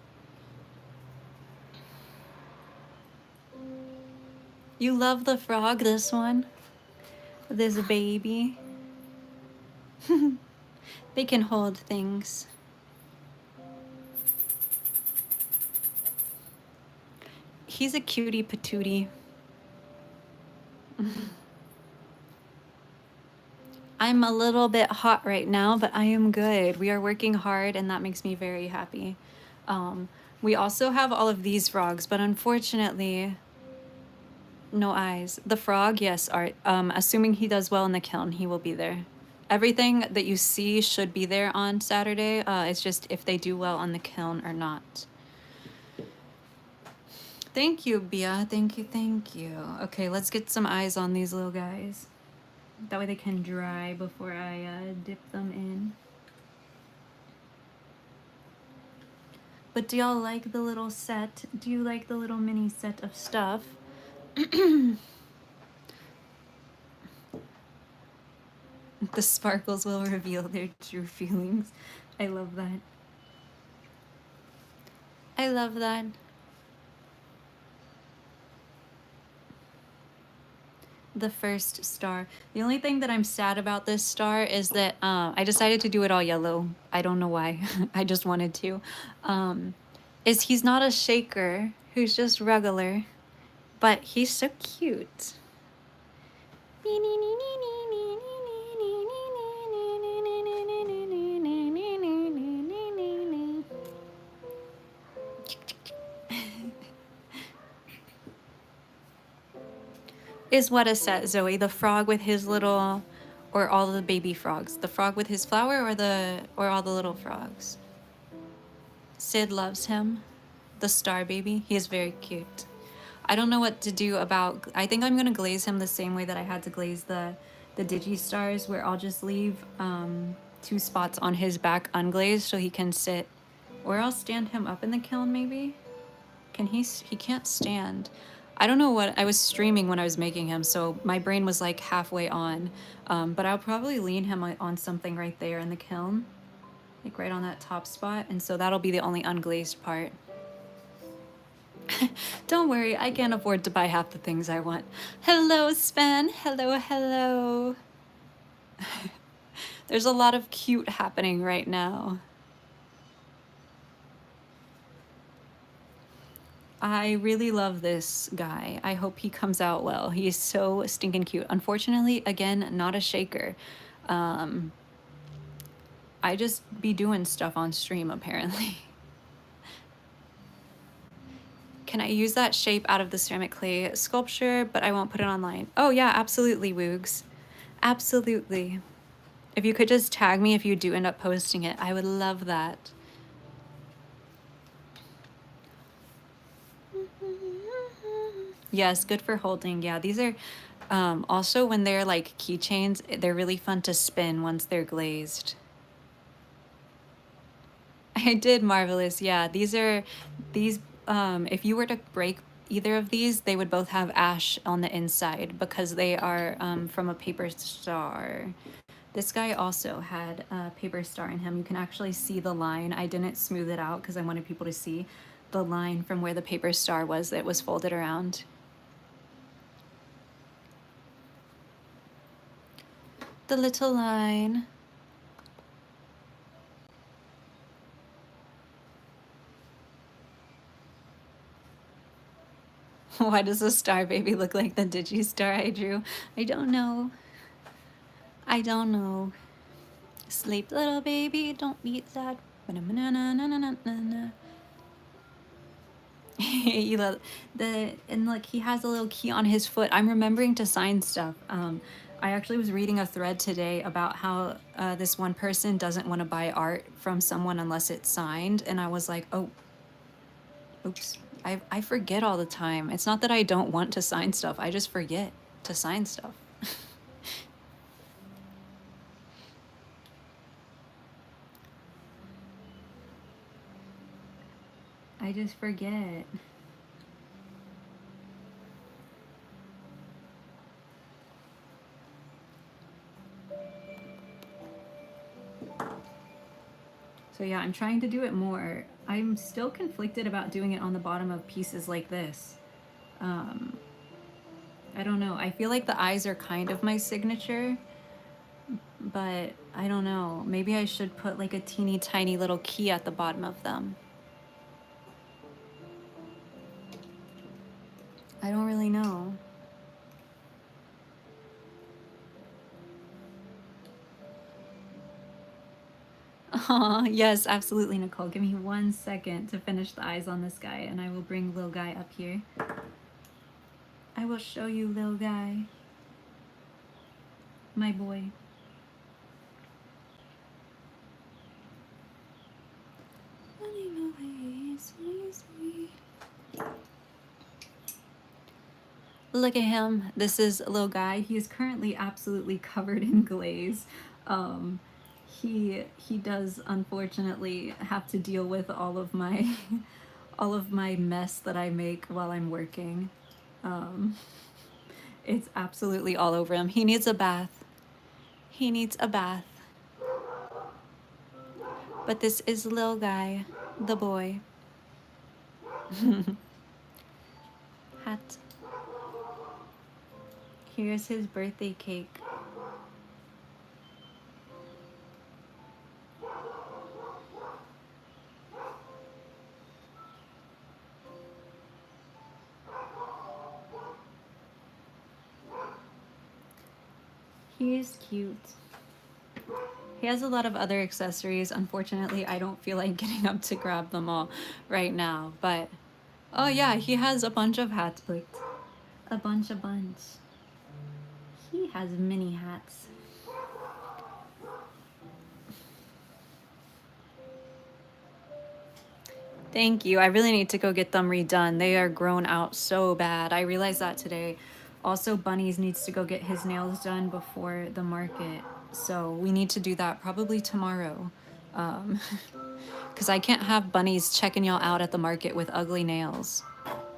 You love the frog, this one? This baby? They can hold things. He's a cutie patootie. I'm a little bit hot right now, but I am good. We are working hard, and that makes me very happy. We also have all of these frogs, but unfortunately, no eyes. The frog, yes, Art. Assuming he does well in the kiln, he will be there. Everything that you see should be there on Saturday. It's just if they do well on the kiln or not. Thank you, Bia. Thank you, thank you. Okay, let's get some eyes on these little guys. That way they can dry before I dip them in. But do y'all like the little set? Do you like the little mini set of stuff? The sparkles will reveal their true feelings. I love that. I love that. The first star. The only thing that I'm sad about this star is that I decided to do it all yellow. I don't know why. I just wanted to. Is he's not a shaker who's just regular, but he's so cute. Is what a set, Zoe. The frog with his little, or all the baby frogs. The frog with his flower, or all the little frogs. Sid loves him. The star baby. He is very cute. I don't know what to do about. I think I'm gonna glaze him the same way that I had to glaze the digi stars, where I'll just leave 2 spots on his back unglazed so he can sit, or I'll stand him up in the kiln maybe. Can he can't stand. I don't know what, I was streaming when I was making him, so my brain was like halfway on. But I'll probably lean him on something right there in the kiln, like right on that top spot, and so that'll be the only unglazed part. Don't worry, I can't afford to buy half the things I want. Hello, Sven. Hello, hello. There's a lot of cute happening right now. I really love this guy. I hope he comes out well. He is so stinking cute. Unfortunately, again, not a shaker. Um, I just be doing stuff on stream apparently. Can I use that shape out of the ceramic clay sculpture, but I won't put it online? Oh yeah, absolutely, Woogs. Absolutely. If you could just tag me if you do end up posting it, I would love that. Yes, good for holding. Yeah, these are also when they're like keychains, they're really fun to spin once they're glazed. I did marvelous. Yeah, these if you were to break either of these, they would both have ash on the inside because they are from a paper star. This guy also had a paper star in him. You can actually see the line. I didn't smooth it out because I wanted people to see the line from where the paper star was that was folded around. The little line. Why does the star baby look like the digi star I drew? I don't know. I don't know. Sleep, little baby, don't need that. You love and like he has a little key on his foot. I'm remembering to sign stuff. I actually was reading a thread today about how this one person doesn't want to buy art from someone unless it's signed, and I was like, oh, oops. I forget all the time. It's not that I don't want to sign stuff. I just forget to sign stuff. I just forget. So yeah, I'm trying to do it more. I'm still conflicted about doing it on the bottom of pieces like this. I don't know. I feel like the eyes are kind of my signature, but I don't know. Maybe I should put like a teeny tiny little key at the bottom of them. I don't really know. Aw, yes, absolutely, Nicole. Give me 1 second to finish the eyes on this guy, and I will bring Lil Guy up here. I will show you Lil Guy. My boy. Look at him. This is Lil Guy. He is currently absolutely covered in glaze. Um, he does unfortunately have to deal with all of my all of my mess that I make while I'm working. It's absolutely all over him. He needs a bath. He needs a bath. But this is Lil Guy, the boy. Hat. Here's his birthday cake. He is cute. He has a lot of other accessories. Unfortunately, I don't feel like getting up to grab them all right now. But, oh yeah, he has a bunch of hats picked. A bunch. He has many hats. Thank you. I really need to go get them redone. They are grown out so bad. I realized that today. Also, Bunnies needs to go get his nails done before the market. So we need to do that probably tomorrow. Because I can't have Bunnies checking y'all out at the market with ugly nails.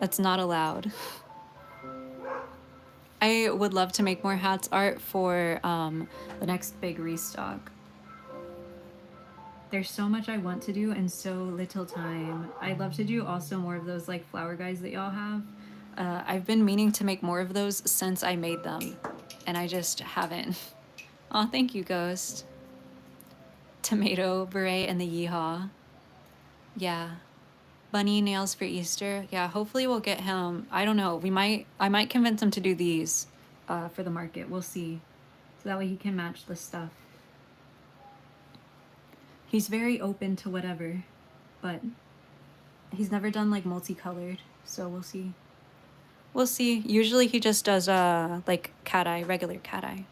That's not allowed. I would love to make more hats art for the next big restock. There's so much I want to do and so little time. I'd love to do also more of those like flower guys that y'all have. I've been meaning to make more of those since I made them, and I just haven't. Oh, thank you, Ghost. Tomato beret and the yeehaw. Yeah. Bunny nails for Easter. Yeah, hopefully we'll get him. I don't know. I might convince him to do these for the market. We'll see. So that way he can match the stuff. He's very open to whatever, but he's never done like multicolored, so we'll see. We'll see. Usually he just does like cat eye, regular cat eye.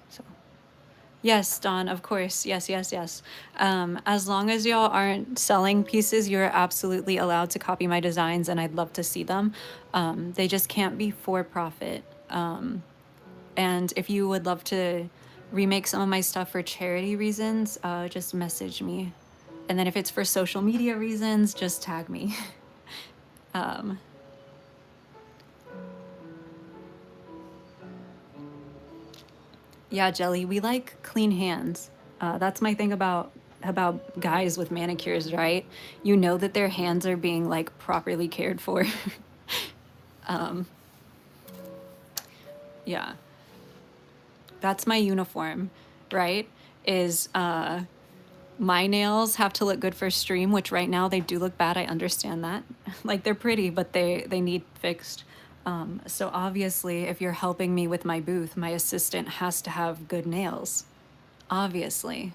So yes, Dawn, of course. Yes, yes, yes. As long as y'all aren't selling pieces, you're absolutely allowed to copy my designs, and I'd love to see them. They just can't be for profit. And if you would love to remake some of my stuff for charity reasons, just message me. And then if it's for social media reasons, just tag me. Yeah, Jelly, we like clean hands. That's my thing about guys with manicures, right? You know that their hands are being like properly cared for. Yeah. That's my uniform, right? Is my nails have to look good for stream, which right now they do look bad. I understand that. Like they're pretty, but they need fixed. So obviously, if you're helping me with my booth, my assistant has to have good nails. Obviously.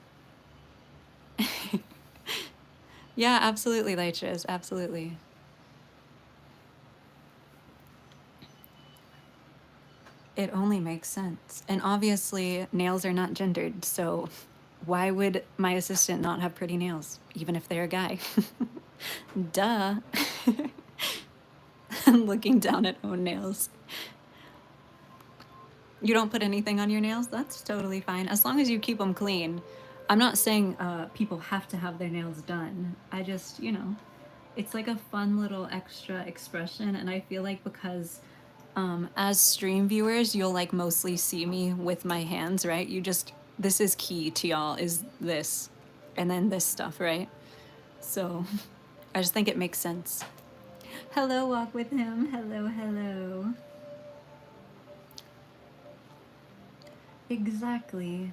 Yeah, absolutely, Leitches. Absolutely. It only makes sense. And obviously, nails are not gendered, so why would my assistant not have pretty nails, even if they're a guy? Duh. I'm looking down at own nails. You don't put anything on your nails? That's totally fine, as long as you keep them clean. I'm not saying people have to have their nails done. I just, you know, it's like a fun little extra expression, and I feel like because as stream viewers, you'll like mostly see me with my hands, right? You just, this is key to y'all, is this, and then this stuff, right? So I just think it makes sense. Hello, walk with him. Hello, hello. Exactly.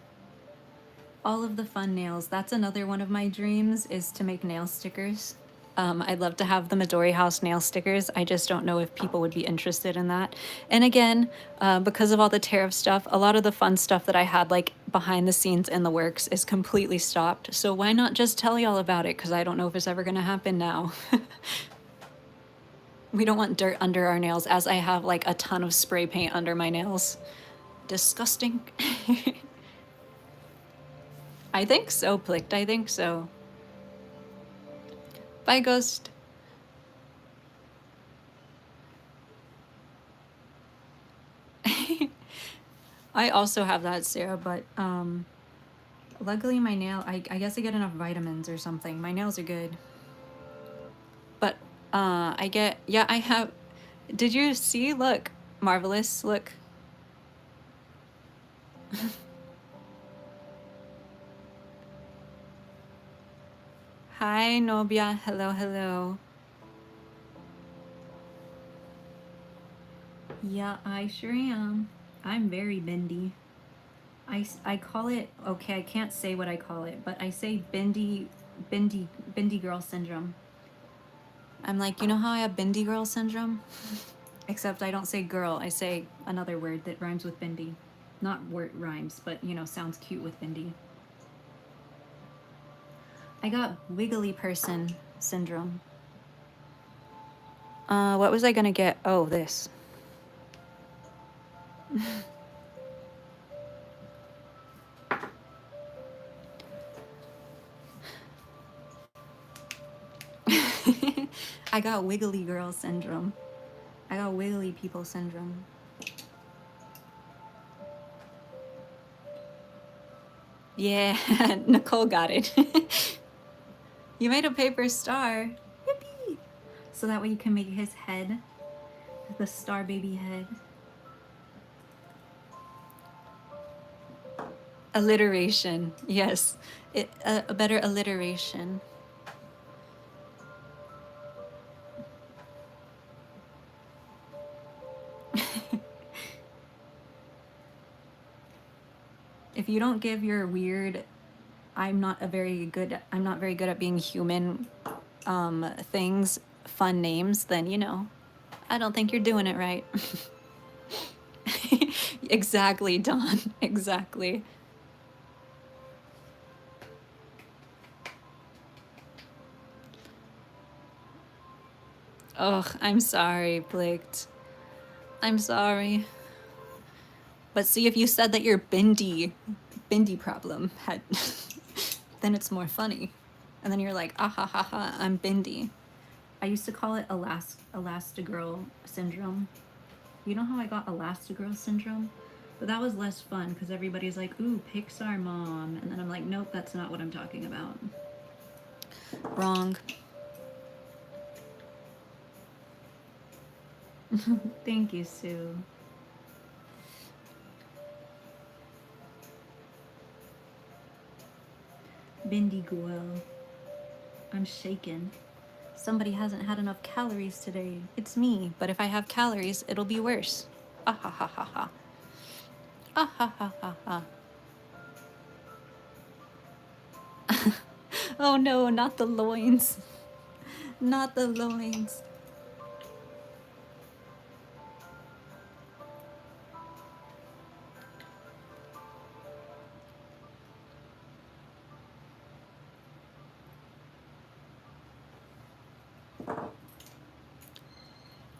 All of the fun nails. That's another one of my dreams, is to make nail stickers. I'd love to have the Midori House nail stickers. I just don't know if people would be interested in that. And again, because of all the tariff stuff, a lot of the fun stuff that I had like behind the scenes in the works is completely stopped. So why not just tell y'all about it? Because I don't know if it's ever going to happen now. We don't want dirt under our nails, as I have like a ton of spray paint under my nails. Disgusting. I think so, Plicked. I think so. Bye, Ghost. I also have that, Sarah, but luckily my nail, I guess I get enough vitamins or something. My nails are good. But I get, yeah, I have, did you see? Look, Marvelous, look. Hi, Nobia. Hello, hello. Yeah, I sure am. I'm very bendy. I call it, okay, I can't say what I call it, but I say bendy girl syndrome. I'm like, you know how I have bendy girl syndrome? Except I don't say girl, I say another word that rhymes with bendy. Not word rhymes, but you know, sounds cute with bendy. I got wiggly person syndrome. What was I gonna get? Oh, this. I got wiggly girl syndrome. I got wiggly people syndrome. Yeah, Nicole got it. You made a paper star. Yippee! So that way you can make his head, the star baby head. Alliteration, yes. A better alliteration. If you don't give your weird, I'm not very good at being human things fun names, then, you know, I don't think you're doing it right. Exactly, Dawn. Exactly. Ugh, I'm sorry, Blake. I'm sorry. But see, if you said that your bindi problem had, then it's more funny. And then you're like, ah ha ha ha, I'm bindi. I used to call it Elastigirl syndrome. You know how I got Elastigirl syndrome? But that was less fun because everybody's like, ooh, Pixar mom. And then I'm like, nope, that's not what I'm talking about. Wrong. Thank you, Sue. Bindi Guel. I'm shaken. Somebody hasn't had enough calories today. It's me, but if I have calories, it'll be worse. Ah ha ha ha ha. Ah ha ha ha ha. Oh no, not the loins. Not the loins.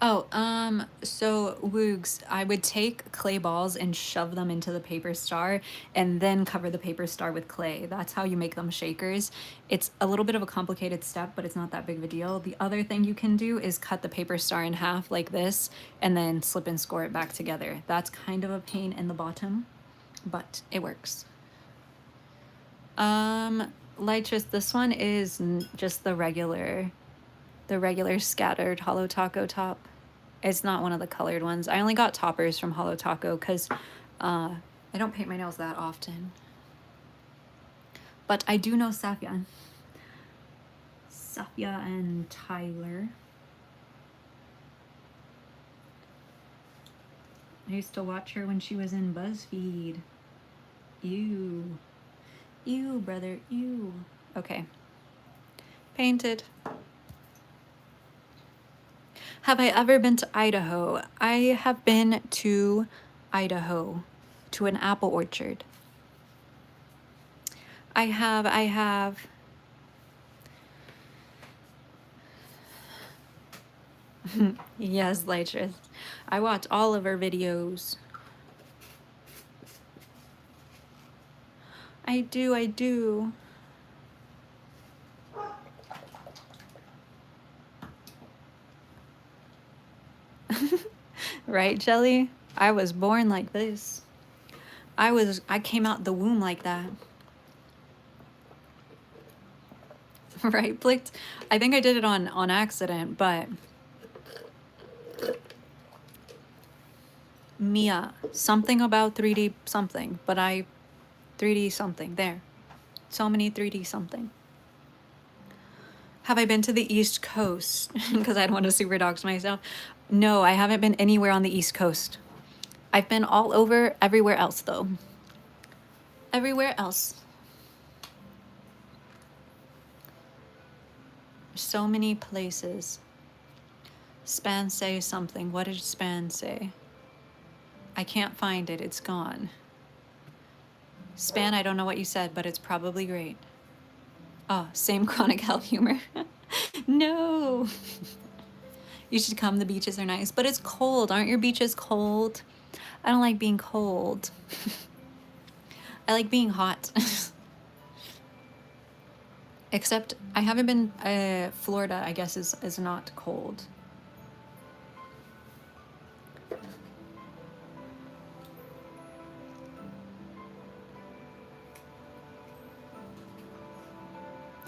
Oh, so Woogs, I would take clay balls and shove them into the paper star and then cover the paper star with clay. That's how you make them shakers. It's a little bit of a complicated step, but it's not that big of a deal. The other thing you can do is cut the paper star in half like this and then slip and score it back together. That's kind of a pain in the bottom, but it works. Lytrus, this one is just the regular scattered hollow taco top. It's not one of the colored ones. I only got toppers from Hollow Taco because I don't paint my nails that often. But I do know Safia. Safia and Tyler. I used to watch her when she was in BuzzFeed. Ew. Ew, brother, ew. Okay. Painted. Have I ever been to Idaho? I have been to Idaho, to an apple orchard. I have. Yes, Lytrus. I watch all of her videos. I do. Right, Jelly? I was born like this. I came out the womb like that. Right, Blicked? I think I did it on accident, but Mia, something about 3D something, but 3D something, there. So many 3D something. Have I been to the East Coast? Because I don't want to super dox myself. No, I haven't been anywhere on the East Coast. I've been all over, everywhere else though. Everywhere else. So many places. Span say something. What did Span say? I can't find it. It's gone. Span, I don't know what you said, but it's probably great. Oh, same chronic health humor. No. You should come. The beaches are nice, but it's cold. Aren't your beaches cold? I don't like being cold. I like being hot. Except I haven't been, Florida, I guess, is not cold.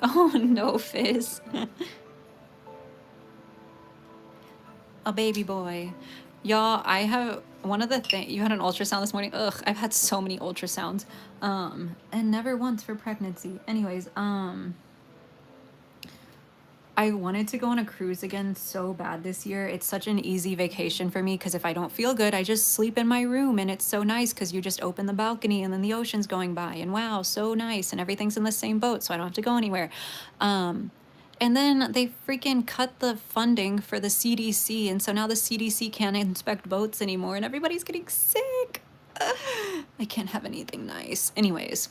Oh, no, Fizz. A baby boy. Y'all, I have one of the things, you had an ultrasound this morning. Ugh, I've had so many ultrasounds. And never once for pregnancy. Anyways, I wanted to go on a cruise again so bad this year. It's such an easy vacation for me because if I don't feel good, I just sleep in my room and it's so nice because you just open the balcony and then the ocean's going by and wow, so nice and everything's in the same boat so I don't have to go anywhere. And then they freaking cut the funding for the CDC, and so now the CDC can't inspect boats anymore, and everybody's getting sick. I can't have anything nice. Anyways.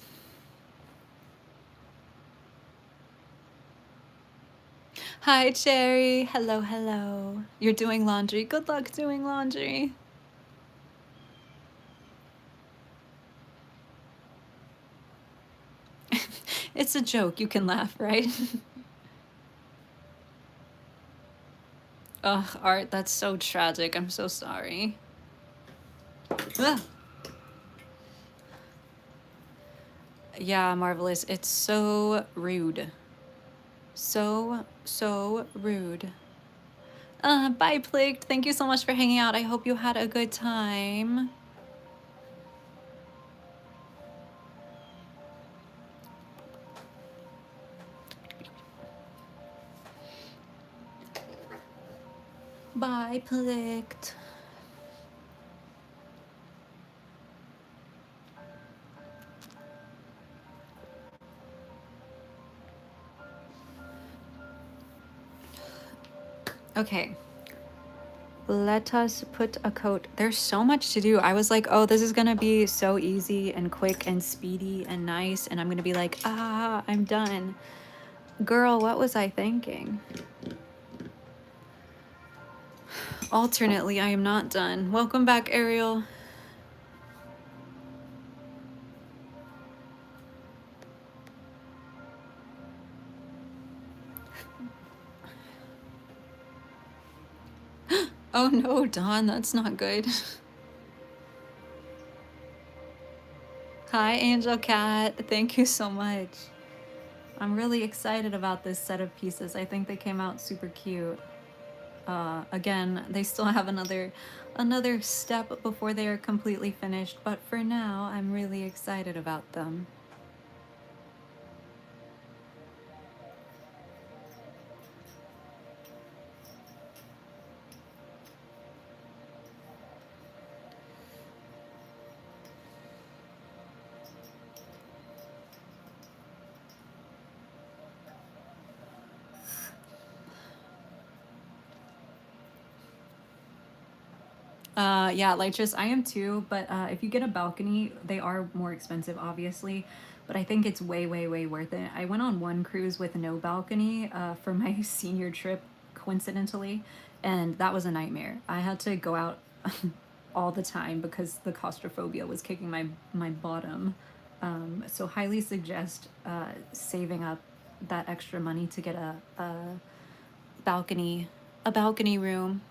Hi, Cherry. Hello, hello. You're doing laundry. Good luck doing laundry. It's a joke. You can laugh, right? Ugh, Art, that's so tragic. I'm so sorry. Ugh. Yeah, Marvelous. It's so rude. So rude. Bye, Plicked. Thank you so much for hanging out. I hope you had a good time. Bye, Plicked. Okay. Let us put a coat. There's so much to do. I was like, oh, this is gonna be so easy and quick and speedy and nice, and I'm gonna be like, I'm done. Girl, what was I thinking? Alternately, I am not done. Welcome back, Ariel. Oh no, Dawn, that's not good. Hi, Angel Cat. Thank you so much. I'm really excited about this set of pieces. I think they came out super cute. Again, they still have another step before they are completely finished, but for now, I'm really excited about them. Yeah, like just I am too, but if you get a balcony, they are more expensive, obviously, but I think it's way worth it. I went on one cruise with no balcony for my senior trip, coincidentally, and that was a nightmare. I had to go out all the time because the claustrophobia was kicking my bottom. So highly suggest saving up that extra money to get balcony, a balcony room.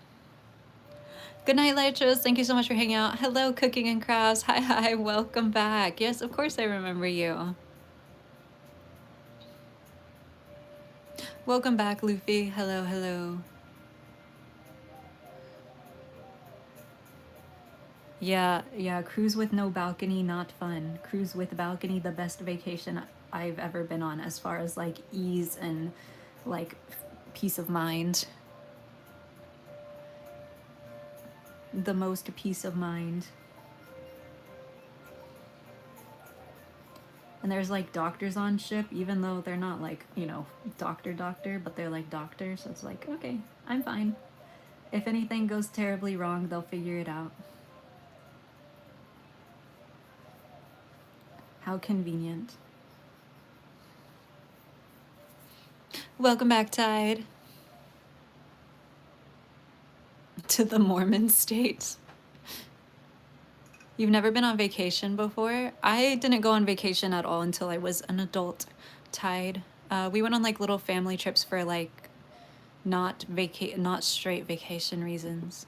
Good night, Lechos. Thank you so much for hanging out. Hello, Cooking and Crafts. Hi, welcome back. Yes, of course I remember you. Welcome back, Luffy. Hello. Yeah, cruise with no balcony, not fun. Cruise with balcony, the best vacation I've ever been on as far as like ease and like peace of mind. The most peace of mind. And there's like doctors on ship, even though they're not like, doctor, but they're like doctors. So it's like, okay, I'm fine. If anything goes terribly wrong, they'll figure it out. How convenient. Welcome back, Tide. To the Mormon state. You've never been on vacation before? I didn't go on vacation at all until I was an adult, Tide. We went on like little family trips for like not straight vacation reasons.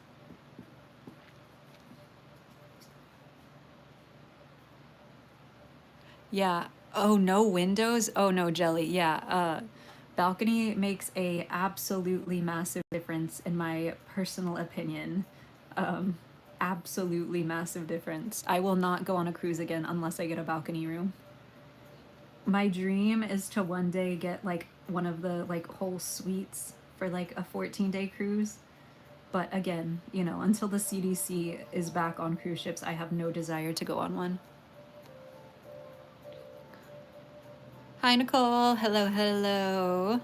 Yeah. Oh, no windows? Oh, no, Jelly. Yeah. Balcony makes a absolutely massive difference in my personal opinion. Absolutely massive difference. I will not go on a cruise again unless I get a balcony room. My dream is to one day get like one of the like whole suites for like a 14-day cruise. But again, until the CDC is back on cruise ships, I have no desire to go on one. Hi, Nicole. Hello.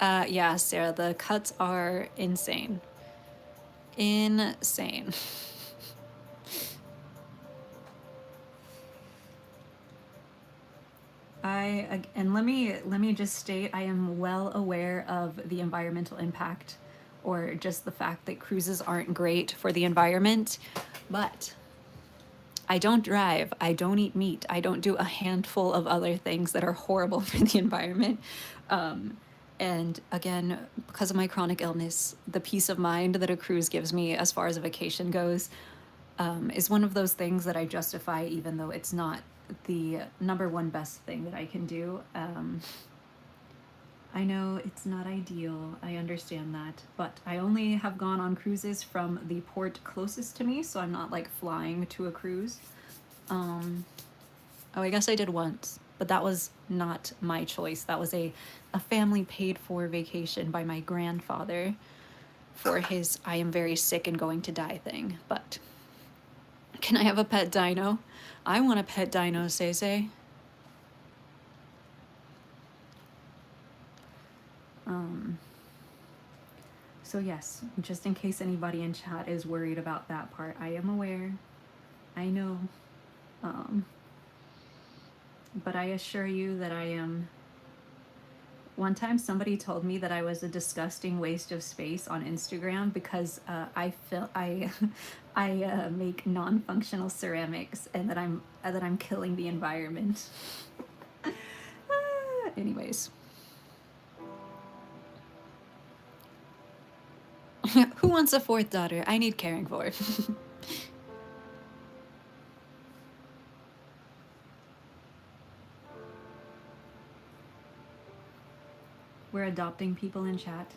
Yeah, Sarah, the cuts are insane. Insane. And let me just state, I am well aware of the environmental impact, or just the fact that cruises aren't great for the environment, but I don't drive, I don't eat meat, I don't do a handful of other things that are horrible for the environment. And again, because of my chronic illness, the peace of mind that a cruise gives me as far as a vacation goes, is one of those things that I justify, even though it's not the number one best thing that I can do. I know it's not ideal, I understand that, but I only have gone on cruises from the port closest to me, so I'm not like flying to a cruise. Oh, I guess I did once, but that was not my choice. That was a family paid for vacation by my grandfather for his I am very sick and going to die thing. But can I have a pet dino? I want a pet dino, Say. So yes, just in case anybody in chat is worried about that part, I am aware. I know. Um, but I assure you that I am. One time somebody told me that I was a disgusting waste of space on Instagram because I make non-functional ceramics, and that I'm killing the environment. Anyways, who wants a fourth daughter? I need caring for. We're adopting people in chat.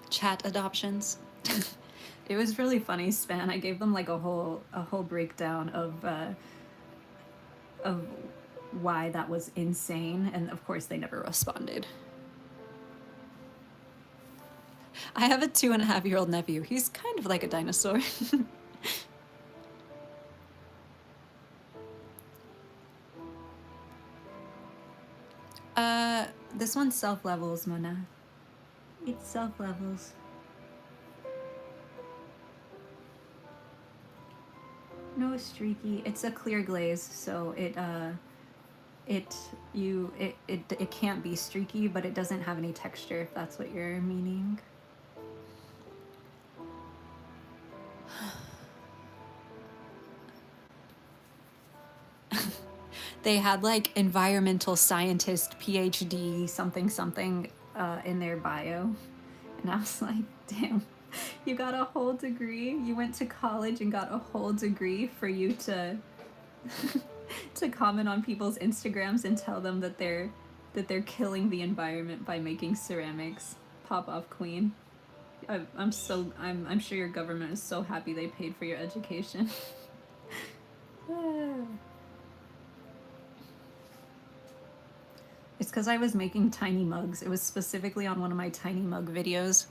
Chat adoptions. It was really funny, Span. I gave them like a whole breakdown of why that was insane, and of course they never responded. I have a 2.5-year-old nephew. He's kind of like a dinosaur. This one's self levels, Mona. It's self levels. No streaky. It's a clear glaze, so it can't be streaky, but it doesn't have any texture, if that's what you're meaning. They had like environmental scientist, PhD, something something in their bio, and I was like, damn, you got a whole degree. You went to college and got a whole degree for you to to comment on people's Instagrams and tell them that they're killing the environment by making ceramics. Pop off, queen. I'm sure your government is so happy they paid for your education. It's because I was making tiny mugs. It was specifically on one of my tiny mug videos.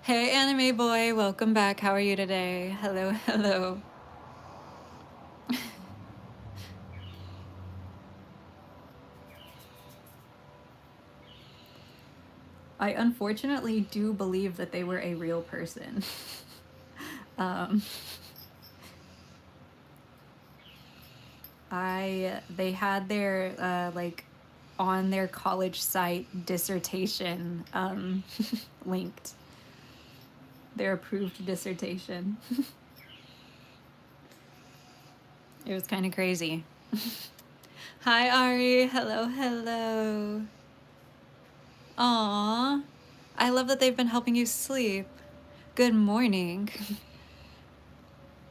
Hey, anime boy, welcome back. How are you today? Hello, hello. I unfortunately do believe that they were a real person. They had their like on their college site dissertation linked. Their approved dissertation. It was kind of crazy. Hi, Ari. Hello, hello. Aww. I love that they've been helping you sleep. Good morning.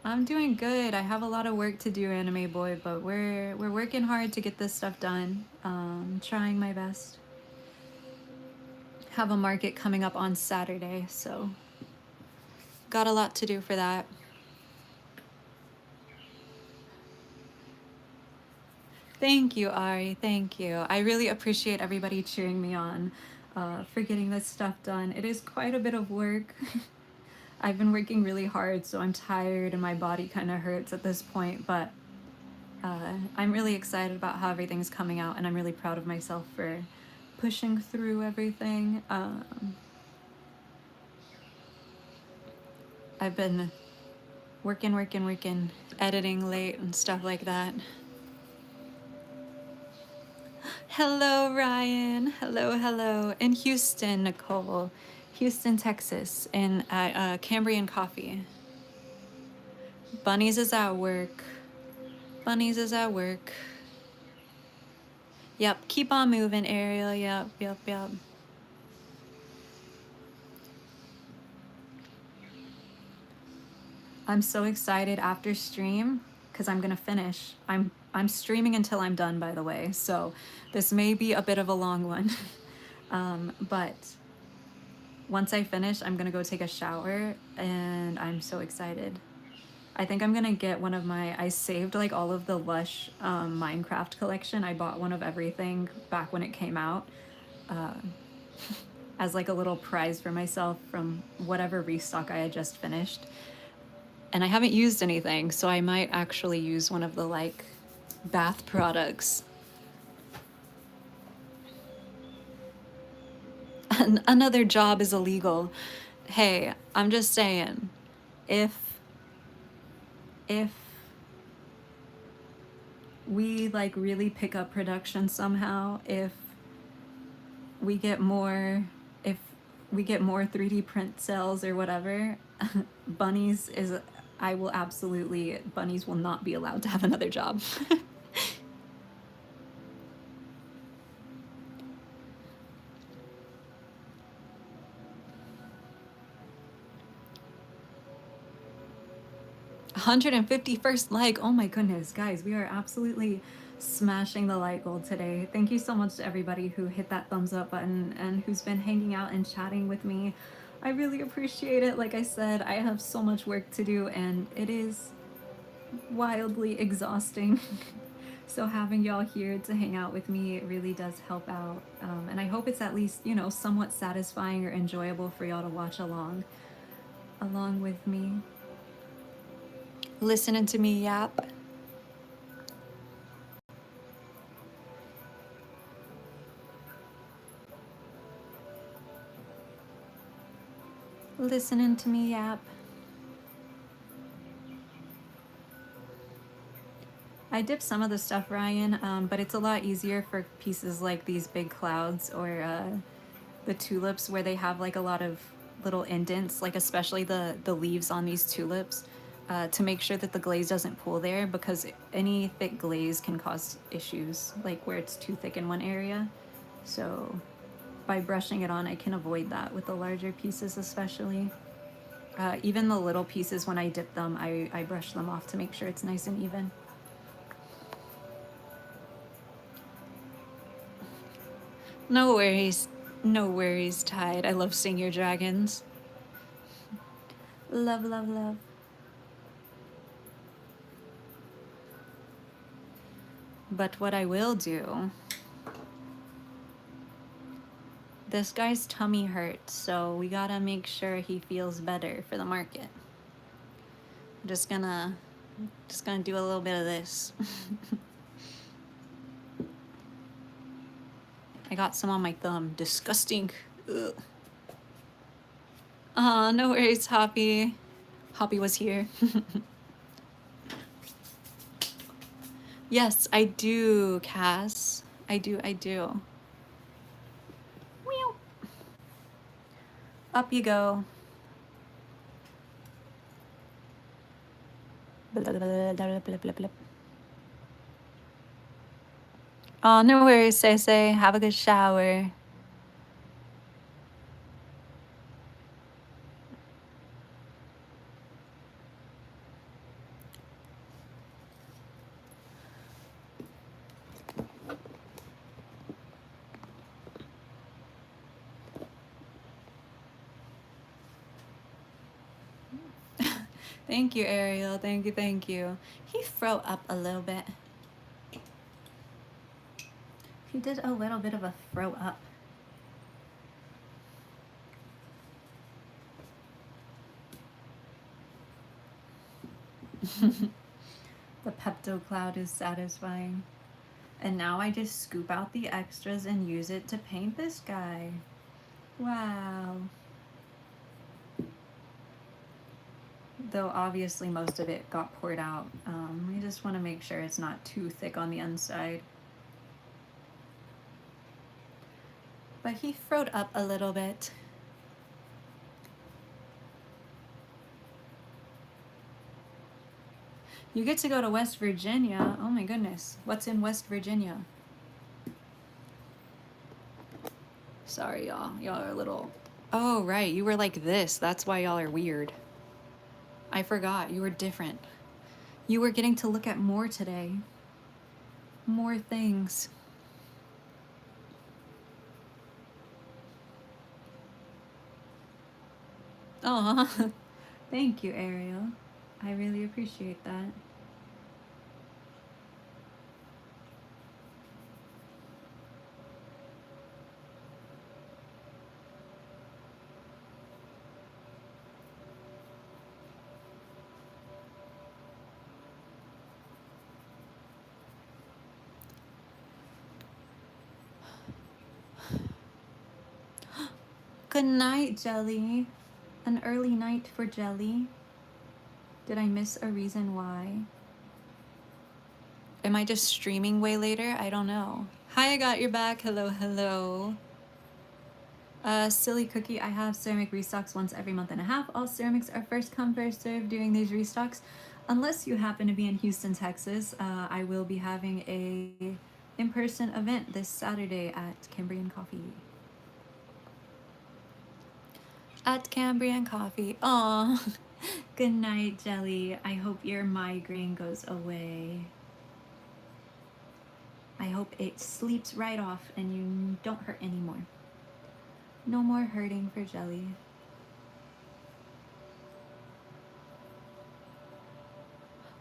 I'm doing good. I have a lot of work to do, anime boy, but we're working hard to get this stuff done. Trying my best. Have a market coming up on Saturday, so got a lot to do for that. Thank you, Ari. Thank you. I really appreciate everybody cheering me on for getting this stuff done. It is quite a bit of work. I've been working really hard, so I'm tired and my body kind of hurts at this point, but I'm really excited about how everything's coming out, and I'm really proud of myself for pushing through everything. I've been working, editing late and stuff like that. Hello, Ryan. Hello. In Houston, Nicole. Houston, Texas, in Cambrian Coffee. Bunnies is at work. Yep, keep on moving, Ariel. Yep. I'm so excited after stream because I'm gonna finish. I'm streaming until I'm done, by the way, so this may be a bit of a long one. But once I finish, I'm gonna go take a shower, and I'm so excited. I think I'm gonna get one of I saved like all of the Lush Minecraft collection. I bought one of everything back when it came out as like a little prize for myself from whatever restock I had just finished. And I haven't used anything, so I might actually use one of the like bath products. Another job is illegal. Hey, I'm just saying, if we like really pick up production somehow, if we get more 3D print cells or whatever, bunnies will not be allowed to have another job. 151st like. Oh my goodness, guys, we are absolutely smashing the like goal today. Thank you so much to everybody who hit that thumbs up button and who's been hanging out and chatting with me. I really appreciate it. Like I said, I have so much work to do, and it is wildly exhausting. So having y'all here to hang out with me, it really does help out. And I hope it's at least, somewhat satisfying or enjoyable for y'all to watch along with me. Listening to me yap. Listening to me yap. I dip some of the stuff, Ryan, but it's a lot easier for pieces like these big clouds or the tulips where they have like a lot of little indents, like especially the leaves on these tulips, to make sure that the glaze doesn't pool there, because any thick glaze can cause issues, like where it's too thick in one area. So by brushing it on, I can avoid that with the larger pieces especially. Even the little pieces, when I dip them, I brush them off to make sure it's nice and even. No worries, Tide. I love seeing your dragons. Love. But what I will do... This guy's tummy hurts, so we gotta make sure he feels better for the market. I'm just gonna do a little bit of this. I got some on my thumb. Disgusting. Ugh. No worries, Hoppy. Hoppy was here. Yes, I do, Cass. I do. Meow. Up you go. Oh, no worries, Say. Have a good shower. Thank you, Ariel. Thank you. He throw up a little bit. He did a little bit of a throw up. The pepto cloud is satisfying. And now I just scoop out the extras and use it to paint this guy. Wow. Though obviously most of it got poured out. We just want to make sure it's not too thick on the inside. But he froed up a little bit. You get to go to West Virginia. Oh my goodness. What's in West Virginia? Sorry, y'all. Y'all are a little... Oh, right. You were like this. That's why y'all are weird. I forgot. You were different. You were getting to look at more today. More things. Aw. Thank you, Ariel. I really appreciate that. Good night, Jelly. An early night for Jelly. Did I miss a reason why? Am I just streaming way later? I don't know. Hi, I got your back. Hello, hello. Silly cookie, I have ceramic restocks once every month and a half. All ceramics are first come, first served during these restocks. Unless you happen to be in Houston, Texas, I will be having a in-person event this Saturday at Cambrian Coffee. At Cambrian Coffee. Aw. Good night, Jelly. I hope your migraine goes away. I hope it sleeps right off and you don't hurt anymore. No more hurting for Jelly.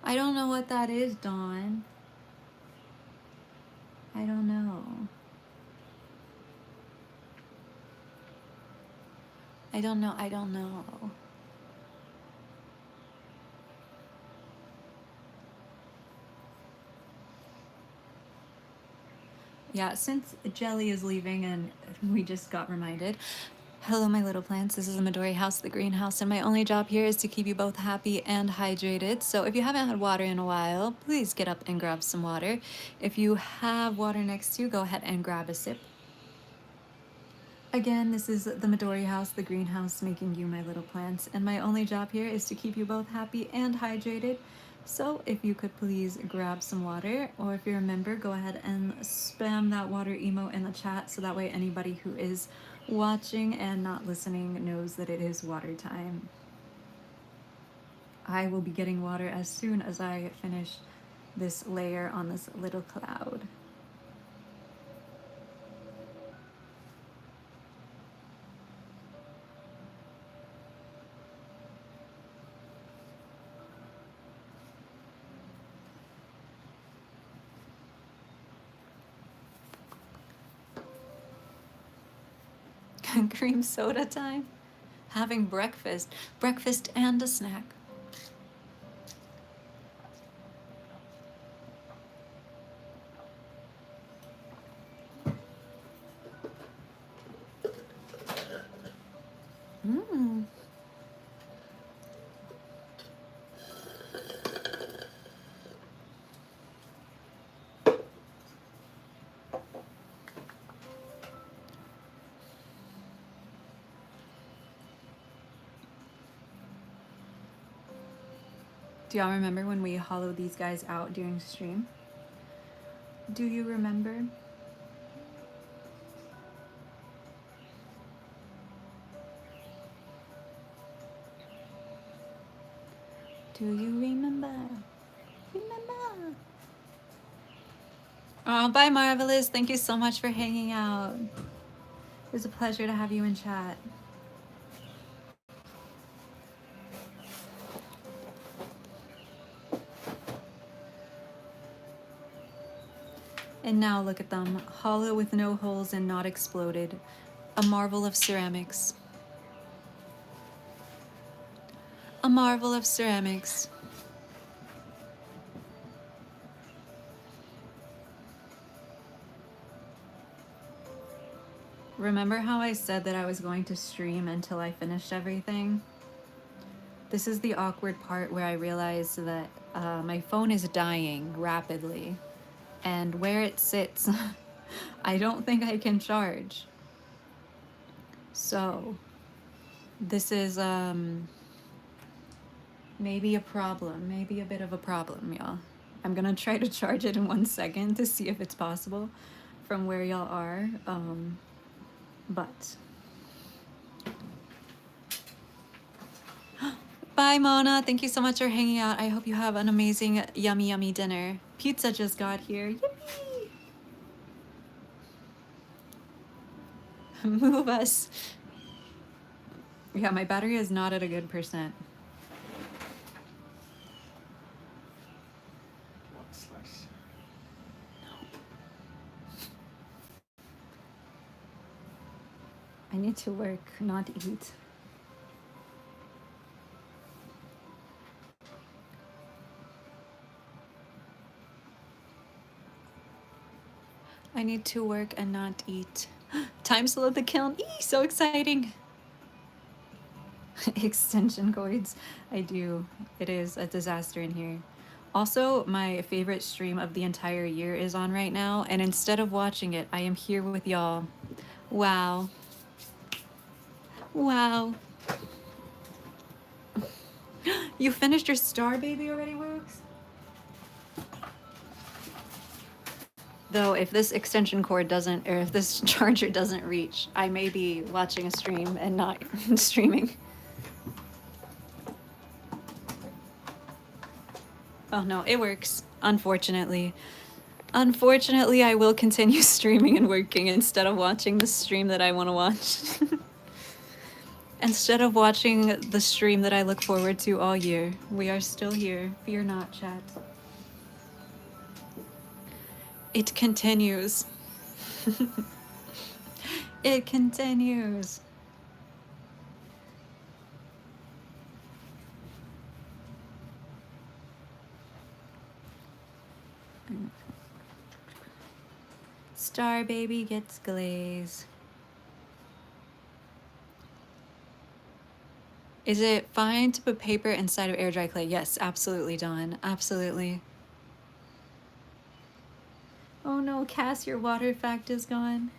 I don't know what that is, Dawn. I don't know. I don't know. I don't know. Yeah, since Jelly is leaving and we just got reminded. Hello, my little plants. This is the Midori house, the greenhouse, and my only job here is to keep you both happy and hydrated. So if you haven't had water in a while, please get up and grab some water. If you have water next to you, go ahead and grab a sip. Again, this is the Midori house, the greenhouse, making you my little plants, and my only job here is to keep you both happy and hydrated. So if you could please grab some water, or if you're a member, go ahead and spam that water emote in the chat so that way anybody who is watching and not listening knows that it is water time. I will be getting water as soon as I finish this layer on this little cloud. Cream soda time? Having breakfast. Breakfast and a snack. Mmm. Do y'all remember when we hollowed these guys out during stream? Do you remember? Do you remember? Remember? Oh, bye, Marvelous. Thank you so much for hanging out. It was a pleasure to have you in chat. And now look at them, hollow with no holes and not exploded. A marvel of ceramics. A marvel of ceramics. Remember how I said that I was going to stream until I finished everything? This is the awkward part where I realized that my phone is dying rapidly, and where it sits, I don't think I can charge. So, this is maybe a problem, maybe a bit of a problem, y'all. I'm gonna try to charge it in 1 second to see if it's possible from where y'all are. But bye, Mona. Thank you so much for hanging out. I hope you have an amazing, yummy, yummy dinner. Pizza just got here. Yippee! Move us. Yeah, my battery is not at a good percent. I need to work, not eat. I need to work and not eat. Time to load the kiln. Eee, so exciting. Extension cords. I do. It is a disaster in here. Also, my favorite stream of the entire year is on right now, and instead of watching it, I am here with y'all. Wow. Wow. You finished your Star Baby already, Works? Though, if this extension cord doesn't, or if this charger doesn't reach, I may be watching a stream and not streaming. Oh no, it works, unfortunately. Unfortunately, I will continue streaming and working instead of watching the stream that I want to watch. Instead of watching the stream that I look forward to all year. We are still here. Fear not, chat. It continues. It continues. Star Baby gets glaze. Is it fine to put paper inside of air dry clay? Yes, absolutely, Dawn. Absolutely. Oh no, Cass, your water fact is gone.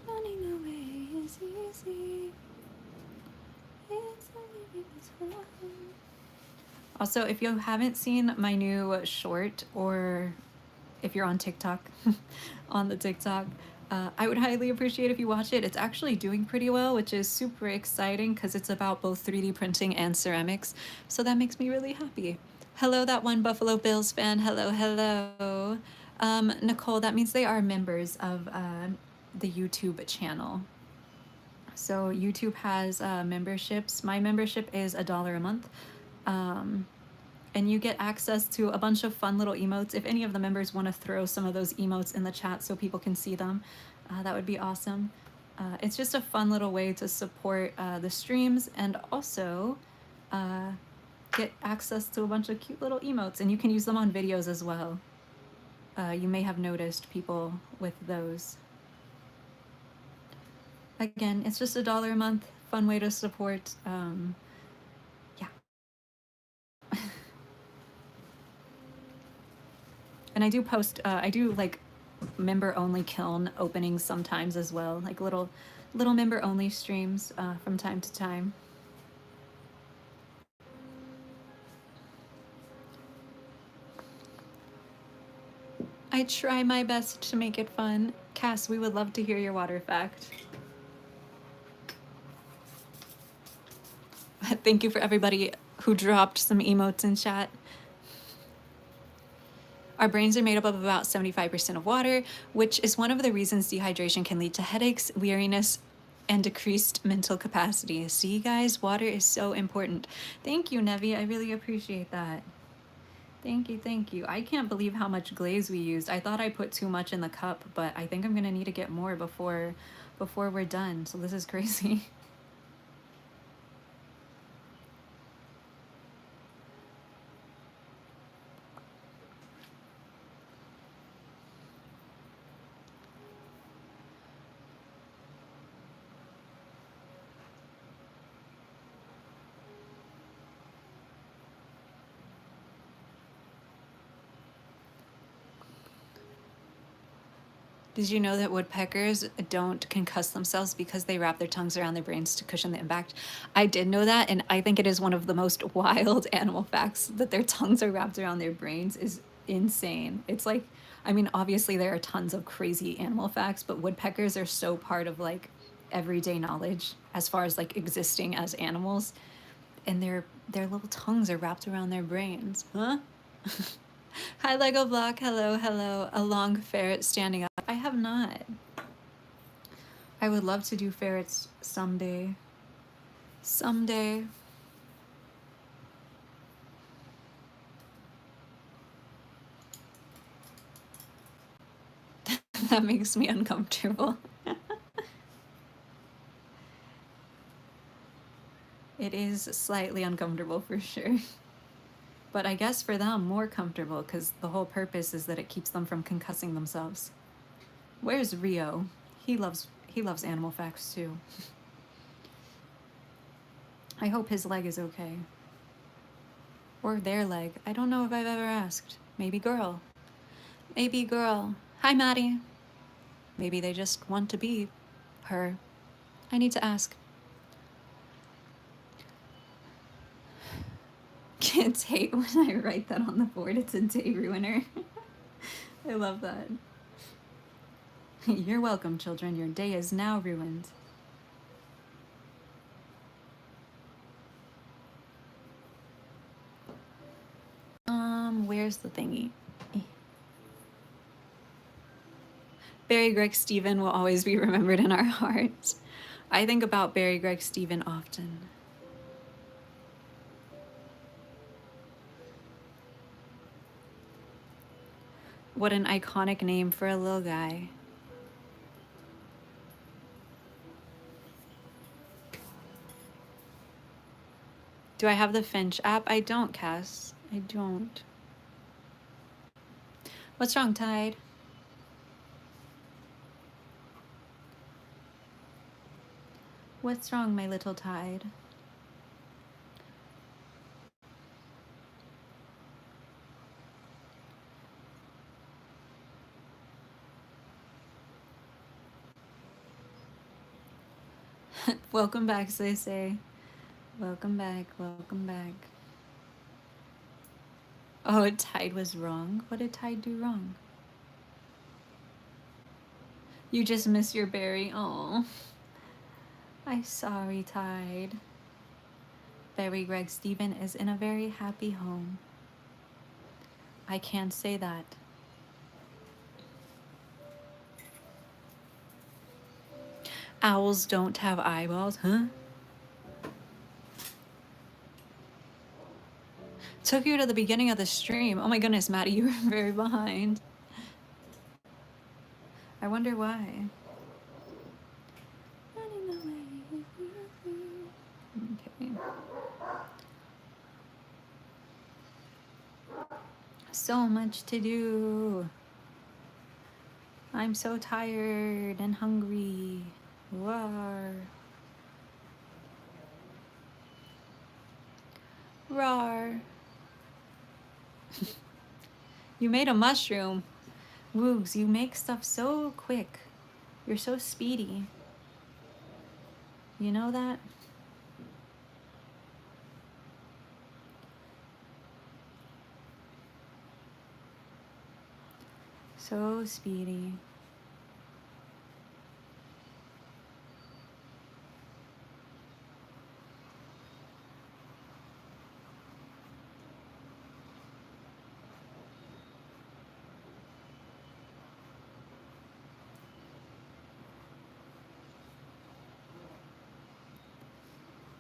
Running away is easy. It's only because also, if you haven't seen my new short, or if you're on TikTok, on the TikTok, I would highly appreciate if you watch it. It's actually doing pretty well, which is super exciting because it's about both 3D printing and ceramics. So that makes me really happy. Hello, that one Buffalo Bills fan. Hello, hello. Nicole, that means they are members of the YouTube channel. So YouTube has memberships. My membership is $1 a month. And you get access to a bunch of fun little emotes. If any of the members want to throw some of those emotes in the chat so people can see them, that would be awesome. It's just a fun little way to support the streams and also get access to a bunch of cute little emotes, and you can use them on videos as well. You may have noticed people with those. Again, it's just $1 a month, fun way to support. Yeah. And I do post, I do like member only kiln openings sometimes as well, like little member only streams from time to time. I try my best to make it fun. Cass, we would love to hear your water fact. Thank you for everybody who dropped some emotes in chat. Our brains are made up of about 75% of water, which is one of the reasons dehydration can lead to headaches, weariness, and decreased mental capacity. See, guys, water is so important. Thank you, Nevi. I really appreciate that. Thank you, thank you. I can't believe how much glaze we used. I thought I put too much in the cup, but I think I'm gonna need to get more before we're done. So this is crazy. Did you know that woodpeckers don't concuss themselves because they wrap their tongues around their brains to cushion the impact? I did know that, and I think it is one of the most wild animal facts that their tongues are wrapped around their brains is insane. It's like, I mean, obviously there are tons of crazy animal facts, but woodpeckers are so part of like everyday knowledge as far as like existing as animals, and their little tongues are wrapped around their brains. Huh? Hi, Lego Block. Hello, hello. A long ferret standing up. I have not. I would love to do ferrets someday. Someday. That makes me uncomfortable. It is slightly uncomfortable for sure. But I guess for them, more comfortable because the whole purpose is that it keeps them from concussing themselves. Where's Rio? He loves animal facts too. I hope his leg is okay. Or their leg. I don't know if I've ever asked. Maybe girl. Maybe girl. Hi, Maddie. Maybe they just want to be her. I need to ask. Kids hate when I write that on the board. It's a day ruiner. I love that. You're welcome, children. Your day is now ruined. Where's the thingy? Barry Greg Stephen will always be remembered in our hearts. I think about Barry Greg Stephen often. What an iconic name for a little guy. Do I have the Finch app? I don't, Cass. I don't. What's wrong, Tide? What's wrong, my little Tide? Welcome back, Say. Welcome back, welcome back. Oh, Tide was wrong. What did Tide do wrong? You just miss your berry. Oh, I'm sorry, Tide. Barry Greg Stephen is in a very happy home. I can't say that. Owls don't have eyeballs, huh? Took you to the beginning of the stream. Oh my goodness, Maddie, you were very behind. I wonder why. Okay. So much to do. I'm so tired and hungry. Roar. Roar. You made a mushroom. Woogs, you make stuff so quick. You're so speedy. You know that? So speedy.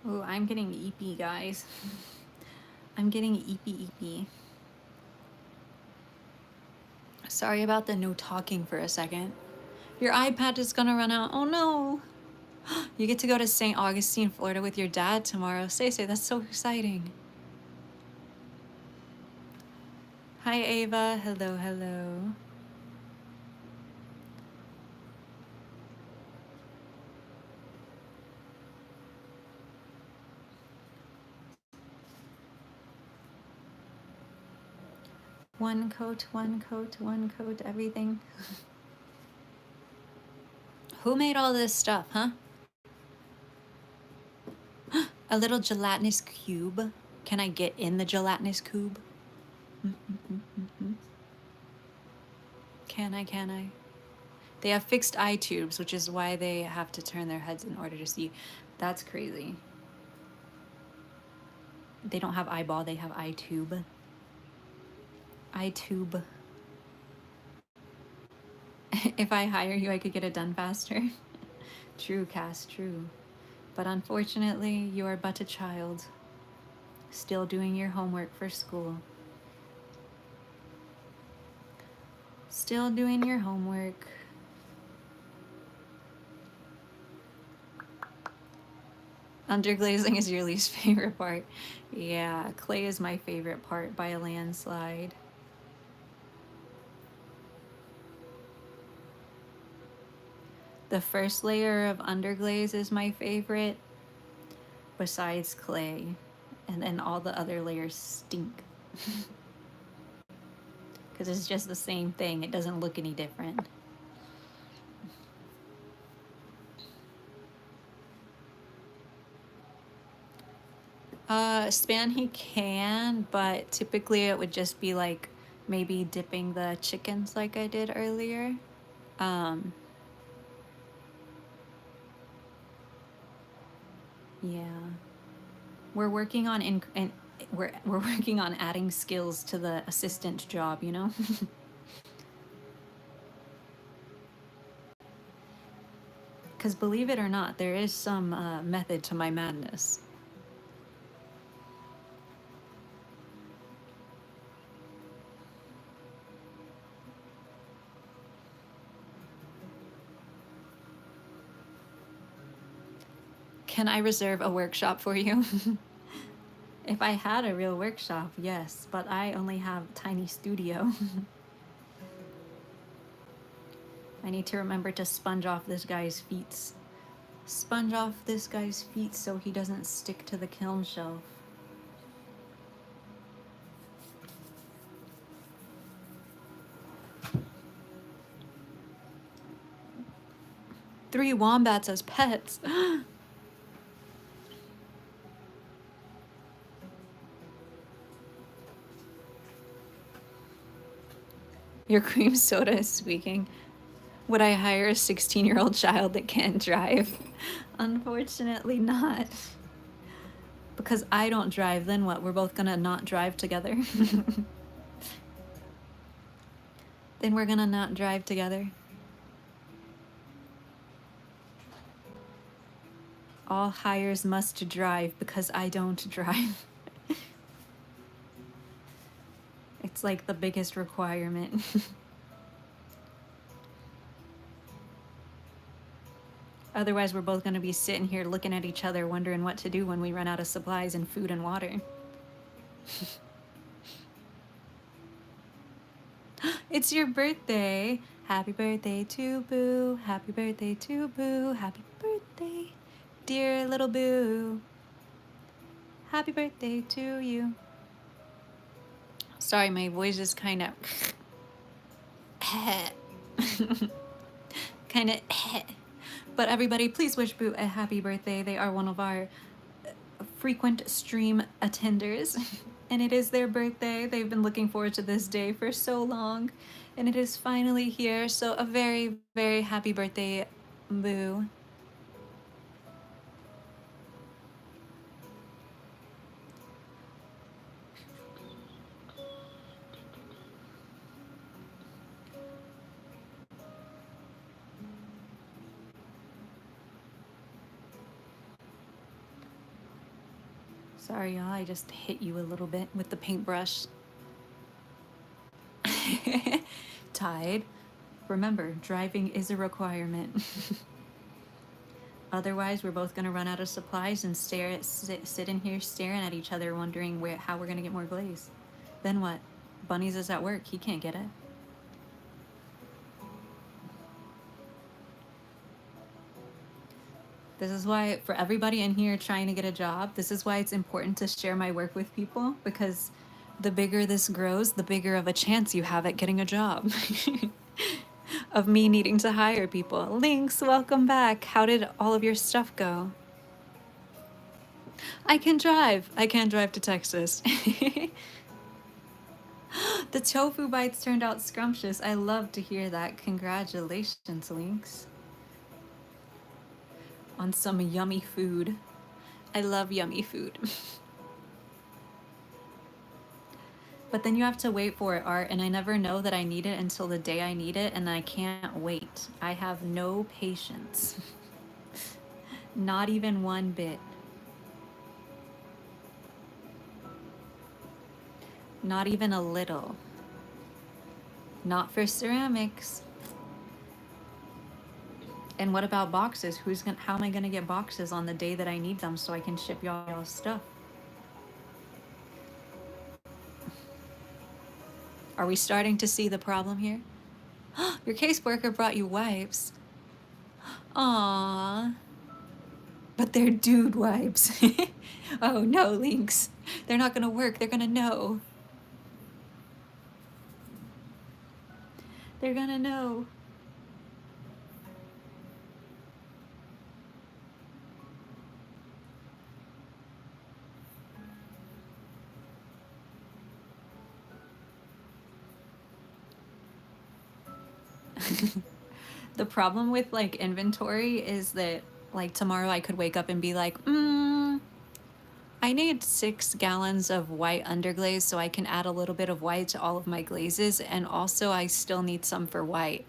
Oh, I'm getting eepy, guys. I'm getting eepy. Sorry about the no talking for a second. Your iPad is gonna run out. Oh no. You get to go to St. Augustine, Florida with your dad tomorrow. Say, that's so exciting. Hi, Ava. Hello, hello. One coat, everything. Who made all this stuff, huh? A little gelatinous cube. Can I get in the gelatinous cube? Can I? Can I? They have fixed eye tubes, which is why they have to turn their heads in order to see. That's crazy. They don't have eyeball, they have eye tube. Eye tube. If I hire you, I could get it done faster. True, Cass, true. But unfortunately, you are but a child, still doing your homework for school. Still doing your homework. Underglazing is your least favorite part. Yeah, clay is my favorite part by a landslide. The first layer of underglaze is my favorite, besides clay. And then all the other layers stink. Because it's just the same thing. It doesn't look any different. Span he can, but typically it would just be like maybe dipping the chickens like I did earlier. Yeah. We're working on we're working on adding skills to the assistant job, you know? Because believe it or not, there is some method to my madness. Can I reserve a workshop for you? If I had a real workshop, yes, but I only have a tiny studio. I need to remember to sponge off this guy's feet. Sponge off this guy's feet so he doesn't stick to the kiln shelf. Three wombats as pets. Your cream soda is squeaking. Would I hire a 16-year-old child that can't drive? Unfortunately not. Because I don't drive, then what? We're both gonna not drive together? Then we're gonna not drive together. All hires must drive because I don't drive. It's like the biggest requirement. Otherwise, we're both going to be sitting here looking at each other, wondering what to do when we run out of supplies and food and water. It's your birthday. Happy birthday to Boo. Happy birthday to Boo. Happy birthday, dear little Boo. Happy birthday to you. Sorry, my voice is kind of kind of but everybody, please wish Boo a happy birthday. They are one of our frequent stream attenders, and it is their birthday. They've been looking forward to this day for so long, and it is finally here. So a very, very happy birthday, Boo. Sorry, y'all, I just hit you a little bit with the paintbrush. Tide. Remember, driving is a requirement. Otherwise, we're both going to run out of supplies and sit in here staring at each other, wondering how we're going to get more glaze. Then what? Bunnies is at work. He can't get it. This is why, for everybody in here trying to get a job, this is why it's important to share my work with people, because the bigger this grows, the bigger of a chance you have at getting a job. of me needing to hire people. Lynx, welcome back. How did all of your stuff go? I can drive. I can drive to Texas. The tofu bites turned out scrumptious. I love to hear that. Congratulations, Lynx. On some yummy food. I love yummy food. But then you have to wait for it, Art, and I never know that I need it until the day I need it, and I can't wait. I have no patience. Not even one bit. Not even a little. Not for ceramics. And what about boxes? How am I gonna get boxes on the day that I need them so I can ship y'all stuff? Are we starting to see the problem here? Your caseworker brought you wipes. Aww. But they're dude wipes. Oh no, Lynx. They're not gonna work. They're gonna know. They're gonna know. The problem with like inventory is that like tomorrow I could wake up and be like, I need 6 gallons of white underglaze so I can add a little bit of white to all of my glazes, and also I still need some for white.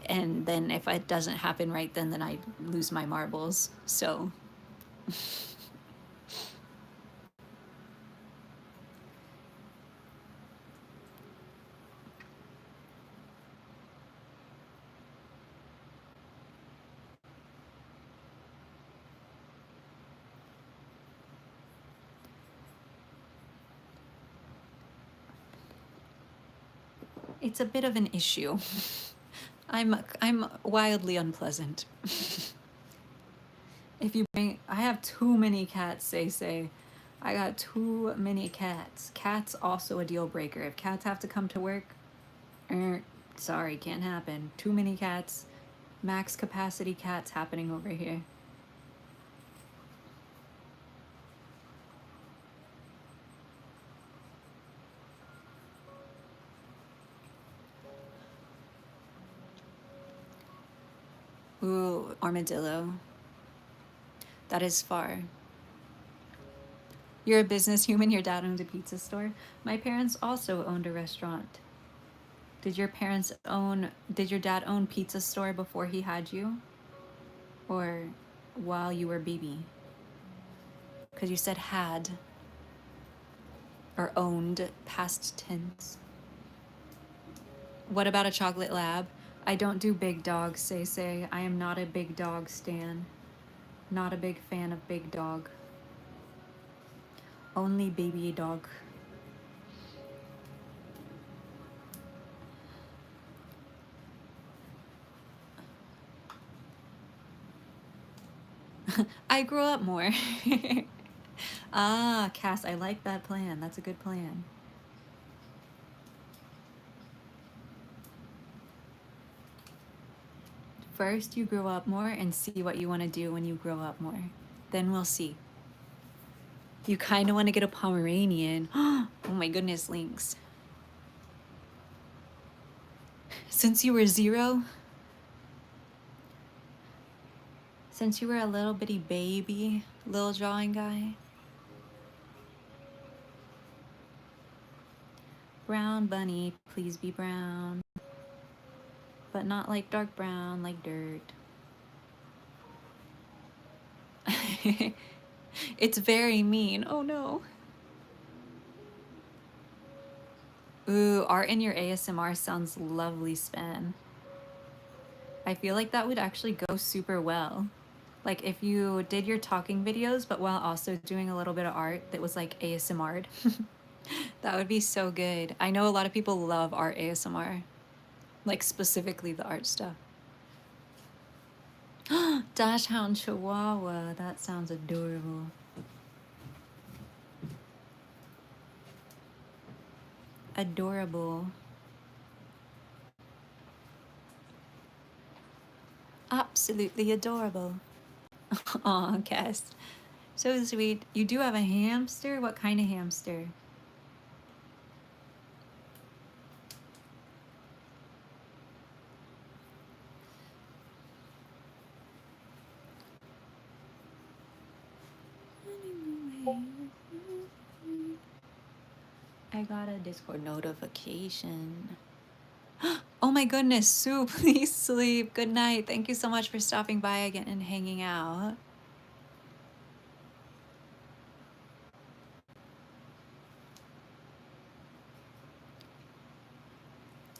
And then if it doesn't happen right then I lose my marbles. So it's a bit of an issue. I'm wildly unpleasant. If you bring, I have too many cats, say. I got too many cats. Cats also a deal breaker. If cats have to come to work, sorry, can't happen. Too many cats. Max capacity cats happening over here. Ooh, armadillo. That is far. You're a business human, your dad owned a pizza store. My parents also owned a restaurant. Did your dad own pizza store before he had you? Or while you were baby? Because you said had. Or owned, past tense. What about a chocolate lab? I don't do big dogs, say. I am not a big dog stan. Not a big fan of big dog. Only baby dog. I grew up more. Ah, Cass, I like that plan. That's a good plan. First, you grow up more and see what you want to do when you grow up more. Then we'll see. You kind of want to get a Pomeranian. Oh my goodness, Lynx. Since you were 0? Since you were a little bitty baby, little drawing guy? Brown bunny, please be brown. But not like dark brown, like dirt. It's very mean. Oh no. Ooh, art in your ASMR sounds lovely, Sven. I feel like that would actually go super well. Like if you did your talking videos, but while also doing a little bit of art that was like ASMR'd. That would be so good. I know a lot of people love art ASMR. Like specifically the art stuff. Dachshund Chihuahua. That sounds adorable. Adorable. Absolutely adorable. Aw, Cass. So sweet. You do have a hamster? What kind of hamster? I got a Discord notification. Oh my goodness, Sue, please sleep. Good night. Thank you so much for stopping by again and hanging out.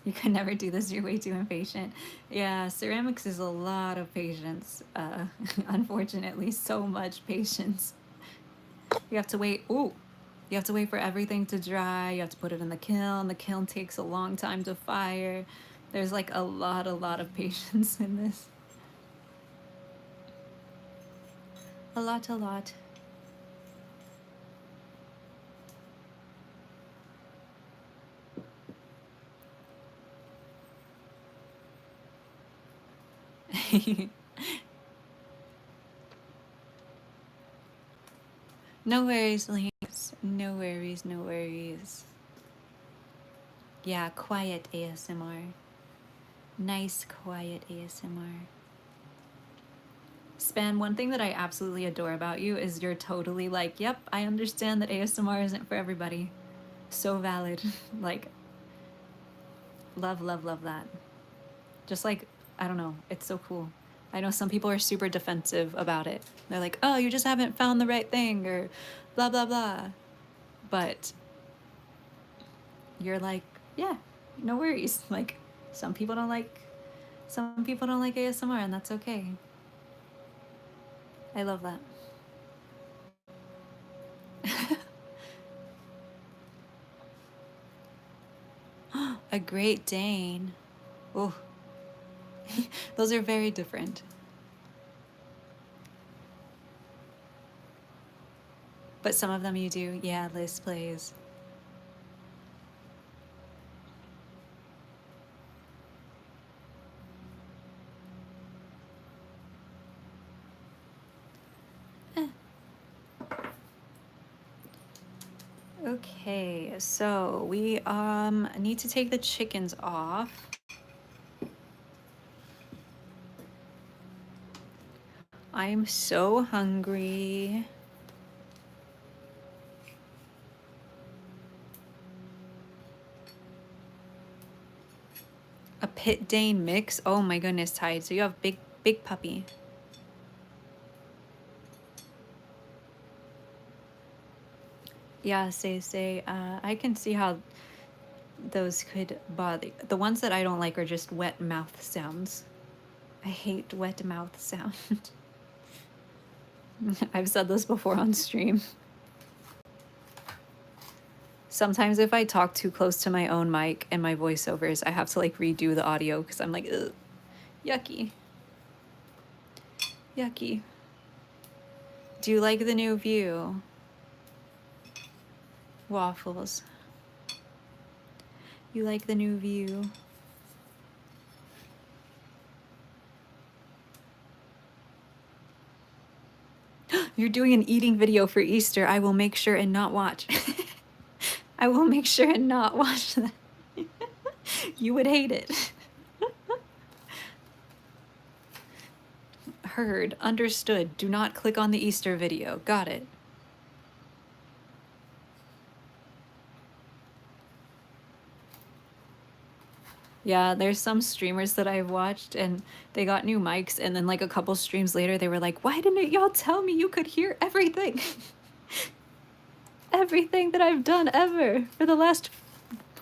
You could never do this. You're way too impatient. Yeah, ceramics is a lot of patience. Unfortunately, so much patience. You have to wait. Ooh, you have to wait for everything to dry. You have to put it in the kiln. The kiln takes a long time to fire. There's like a lot of patience in this. A lot. No worries, Lance. No worries, no worries. Yeah, quiet ASMR. Nice, quiet ASMR. Span, one thing that I absolutely adore about you is you're totally like, yep, I understand that ASMR isn't for everybody. So valid. Like, love that. Just like, I don't know, it's so cool. I know some people are super defensive about it. They're like, oh, you just haven't found the right thing, or blah, blah, blah. But you're like, yeah, no worries. Like, some people don't like ASMR, and that's okay. I love that. A Great Dane. Oh, those are very different. But some of them you do. Yeah, Liz plays. Eh. Okay, so we need to take the chickens off. I'm so hungry. A Pit Dane mix? Oh my goodness, Tide. So you have big puppy. Yeah, say. I can see how those could bother. The ones that I don't like are just wet mouth sounds. I hate wet mouth sound. I've said this before on stream. Sometimes if I talk too close to my own mic and my voiceovers, I have to like redo the audio because I'm like, ugh, yucky. Yucky. Do you like the new view? Waffles. You like the new view? You're doing an eating video for Easter. I will make sure and not watch. I will make sure and not watch that. You would hate it. Heard. Understood. Do not click on the Easter video. Got it. Yeah, there's some streamers that I've watched and they got new mics and then like a couple streams later they were like, why didn't y'all tell me you could hear everything? Everything that I've done ever for the last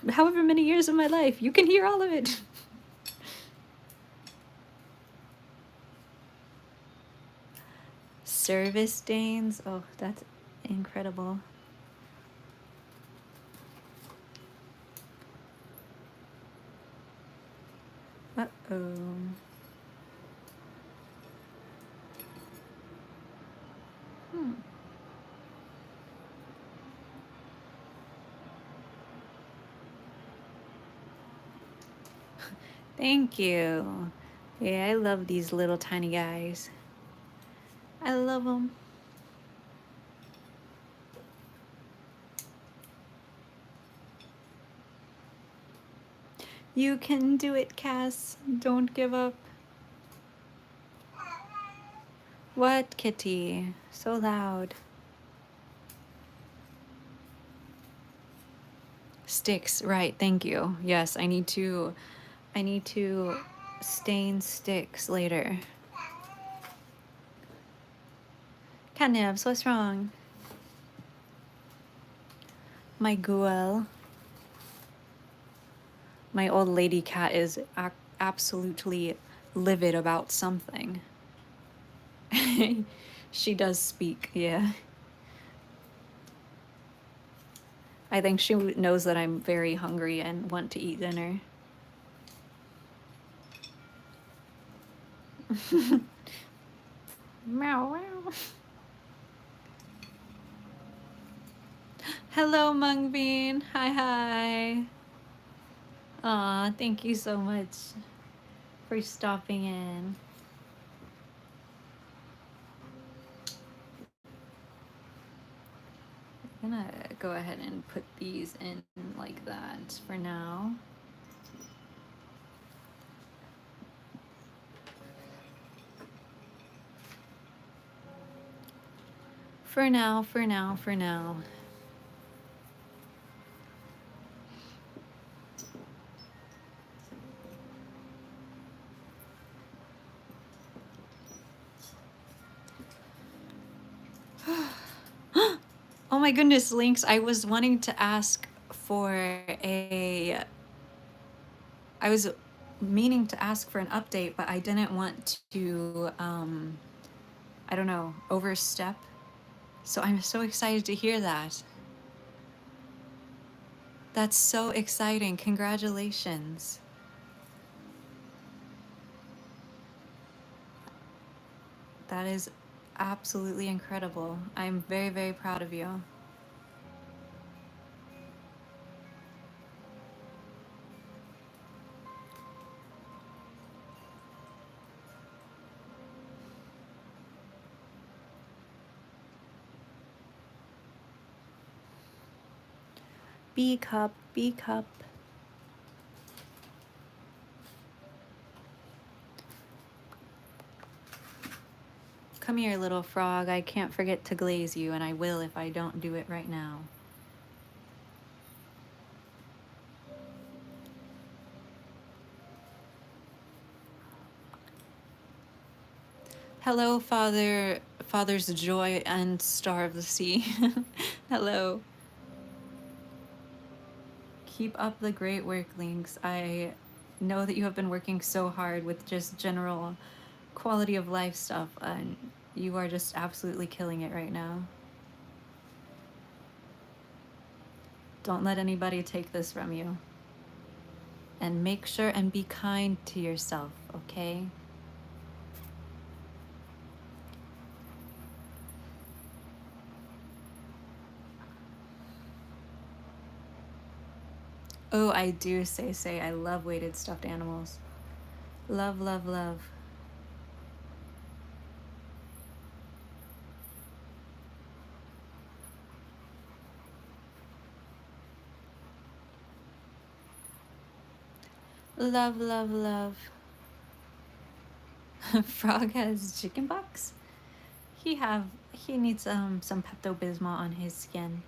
however many years of my life. You can hear all of it. Service Danes. Oh, that's incredible. Uh-oh. Hmm. Thank you. Yeah, I love these little tiny guys. I love them. You can do it, Cass. Don't give up. What, Kitty? So loud. Sticks, right, thank you. Yes, I need to stain sticks later. Catnibs, what's wrong? My Guel. My old lady cat is absolutely livid about something. She does speak, yeah. I think she knows that I'm very hungry and want to eat dinner. Meow, meow. Hello, Mung Bean. Hi, hi. Aw, thank you so much for stopping in. I'm gonna go ahead and put these in like that for now. For now, for now, for now. Oh my goodness, Lynx, I was wanting to ask for a... I was meaning to ask for an update, but I didn't want to, I don't know, overstep. So I'm so excited to hear that. That's so exciting. Congratulations. That is absolutely incredible. I'm very, very proud of you. B cup, B cup. Come here, little frog. I can't forget to glaze you, and I will if I don't do it right now. Hello, Father's joy and star of the sea. Hello. Keep up the great work, Lynx. I know that you have been working so hard with just general quality of life stuff, and you are just absolutely killing it right now. Don't let anybody take this from you. And make sure and be kind to yourself, okay? Oh, I do say. I love weighted stuffed animals. Love, love, love. Love, love, love. Frog has chicken pox. He needs some Pepto Bismol on his skin.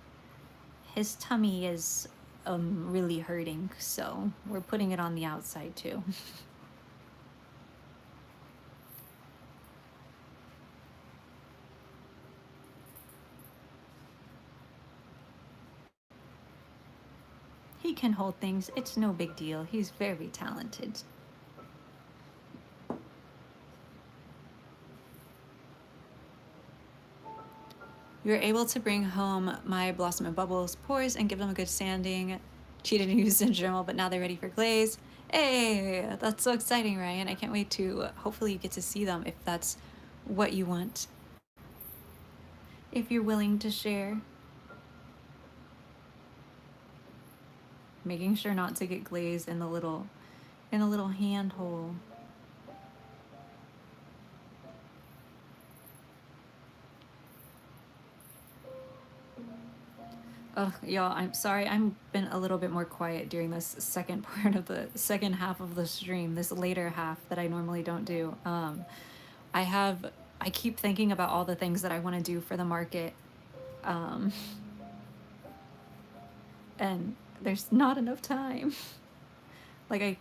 His tummy is really hurting, so we're putting it on the outside too. He can hold things. It's no big deal. He's very talented. You were able to bring home my Blossom and Bubbles pours and give them a good sanding. Cheated and used in Dremel, but now they're ready for glaze. Hey, that's so exciting, Ryan. I can't wait to hopefully get to see them if that's what you want. If you're willing to share. Making sure not to get glaze in the little handhole. Ugh, y'all, I'm sorry. I've been a little bit more quiet during this second part of the second half of the stream, this later half that I normally don't do. I have, I keep thinking about all the things that I want to do for the market, um, and there's not enough time. Like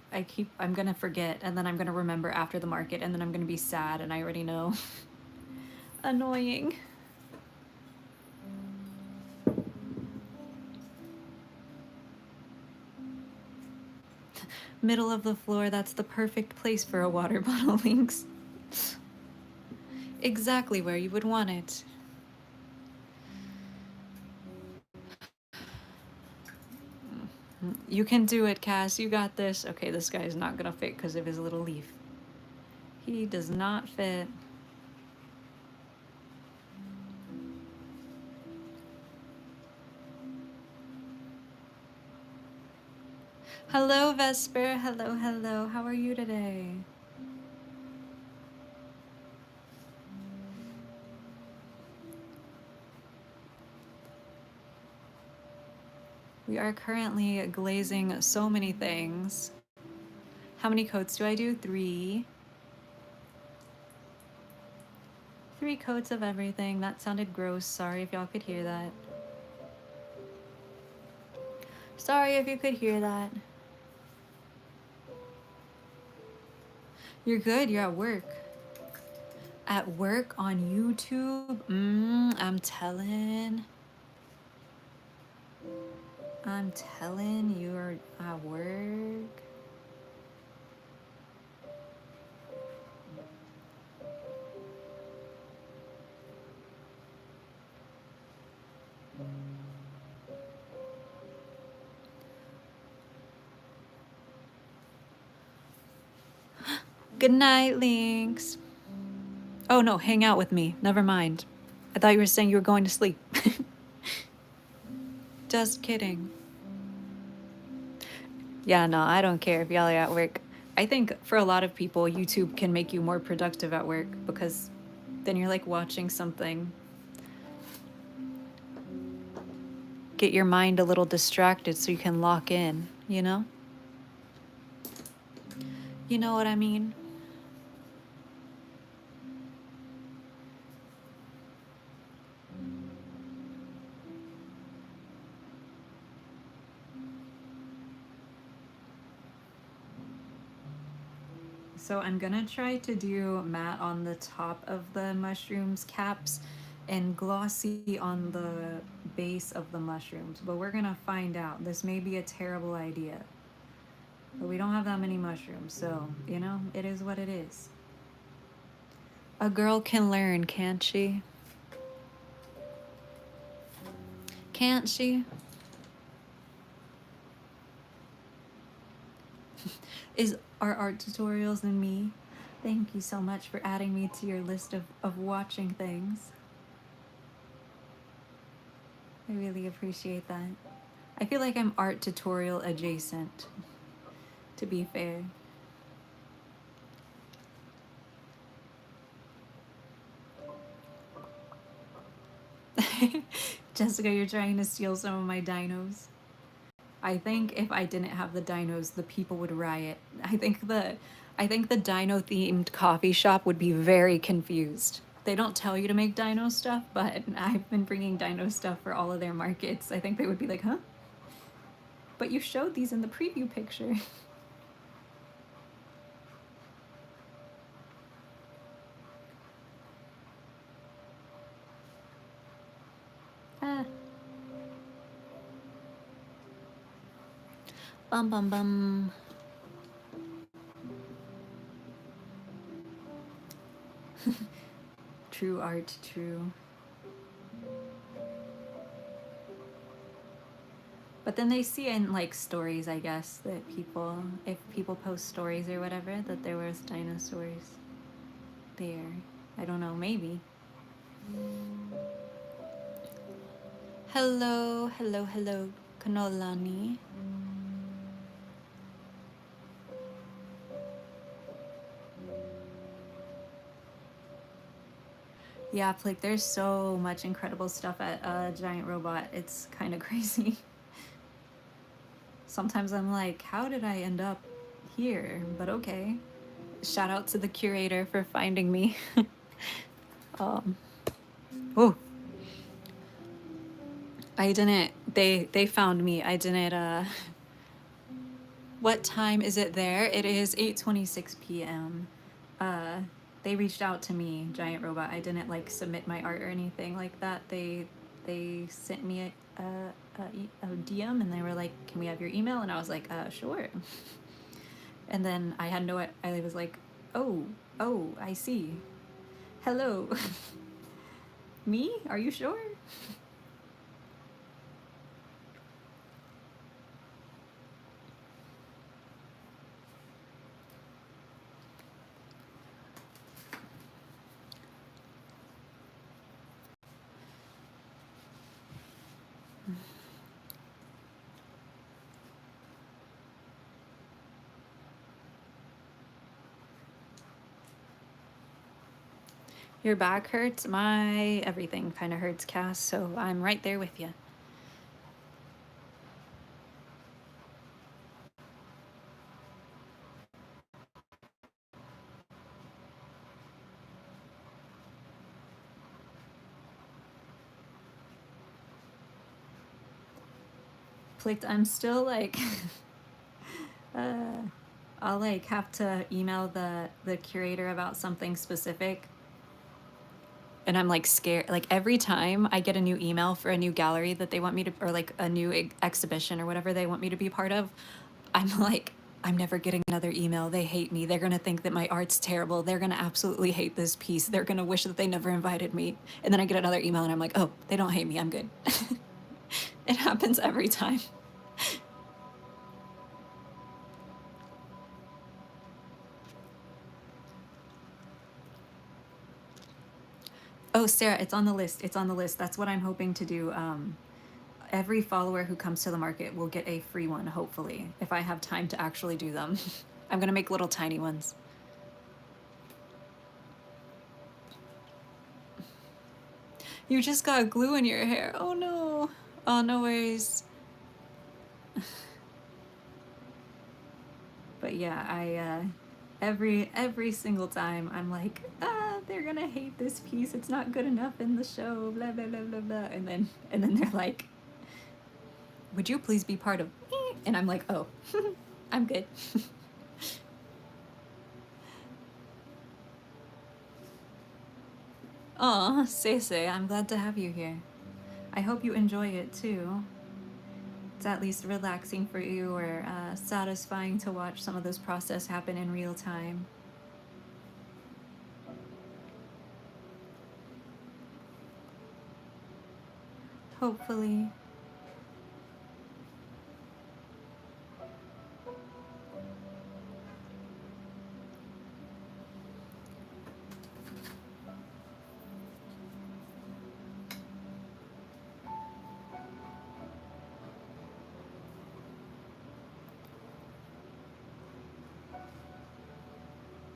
I'm gonna forget, and then I'm gonna remember after the market, and then I'm gonna be sad, and I already know. Annoying. Middle of the floor, that's the perfect place for a water bottle, Lynx. Exactly where you would want it. You can do it, Cass. You got this. Okay, this guy is not gonna fit because of his little leaf. He does not fit. Hello, Vesper. Hello, hello. How are you today? We are currently glazing so many things. How many coats do I do? 3. 3 coats of everything. That sounded gross. Sorry if y'all could hear that. Sorry if you could hear that. You're good. You're at work. At work on YouTube? I'm telling. I'm telling, you're at work. Good night, Lynx. Oh no, hang out with me. Never mind. I thought you were saying you were going to sleep. Just kidding. Yeah, no, I don't care if y'all are at work. I think for a lot of people, YouTube can make you more productive at work because then you're like watching something. Get your mind a little distracted so you can lock in, you know? You know what I mean? So I'm gonna try to do matte on the top of the mushrooms caps and glossy on the base of the mushrooms, but we're gonna find out. This may be a terrible idea, but we don't have that many mushrooms, so, you know, it is what it is. A girl can learn, can't she? Can't she? Is our art tutorials and me? Thank you so much for adding me to your list of watching things. I really appreciate that. I feel like I'm art tutorial adjacent, to be fair. Jessica, you're trying to steal some of my dinos. I think if I didn't have the dinos, the people would riot. I think the dino themed coffee shop would be very confused. They don't tell you to make dino stuff, but I've been bringing dino stuff for all of their markets. I think they would be like, huh? But you showed these in the preview picture. Ah. Bum bum bum. True art, true. But then they see in like stories, I guess, that people, if people post stories or whatever, that there was dinosaurs there. I don't know, maybe. Hello, hello, hello, Kanolani. Yeah, like there's so much incredible stuff at Giant Robot. It's kind of crazy. Sometimes I'm like, how did I end up here? But okay. Shout out to the curator for finding me. um, oh, I didn't. They found me. I didn't. What time is it there? It is 8:26 p.m. Uh, they reached out to me, Giant Robot. I didn't like submit my art or anything like that. They sent me a DM and they were like, "Can we have your email?" And I was like, "Sure." And then I had no. I was like, "Oh, oh, I see. Hello, me? Are you sure?" Your back hurts. My everything kind of hurts, Cass. So I'm right there with you. Clicked. I'm still like. uh, I'll like have to email the curator about something specific. And I'm like scared. Like every time I get a new email for a new gallery that they want me to, or like a new exhibition or whatever they want me to be part of, I'm like, I'm never getting another email. They hate me. They're going to think that my art's terrible. They're going to absolutely hate this piece. They're going to wish that they never invited me. And then I get another email and I'm like, oh, they don't hate me. I'm good. It happens every time. Oh, Sarah, it's on the list. It's on the list. That's what I'm hoping to do. Every follower who comes to the market will get a free one, hopefully, if I have time to actually do them. I'm gonna make little tiny ones. You just got glue in your hair. Oh no. Oh, no worries. But yeah, every single time I'm like, they're gonna hate this piece. It's not good enough in the show. Blah blah blah blah blah. And then they're like, would you please be part of? And I'm like, oh, I'm good. Aw, Sese, I'm glad to have you here. I hope you enjoy it too. It's at least relaxing for you or satisfying to watch some of this process happen in real time. Hopefully.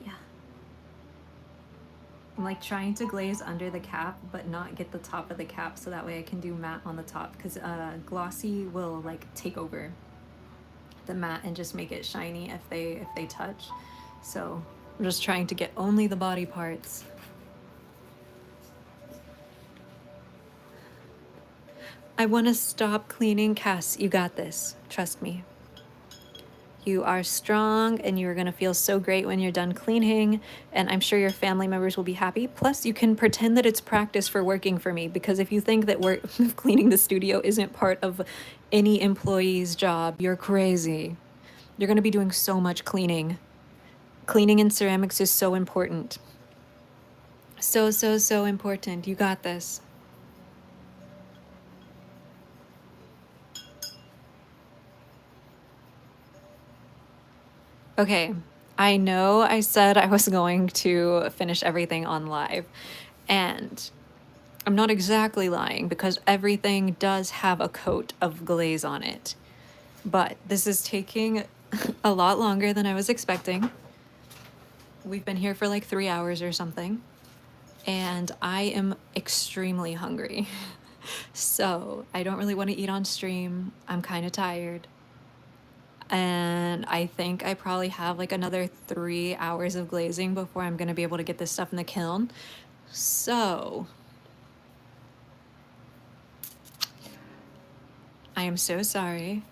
Yeah. I'm like trying to glaze under the cap, but not get the top of the cap so that way I can do matte on the top because glossy will like take over the matte and just make it shiny if they touch. So I'm just trying to get only the body parts. I want to stop cleaning. Cass, you got this. Trust me. You are strong and you're going to feel so great when you're done cleaning. And I'm sure your family members will be happy. Plus, you can pretend that it's practice for working for me because if you think that work cleaning the studio isn't part of any employee's job, you're crazy. You're going to be doing so much cleaning. Cleaning in ceramics is so important. So, so, so important. You got this. Okay, I know I said I was going to finish everything on live, and I'm not exactly lying because everything does have a coat of glaze on it. But this is taking a lot longer than I was expecting. We've been here for like 3 hours or something. and I am extremely hungry. So I don't really want to eat on stream. I'm kind of tired. And I think I probably have like another 3 hours of glazing before I'm going to be able to get this stuff in the kiln. So I am so sorry,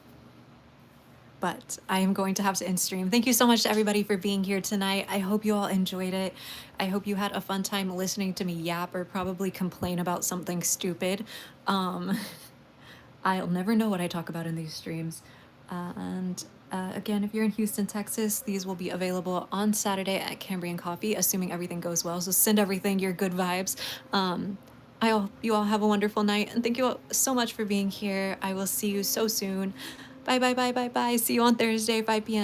but I am going to have to end stream. Thank you so much to everybody for being here tonight. I hope you all enjoyed it. I hope you had a fun time listening to me yap or probably complain about something stupid. Um, I'll never know what I talk about in these streams. And again, if you're in Houston, Texas, these will be available on Saturday at Cambrian Coffee, assuming everything goes well. So send everything your good vibes. I hope you all have a wonderful night, and thank you all so much for being here. I will see you so soon. Bye, bye, bye, bye, bye. See you on Thursday, 5 p.m.